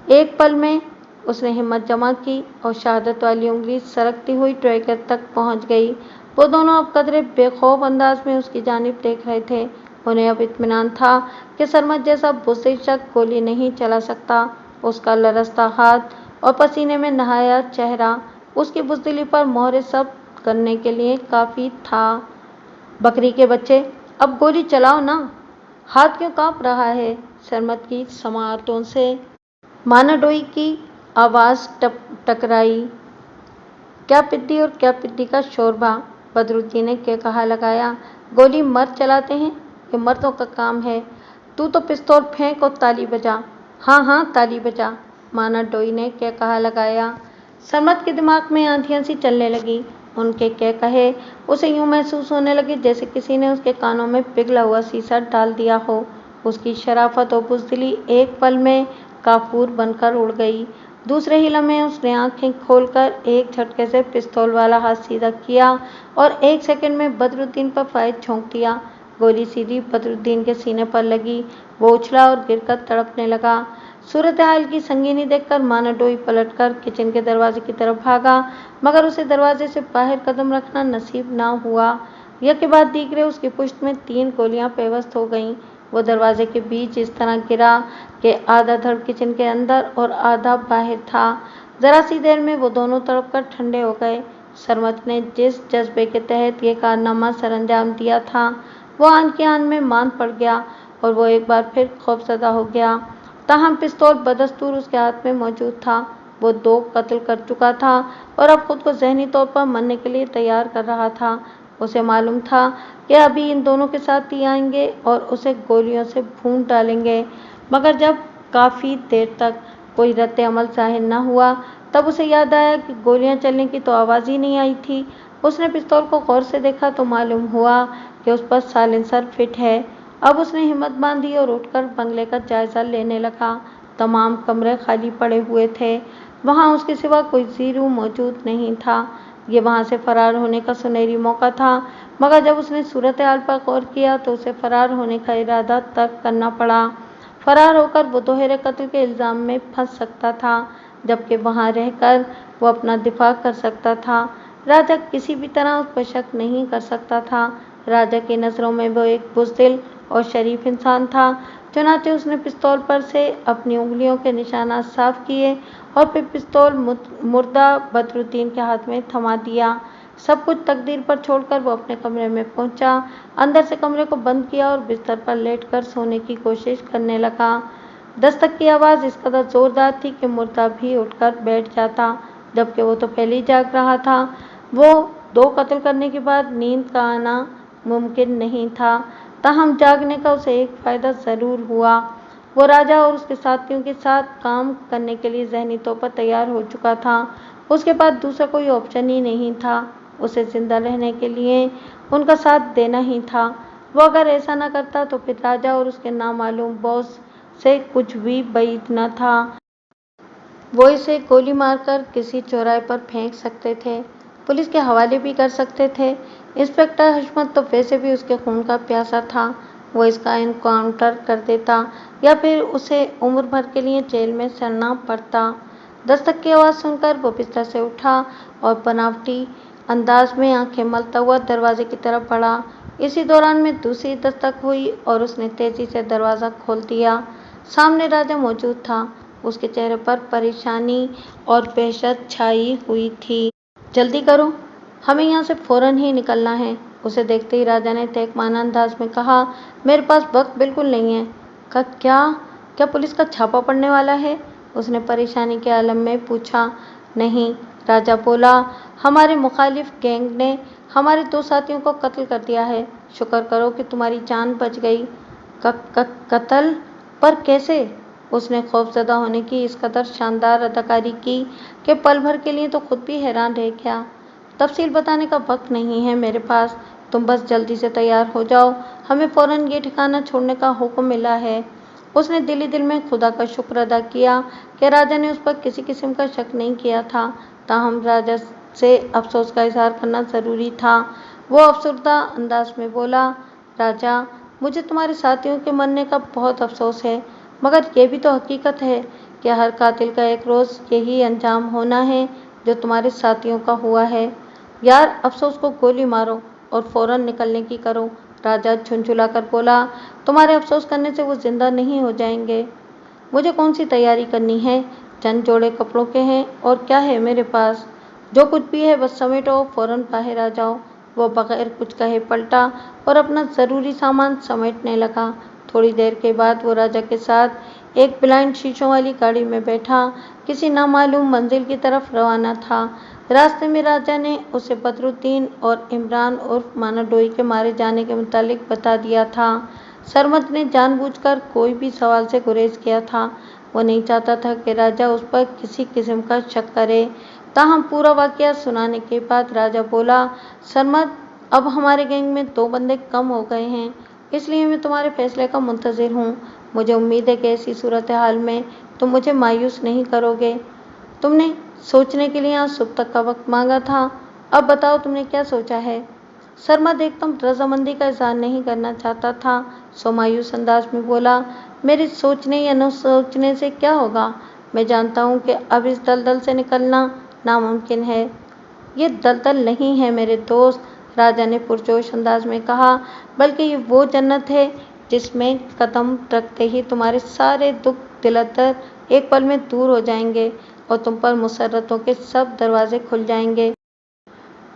एक पल में उसने हिम्मत जमा की और शहादत वाली उंगली सरकती हुई ट्रैगर तक पहुंच गई। वो दोनों अब कदरे बेखौफ अंदाज में उसकी जानिब देख रहे थे। उन्हें अब इत्मीनान था कि सरमद जैसा बुज़दिल शख्स गोली नहीं चला सकता। उसका लरज़ता हाथ और पसीने में नहाया चेहरा उसकी बुज़दिली पर मोहरे सब करने के लिए काफ़ी था। बकरी के बच्चे, अब गोली चलाओ ना। हाथ क्यों कांप रहा है? सरमद की समाअतों से मानाडोई की आवाज़ टकराई। क्या पिद्दी और क्या पिद्दी का शोरबा? बदरुद्दीन ने कहकहा लगाया। गोली मर्द चलाते हैं, ये मर्दों का काम है। तू तो पिस्तौल फेंक और ताली बजा। हाँ हाँ, ताली बजा, मानाडोई ने कहकहा लगाया। सरमद के दिमाग में आंधियां सी चलने लगी। उनके कहकहे उसे यूं महसूस होने लगे जैसे किसी ने उसके कानों में पिघला हुआ शीशा डाल दिया हो। उसकी शराफत और बुज़दिली एक पल में काफूर बनकर उड़ गई। दूसरे ही लम्हे उसने आंखें खोलकर एक झटके से पिस्तौल वाला हाथ सीधा किया और एक सेकंड में बदरुद्दीन पर फायर झोंक दिया। गोली सीधी बदरुद्दीन के सीने पर लगी। वो उछला और गिरकर तड़पने लगा। सूरत हाल की संगीनी देखकर मानाडोई पलटकर किचन के दरवाजे की तरफ भागा, मगर उसे दरवाजे से बाहर कदम रखना नसीब न हुआ। यह के बाद दीगरे उसकी पुश्त में 3 गोलियां पेवस्त हो गईं। वो दरवाजे के बीच इस तरह गिरा कि आधा धड़ किचन के अंदर और आधा बाहर था। जरा सी देर में वो दोनों तड़प कर ठंडे हो गए। सरमद ने जिस जज्बे के तहत ये कारनामा सरअंजाम दिया था, वो आन की आन में मान पड़ गया और वो एक बार फिर खौफजदा हो गया। ताहम पिस्तौल बदस्तूर उसके हाथ में मौजूद था। वो 2 कत्ल कर चुका था और अब खुद को ज़हनी तौर पर मरने के लिए तैयार कर रहा था। उसे मालूम था कि अभी इन दोनों के साथी आएंगे और उसे गोलियों से भून डालेंगे, मगर जब काफ़ी देर तक कोई रद्द अमल ज़ाहिर न हुआ, तब उसे याद आया कि गोलियां चलने की तो आवाज़ ही नहीं आई थी। उसने पिस्तौल को गौर से देखा तो मालूम हुआ कि उस पर साइलेंसर फिट है। अब उसने हिम्मत बांधी और उठकर बंगले का जायजा लेने लगा। तमाम कमरे खाली पड़े हुए थे। वहाँ उसके सिवा कोई ज़ीरू मौजूद नहीं था। ये वहाँ से फरार होने का सुनहरी मौका था, मगर जब उसने सूरत हाल पर गौर किया तो उसे फरार होने का इरादा तर्क करना पड़ा। फरार होकर वो दोहरे कत्ल के इल्जाम में फंस सकता था, जबकि वहां रहकर वो अपना दिफा कर सकता था। राजा किसी भी तरह उस पर शक नहीं कर सकता था। राजा की नजरों में वो एक बुज़दिल और शरीफ इंसान था। चुनांचे उसने पिस्तौल पर से अपनी उंगलियों के निशाना साफ किए और फिर पिस्तौल मुर्दा बदरुद्दीन के हाथ में थमा दिया। सब कुछ तकदीर पर छोड़कर वो अपने कमरे में पहुंचा। अंदर से कमरे को बंद किया और बिस्तर पर लेटकर सोने की कोशिश करने लगा। दस्तक की आवाज़ इस कदर जोरदार थी कि मुर्दा भी उठकर बैठ जाता, जबकि वो तो पहले ही जाग रहा था। वो 2 कत्ल करने के बाद नींद का आना मुमकिन नहीं था, ताहम जागने का उसे एक फ़ायदा ज़रूर हुआ। वो राजा और उसके साथियों के साथ काम करने के लिए ज़हनी तौर पर तैयार हो चुका था। उसके पास दूसरा कोई ऑप्शन ही नहीं था। उसे जिंदा रहने के लिए उनका साथ देना ही था। वो अगर ऐसा न करता तो फिर राजा और उसके नामालूम बॉस से कुछ भी बैद न था। वो इसे गोली मारकर किसी चौराहे पर फेंक सकते थे, पुलिस के हवाले भी कर सकते थे। इंस्पेक्टर हशमत तो वैसे भी उसके खून का प्यासा था। वो इसका एनकाउंटर कर देता या फिर उसे उम्र भर के लिए जेल में सड़ना पड़ता। दस्तक की आवाज़ सुनकर वो बिस्तर से उठा और बनावटी अंदाज में आंखें मलता हुआ दरवाजे की तरफ बढ़ा। इसी दौरान में दूसरी दस्तक हुई और उसने तेजी से दरवाज़ा खोल दिया। सामने राजा मौजूद था। उसके चेहरे पर परेशानी और वहशत छाई हुई थी। जल्दी करो, हमें यहाँ से फौरन ही निकलना है। उसे देखते ही राजा ने तहकमाना अंदाज में कहा, मेरे पास वक्त बिल्कुल नहीं है। क्या क्या पुलिस का छापा पड़ने वाला है? उसने परेशानी के आलम में पूछा। नहीं, राजा बोला, हमारे मुखालिफ गैंग ने हमारे 2 साथियों को कत्ल कर दिया है। शुक्र करो कि तुम्हारी जान बच गई। कत्ल? पर कैसे? उसने खौफजदा होने की इस कदर शानदार अदाकारी की कि पल भर के लिए तो खुद भी हैरान रह गया। तफसील बताने का वक्त नहीं है मेरे पास, तुम बस जल्दी से तैयार हो जाओ, हमें फौरन ये ठिकाना छोड़ने का हुक्म मिला है। उसने दिल ही दिल में खुदा का शुक्र अदा किया कि राजा ने उस पर किसी किस्म का शक नहीं किया था। ताहम राजा से अफसोस का इजहार करना ज़रूरी था। वो अफसरदा अंदाज में बोला, राजा, मुझे तुम्हारे साथियों के मरने का बहुत अफसोस है, मगर यह भी तो हकीकत है कि हर कातिल का एक रोज़ यही अंजाम होना है जो तुम्हारे साथियों का हुआ है। यार, अफसोस को गोली मारो और फौरन निकलने की करो। राजा झुंझुला कर बोला, तुम्हारे अफसोस करने से वो जिंदा नहीं हो जाएंगे। मुझे कौन सी तैयारी करनी है? चंद जोड़े कपड़ों के हैं और क्या है मेरे पास। जो कुछ भी है बस समेटो, फौरन बाहर आ जाओ। वो बगैर कुछ कहे पलटा और अपना ज़रूरी सामान समेटने लगा। थोड़ी देर के बाद वो राजा के साथ एक ब्लाइंड शीशों वाली गाड़ी में बैठा किसी नामालूम मंजिल की तरफ रवाना था। रास्ते में राजा ने उसे बदरुद्दीन और इमरान उर्फ मानाडोई के मारे जाने के मुतालिक बता दिया था। सरमद ने जानबूझकर कोई भी सवाल से गुरेज किया था। वो नहीं चाहता था कि राजा उस पर किसी किस्म का शक करे। ताहम पूरा वाकया सुनाने के बाद राजा बोला, सरमद, अब हमारे गैंग में 2 बंदे कम हो गए हैं, इसलिए मैं तुम्हारे फैसले का मुंतज़िर हूँ। मुझे उम्मीद है कि ऐसी सूरत हाल में तुम मुझे मायूस नहीं करोगे। तुमने सोचने के लिए आज सुबह तक का वक्त मांगा था, अब बताओ तुमने क्या सोचा है? सरमद एकदम रजामंदी का इजहार नहीं करना चाहता था, सो मायूस अंदाज में बोला, मेरे सोचने या न सोचने से क्या होगा? मैं जानता हूँ कि अब इस दलदल से निकलना नामुमकिन है। ये दलदल नहीं है मेरे दोस्त, राजा ने पुरजोश अंदाज में कहा, बल्कि ये वो जन्नत है जिसमें कदम रखते ही तुम्हारे सारे दुख दिलदर एक पल में दूर हो जाएंगे और तुम पर मुसर्रतों के सब दरवाजे खुल जाएंगे।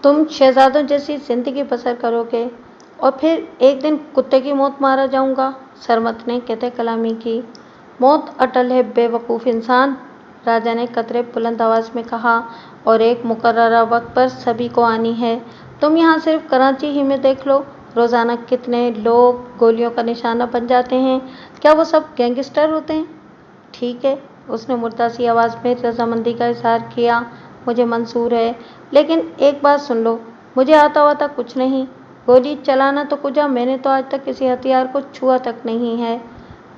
तुम शहजादों जैसी जिंदगी बसर करोगे और फिर एक दिन कुत्ते की मौत मारा जाऊंगा। सरमद ने कहते कलामी की। मौत अटल है बेवकूफ़ इंसान, राजा ने कतरे बुलंद आवाज़ में कहा, और एक मुकर्ररा वक्त पर सभी को आनी है। तुम यहाँ सिर्फ कराची ही में देख लो, रोज़ाना कितने लोग गोलियों का निशाना बन जाते हैं। क्या वो सब गैंगस्टर होते हैं? ठीक है, उसने मुर्दा सी आवाज़ में रजामंदी का इजहार किया, मुझे मंजूर है, लेकिन एक बात सुन लो, मुझे आता वाता कुछ नहीं। गोली चलाना तो कुछ, मैंने तो आज तक किसी हथियार को छुआ तक नहीं है।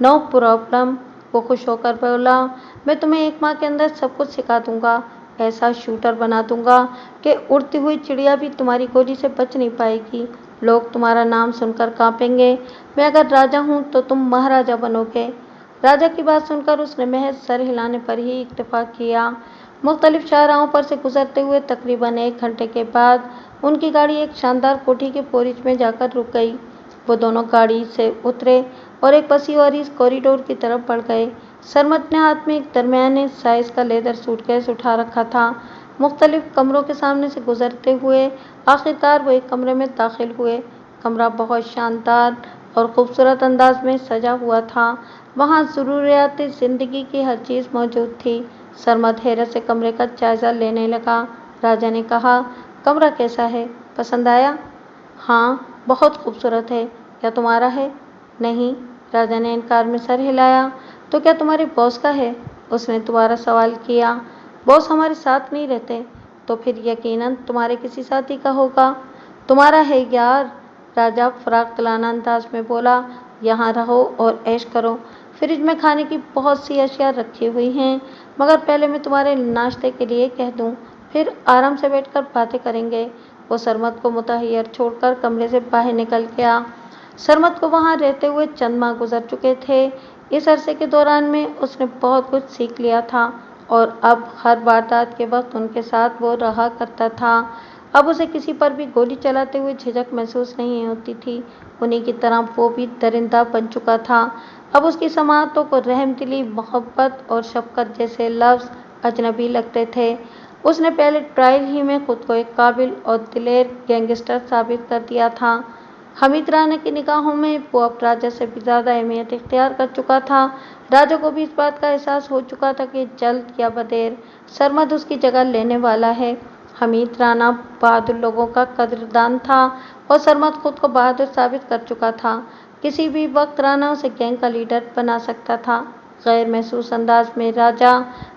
नो प्रॉब्लम, वो खुश होकर बोला, मैं तुम्हें 1 माह के अंदर सब कुछ सिखा दूंगा। ऐसा शूटर बना दूंगा कि उड़ती हुई चिड़िया भी तुम्हारी गोली से बच नहीं पाएगी। लोग तुम्हारा नाम सुनकर कांपेंगे। मैं अगर राजा हूँ तो तुम महाराजा बनोगे। راجا کی بات سن کر اس نے محض سر ہلانے پر ہی اکتفا کیا۔ مختلف شاہراہوں پر سے گزرتے ہوئے تقریباً 1 گھنٹے کے بعد ان کی گاڑی ایک شاندار کوٹھی کے پورچ میں جا کر رک گئی۔ وہ دونوں گاڑی سے اترے اور ایک وسیع اور اس کوریڈور کی طرف بڑھ گئے۔ سرمد نے ہاتھ میں ایک درمیانے سائز کا لیدر سوٹ کیس اٹھا رکھا تھا۔ مختلف کمروں کے سامنے سے گزرتے ہوئے آخرکار وہ ایک کمرے میں داخل ہوئے۔ کمرہ بہت شاندار اور خوبصورت انداز میں سجا ہوا تھا۔ وہاں ضروریات زندگی کی ہر چیز موجود تھی۔ سرمد حیرت سے کمرے کا جائزہ لینے لگا۔ راجا نے کہا، کمرہ کیسا ہے؟ پسند آیا؟ ہاں، بہت خوبصورت ہے۔ کیا تمہارا ہے؟ نہیں، راجا نے انکار میں سر ہلایا۔ تو کیا تمہارے باس کا ہے؟ اس نے دوبارہ سوال کیا۔ باس ہمارے ساتھ نہیں رہتے۔ تو پھر یقیناً تمہارے کسی ساتھی کا ہوگا۔ تمہارا ہے یار، راجا فراق دلانہ انداز میں بولا۔ یہاں رہو اور عیش کرو۔ فریج میں کھانے کی بہت سی اشیاء رکھی ہوئی ہیں، مگر پہلے میں تمہارے ناشتے کے لیے کہہ دوں، پھر آرام سے بیٹھ کر باتیں کریں گے۔ وہ سرمد کو متحیر چھوڑ کر کمرے سے باہر نکل گیا۔ سرمد کو وہاں رہتے ہوئے چند ماہ گزر چکے تھے۔ اس عرصے کے دوران میں اس نے بہت کچھ سیکھ لیا تھا اور اب ہر واردات کے وقت ان کے ساتھ وہ رہا کرتا تھا۔ اب اسے کسی پر بھی گولی چلاتے ہوئے جھجک محسوس نہیں ہوتی تھی۔ انہی کی طرح وہ بھی درندہ بن چکا تھا۔ اب اس کی سماعتوں کو رحم دلی، محبت اور شفقت جیسے لفظ اجنبی لگتے تھے۔ اس نے پہلے ٹرائل ہی میں خود کو ایک قابل اور دلیر گینگسٹر ثابت کر دیا تھا۔ حمید رانا کی نگاہوں میں وہ اب راجا سے بھی زیادہ اہمیت اختیار کر چکا تھا۔ راجا کو بھی اس بات کا احساس ہو چکا تھا کہ جلد یا بدیر سرمد اس کی جگہ لینے والا ہے۔ حمید رانا بہادر لوگوں کا قدردان تھا اور سرمد خود کو بہادر ثابت کر چکا تھا۔ کسی بھی وقت رانا اسے گینگ کا لیڈر بنا سکتا تھا۔ غیر محسوس انداز میں راجا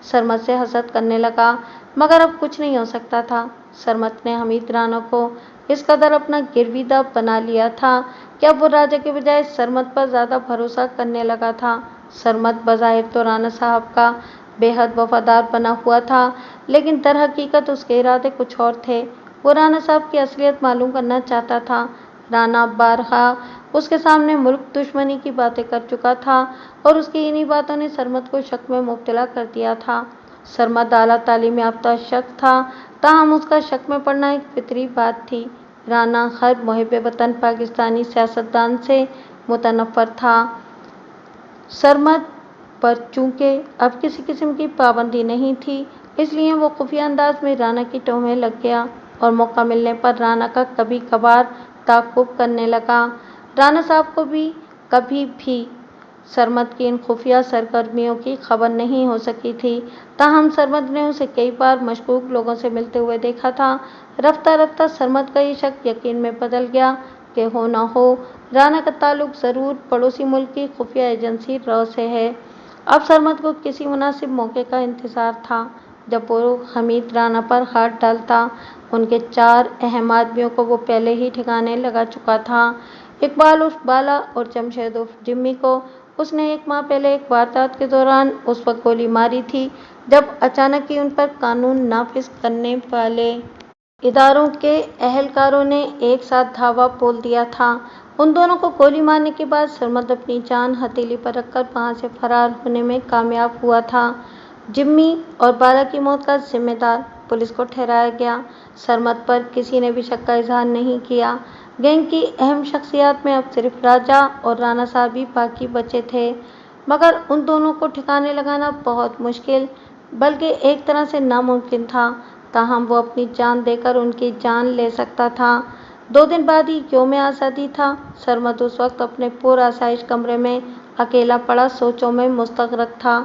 سرمد سے حسد کرنے لگا، مگر اب کچھ نہیں ہو سکتا تھا۔ سرمد نے حمید رانا کو اس قدر اپنا گرویدہ بنا لیا تھا کہ اب وہ راجا کے بجائے سرمد پر زیادہ بھروسہ کرنے لگا تھا۔ سرمد بظاہر تو رانا صاحب کا بے حد وفادار بنا ہوا تھا، لیکن در حقیقت اس کے ارادے کچھ اور تھے۔ وہ رانا صاحب کی اصلیت معلوم کرنا چاہتا تھا۔ رانا بارہا اس کے سامنے ملک دشمنی کی باتیں کر چکا تھا اور اس کی انہی باتوں نے سرمد کو شک میں مبتلا کر دیا تھا۔ سرمد اعلیٰ تعلیم یافتہ شخص تھا، تاہم اس کا شک میں پڑنا ایک فطری بات تھی۔ رانا ہر محب وطن پاکستانی سیاستدان سے متنفر تھا۔ سرمد پر چونکہ اب کسی قسم کی پابندی نہیں تھی، اس لیے وہ خفیہ انداز میں رانا کی ٹوہ میں لگ گیا اور موقع ملنے پر رانا کا کبھی کبھار تعاقب کرنے لگا۔ رانا صاحب کو بھی کبھی بھی سرمد کی ان خفیہ سرگرمیوں کی خبر نہیں ہو سکی تھی، تاہم سرمد نے اسے کئی بار مشکوک لوگوں سے ملتے ہوئے دیکھا تھا۔ رفتہ رفتہ سرمد کا یہ شک یقین میں بدل گیا کہ ہو نہ ہو رانا کا تعلق ضرور پڑوسی ملک کی خفیہ ایجنسی رو سے ہے۔ اب سرمد کو کسی مناسب موقع کا انتظار تھا جب وہ حمید رانا پر ہاتھ ڈالتا۔ ان کے 4 اہم آدمیوں کو وہ پہلے ہی ٹھکانے لگا چکا تھا۔ اقبال عرف بالا اور جمشید عرف جمی کو اس نے 1 ماہ پہلے ایک واردات کے دوران اس وقت گولی ماری تھی جب اچانک ہی ان پر قانون نافذ کرنے والے اداروں کے اہلکاروں نے ایک ساتھ دھاوا بول دیا تھا۔ ان دونوں کو گولی مارنے کے بعد سرمد اپنی جان ہتھیلی پر رکھ کر وہاں سے فرار ہونے میں کامیاب ہوا تھا۔ جمی اور بالا کی موت کا ذمہ دار پولیس کو ٹھہرایا گیا۔ سرمد پر کسی نے بھی شک کا اظہار نہیں کیا۔ گینگ کی اہم شخصیات میں اب صرف راجا اور رانا صاحب ہی باقی بچے تھے، مگر ان دونوں کو ٹھکانے لگانا بہت مشکل بلکہ ایک طرح سے ناممکن تھا، تاہم وہ اپنی جان دے کر ان کی جان لے سکتا تھا۔ 2 دن بعد ہی یوم آزادی تھا۔ سرمد اس وقت اپنے پر آسائش کمرے میں اکیلا پڑا سوچوں میں مستغرق تھا۔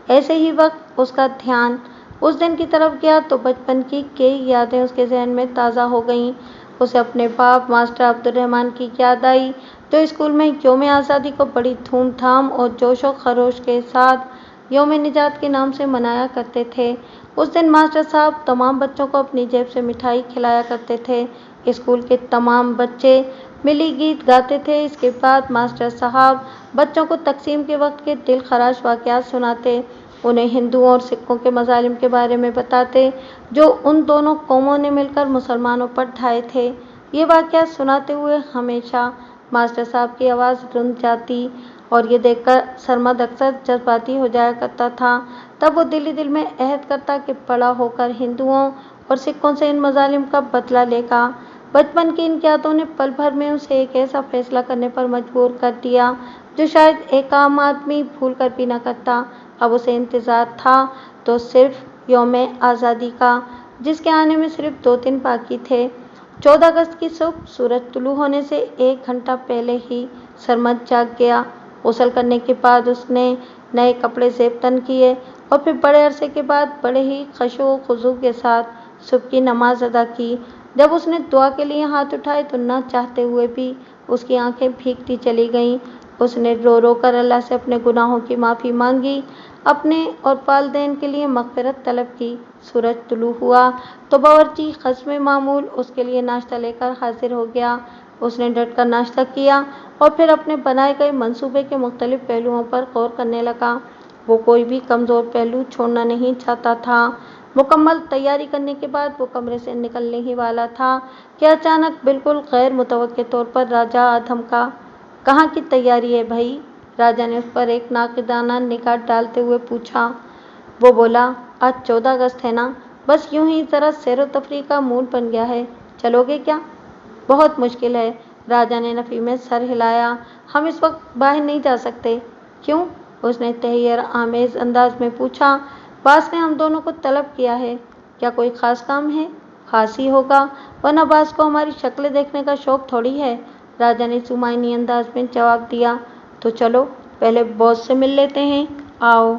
ایسے ہی وقت اس کا دھیان اس دن کی طرف گیا تو بچپن کی کئی یادیں اس کے ذہن میں تازہ ہو گئیں۔ اسے اپنے باپ ماسٹر عبدالرحمن کی یاد آئی جو اسکول میں یوم آزادی کو بڑی دھوم دھام اور جوش و خروش کے ساتھ یوم نجات کے نام سے منایا کرتے تھے۔ اس دن ماسٹر صاحب تمام بچوں کو اپنی جیب سے مٹھائی کھلایا کرتے تھے۔ اسکول کے تمام بچے ملی گیت گاتے تھے۔ اس کے بعد ماسٹر صاحب بچوں کو تقسیم کے وقت کے دل خراش واقعات سناتے، انہیں ہندوؤں اور سکھوں کے مظالم کے بارے میں بتاتے جو ان دونوں قوموں نے مل کر مسلمانوں پر ڈھائے تھے۔ یہ واقعات سناتے ہوئے ہمیشہ ماسٹر صاحب کی آواز رند جاتی और ये देखकर सरमद अक्सर जज्बाती हो जाया करता था। तब वो दिल ही दिल में अहद करता कि बड़ा होकर हिंदुओं और सिखों से इन मजालिम का बदला लेगा। बचपन की इन यादों ने पल भर में उसे एक ऐसा फैसला करने पर मजबूर कर दिया जो शायद एक आम आदमी भूल कर भी न करता। अब उसे इंतजार था तो सिर्फ यौम आज़ादी का, जिसके आने में सिर्फ 2 दिन बाकी थे। 14 अगस्त की सुबह सूरज तुलू होने से 1 घंटा पहले ही सरमद जाग गया। गुस्ल करने के बाद उसने नए कपड़े जेब तन किए और फिर बड़े अरसे के बाद बड़े ही खशो खुजू के साथ सुबह की नमाज अदा की। जब उसने दुआ के लिए हाथ उठाए तो न चाहते हुए भी उसकी आंखें भीगती चली गईं। उसने रो रो कर अल्लाह से अपने गुनाहों की माफ़ी मांगी, अपने और वालिदैन के लिए मग़फ़िरत तलब की। सूरज तुलू हुआ तो बावर्ची खस्म मामूल उसके लिए नाश्ता लेकर हाजिर हो गया। उसने डटकर नाश्ता किया और फिर अपने बनाए गए मंसूबे के मुख्तलिफ पहलुओं पर गौर करने लगा। वो कोई भी कमज़ोर पहलू छोड़ना नहीं चाहता था। मुकम्मल तैयारी करने के बाद वो कमरे से निकलने ही वाला था कि अचानक बिल्कुल गैर मुतवक्के तौर पर राजा धमका। कहाँ की तैयारी है भई? राजा ने उस पर एक नाक़िदाना निगाह डालते हुए पूछा। वो बोला, आज 14 अगस्त है ना, बस यूं ही ज़रा सैर व तफरीह का मूड बन गया है, चलोगे क्या? बहुत मुश्किल है। राजा ने नफ़ी में सर हिलाया। हम इस वक्त बाहर नहीं जा सकते। क्यों? उसने तहैयर आमेज़ अंदाज में पूछा। बास ने हम दोनों को तलब किया है। क्या कोई ख़ास काम है? ख़ास ही होगा, वरना बास को हमारी शक्लें देखने का शौक़ थोड़ी है। राजा ने सुमाइनी अंदाज में जवाब दिया। तो चलो पहले बॉस से मिल लेते हैं, आओ।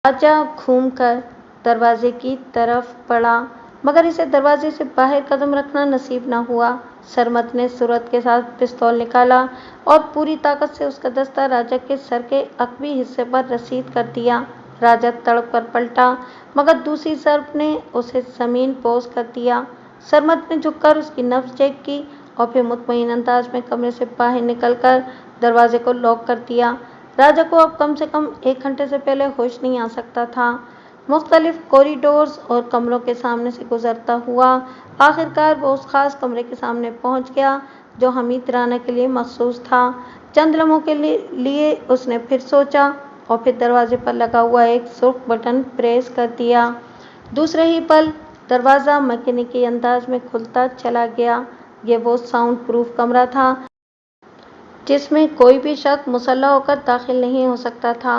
राजा घूमकर दरवाजे की तरफ बढ़ा, मगर इसे दरवाजे से बाहर कदम रखना नसीब न हुआ। सरमद ने सूरत के साथ पिस्तौल निकाला और पूरी ताकत से उसका दस्ता राजा के सर के अकबी हिस्से पर रसीद कर दिया। राजा तड़प कर पलटा, मगर दूसरी तरफ ने उसे ज़मीन पोस कर दिया। सरमद ने झुककर उसकी नब्ज़ चेक की और फिर मुतमईन अंदाज में कमरे से बाहर निकलकर दरवाजे को लॉक कर दिया। राजा को अब कम से कम 1 घंटे से पहले होश नहीं आ सकता था। मुख्तलिफ कॉरिडोर्स और कमरों के सामने से गुजरता हुआ आखिरकार वो उस खास कमरे के सामने पहुंच गया जो हमीद राना के लिए मखसूस था। चंद लम्हों के लिए उसने फिर सोचा और फिर दरवाजे पर लगा हुआ एक सुर्ख बटन प्रेस कर दिया। दूसरे ही पल दरवाज़ा मैकेनिकी अंदाज में खुलता चला गया। ये वो साउंड प्रूफ कमरा था जिसमें कोई भी शख्स मुसल्लह होकर दाखिल नहीं हो सकता था।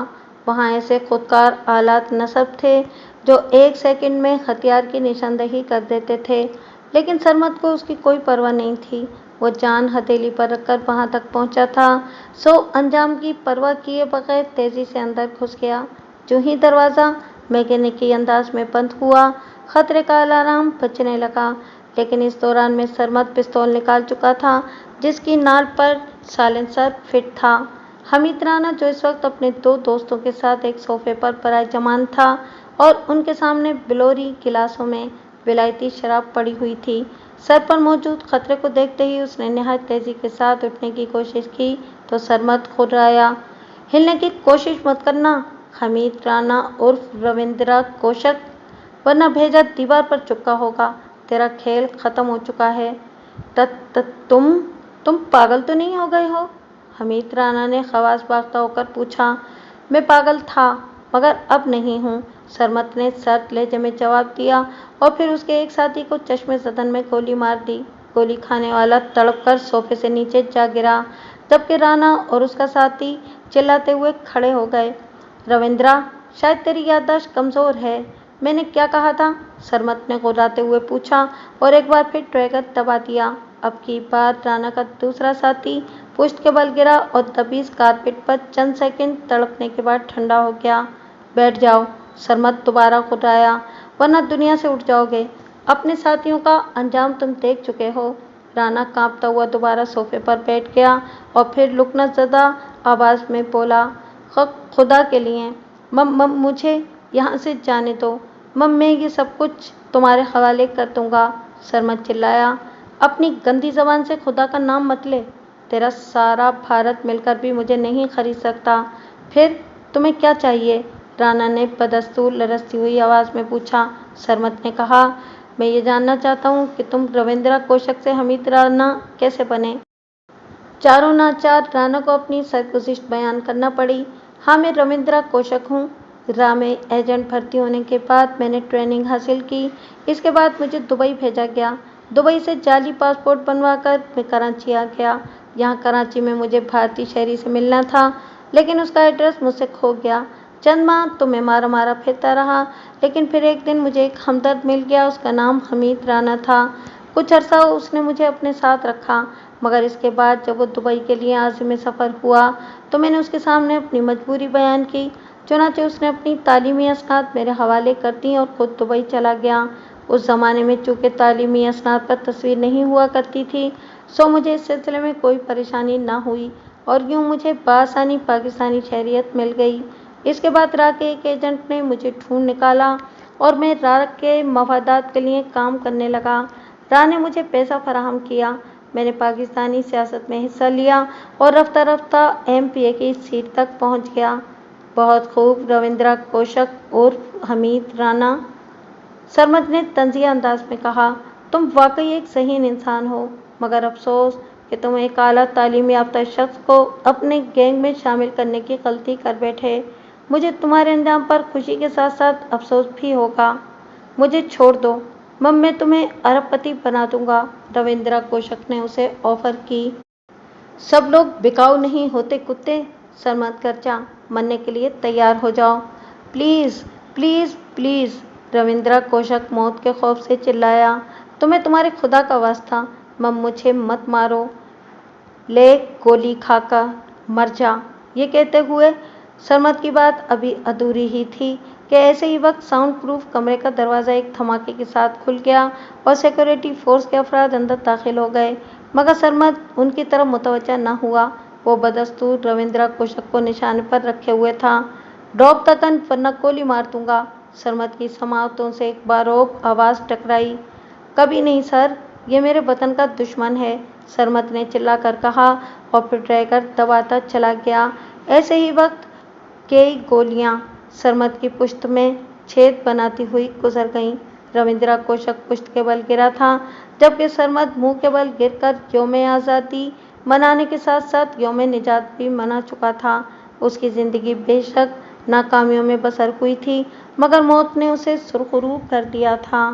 वहाँ ऐसे खुदकार आलात नस्ब थे जो 1 सेकंड में हथियार की निशानदेही कर देते थे, लेकिन सरमद को उसकी कोई परवाह नहीं थी। वो जान हथेली पर रखकर वहाँ तक पहुँचा था, सो अंजाम की परवाह किए बगैर तेज़ी से अंदर घुस गया। जो ही दरवाज़ा मैकेनिकी अंदाज में बंद हुआ, खतरे का अलार्म बजने लगा, लेकिन इस दौरान में सरमद पिस्तौल निकाल चुका था जिसकी नाल पर साइलेंसर फिट था। हमीद राना, जो इस वक्त अपने 2 दोस्तों के साथ एक सोफे पर पराजमान था और उनके सामने बिलोरी गिलासों में विलायती शराब पड़ी हुई थी, सर पर मौजूद खतरे को देखते ही उसने नहायत तेज़ी के साथ उठने की कोशिश की तो सरमद खुर्राया। हिलने की कोशिश मत करना, हमीद राना उर्फ रविंद्रा कोशक, वरना भेजा दीवार पर चुपका होगा। तेरा खेल ख़त्म हो चुका है। तुम पागल तो नहीं हो गए हो? हमीद राना ने खवास बागता होकर पूछा। मैं पागल था, मगर अब नहीं हूँ, सरमद ने सर्द लहजे में जवाब दिया और फिर उसके एक साथी को चश्मे ज़दन में गोली मार दी। गोली खाने वाला तड़पकर सोफे से नीचे जा गिरा, जबकि राना और उसका साथी चिल्लाते हुए खड़े हो गए। रविंद्रा, शायद तेरी याददाश्त कमज़ोर है। मैंने क्या कहा था? सरमद ने गुर्राते हुए पूछा और एक बार फिर ट्रिगर दबा दिया। अब की बार राना का दूसरा साथी पुश्त के बल गिरा और तबीज़ कारपेट पर चंद सेकंड तड़पने के बाद ठंडा हो गया। बैठ जाओ, सरमद दोबारा गुर्राया, वरना दुनिया से उठ जाओगे। अपने साथियों का अंजाम तुम देख चुके हो। राना कांपता हुआ दोबारा सोफे पर बैठ गया और फिर लुकनतज़दा आवाज़ में बोला, खुदा के लिए मुझे यहाँ से जाने दो। मैं ये सब कुछ तुम्हारे हवाले कर दूंगा। सरमद चिल्लाया। अपनी गंदी ज़बान से खुदा का नाम मत ले। तेरा सारा भारत मिलकर भी मुझे नहीं खरीद सकता। फिर तुम्हें क्या चाहिए? राना ने बदस्तूर लरसती हुई आवाज़ में पूछा। सरमद ने कहा, मैं ये जानना चाहता हूँ कि तुम रविंद्रा कोशक से हमीद राना कैसे बने? चारों नाचार राना को अपनी सरगुज़िश्त बयान करना पड़ी। हाँ, मैं रविंद्रा कोशक हूँ। रा में एजेंट भर्ती होने के बाद मैंने ट्रेनिंग हासिल की। इसके बाद मुझे दुबई भेजा गया। दुबई से जाली पासपोर्ट बनवाकर मैं कराची आ गया। यहाँ कराची में मुझे भारतीय शहरी से मिलना था, लेकिन उसका एड्रेस मुझसे खो गया। चंद माह तो मैं मारा मारा फिरता रहा, लेकिन फिर एक दिन मुझे एक हमदर्द मिल गया। उसका नाम हमीद राना था। कुछ अरसा उसने मुझे अपने साथ रखा, मगर इसके बाद जब वो दुबई के लिए आज़िम सफ़र हुआ तो मैंने उसके सामने अपनी मजबूरी बयान की। चुनांचे उसने अपनी तालीमी असनाद मेरे हवाले कर दी और खुद दुबई चला गया। उस ज़माने में चूँकि तालीमी असनाद पर तस्वीर नहीं हुआ करती थी, सो मुझे इस सिलसिले में कोई परेशानी न हुई और यूँ मुझे बआसानी पाकिस्तानी शहरियत मिल गई। इसके बाद रा के एक एजेंट ने मुझे ढूंढ निकाला और मैं रा के मफादात के लिए काम करने लगा। रा ने मुझे पैसा फराहम किया। मैंने पाकिस्तानी सियासत में हिस्सा लिया और रफ्ता रफ्ता MPA की सीट तक पहुंच गया। बहुत खूब, रविंद्रा कोशक उर्फ हमीद राना, सरमद ने तंज़िया अंदाज में कहा। तुम वाकई एक ज़हीन इंसान हो, मगर अफसोस कि तुम एक आला तालीम याफ्ता शख्स को अपने गैंग में शामिल करने की गलती कर बैठे। मुझे तुम्हारे अंजाम पर खुशी के साथ साथ अफसोस भी होगा। मुझे छोड़ दो, मैं तुम्हें अरबपति बना दूंगा। रविंद्रा कोशक ने उसे ऑफर की। सब लोग बिकाऊ नहीं होते कुत्ते, सरमद गर्जा। मरने के लिए तैयार हो जाओ। प्लीज़ प्लीज़ प्लीज़, रविंद्रा कोशक मौत के खौफ से चिल्लाया। तुम्हें तुम्हारे खुदा का वास्ता, मुझे मत मारो। ले गोली खाकर मर जा। ये कहते हुए सरमद की बात अभी अधूरी ही थी कि ऐसे ही वक्त साउंड प्रूफ कमरे का दरवाज़ा एक धमाके के साथ खुल गया और सिक्योरिटी फोर्स के अफराद अंदर दाखिल हो गए, मगर सरमद उनकी तरफ मुतवज्जा न हुआ। वो बदस्तूर रविंद्रा कोशक को निशाने पर रखे हुए था। ड्रॉप द गन वरना गोली मार दूंगा। सरमद की समाअतों से एक बारोब आवाज़ टकराई। कभी नहीं सर, ये मेरे वतन का दुश्मन है, सरमद ने चिल्लाकर कहा और फिर ट्रैगर दबाता चला गया। ऐसे ही वक्त कई गोलियां सरमद की पुश्त में छेद बनाती हुई गुजर गईं। रविंद्रा कोशक पुश्त के बल गिरा था, जबकि सरमद मुंह के बल गिरकर यौम आज़ादी मनाने के साथ साथ यौम निजात भी मना चुका था। उसकी ज़िंदगी बेशक नाकामियों में बसर हुई थी, मगर मौत ने उसे सुरखरू कर दिया था।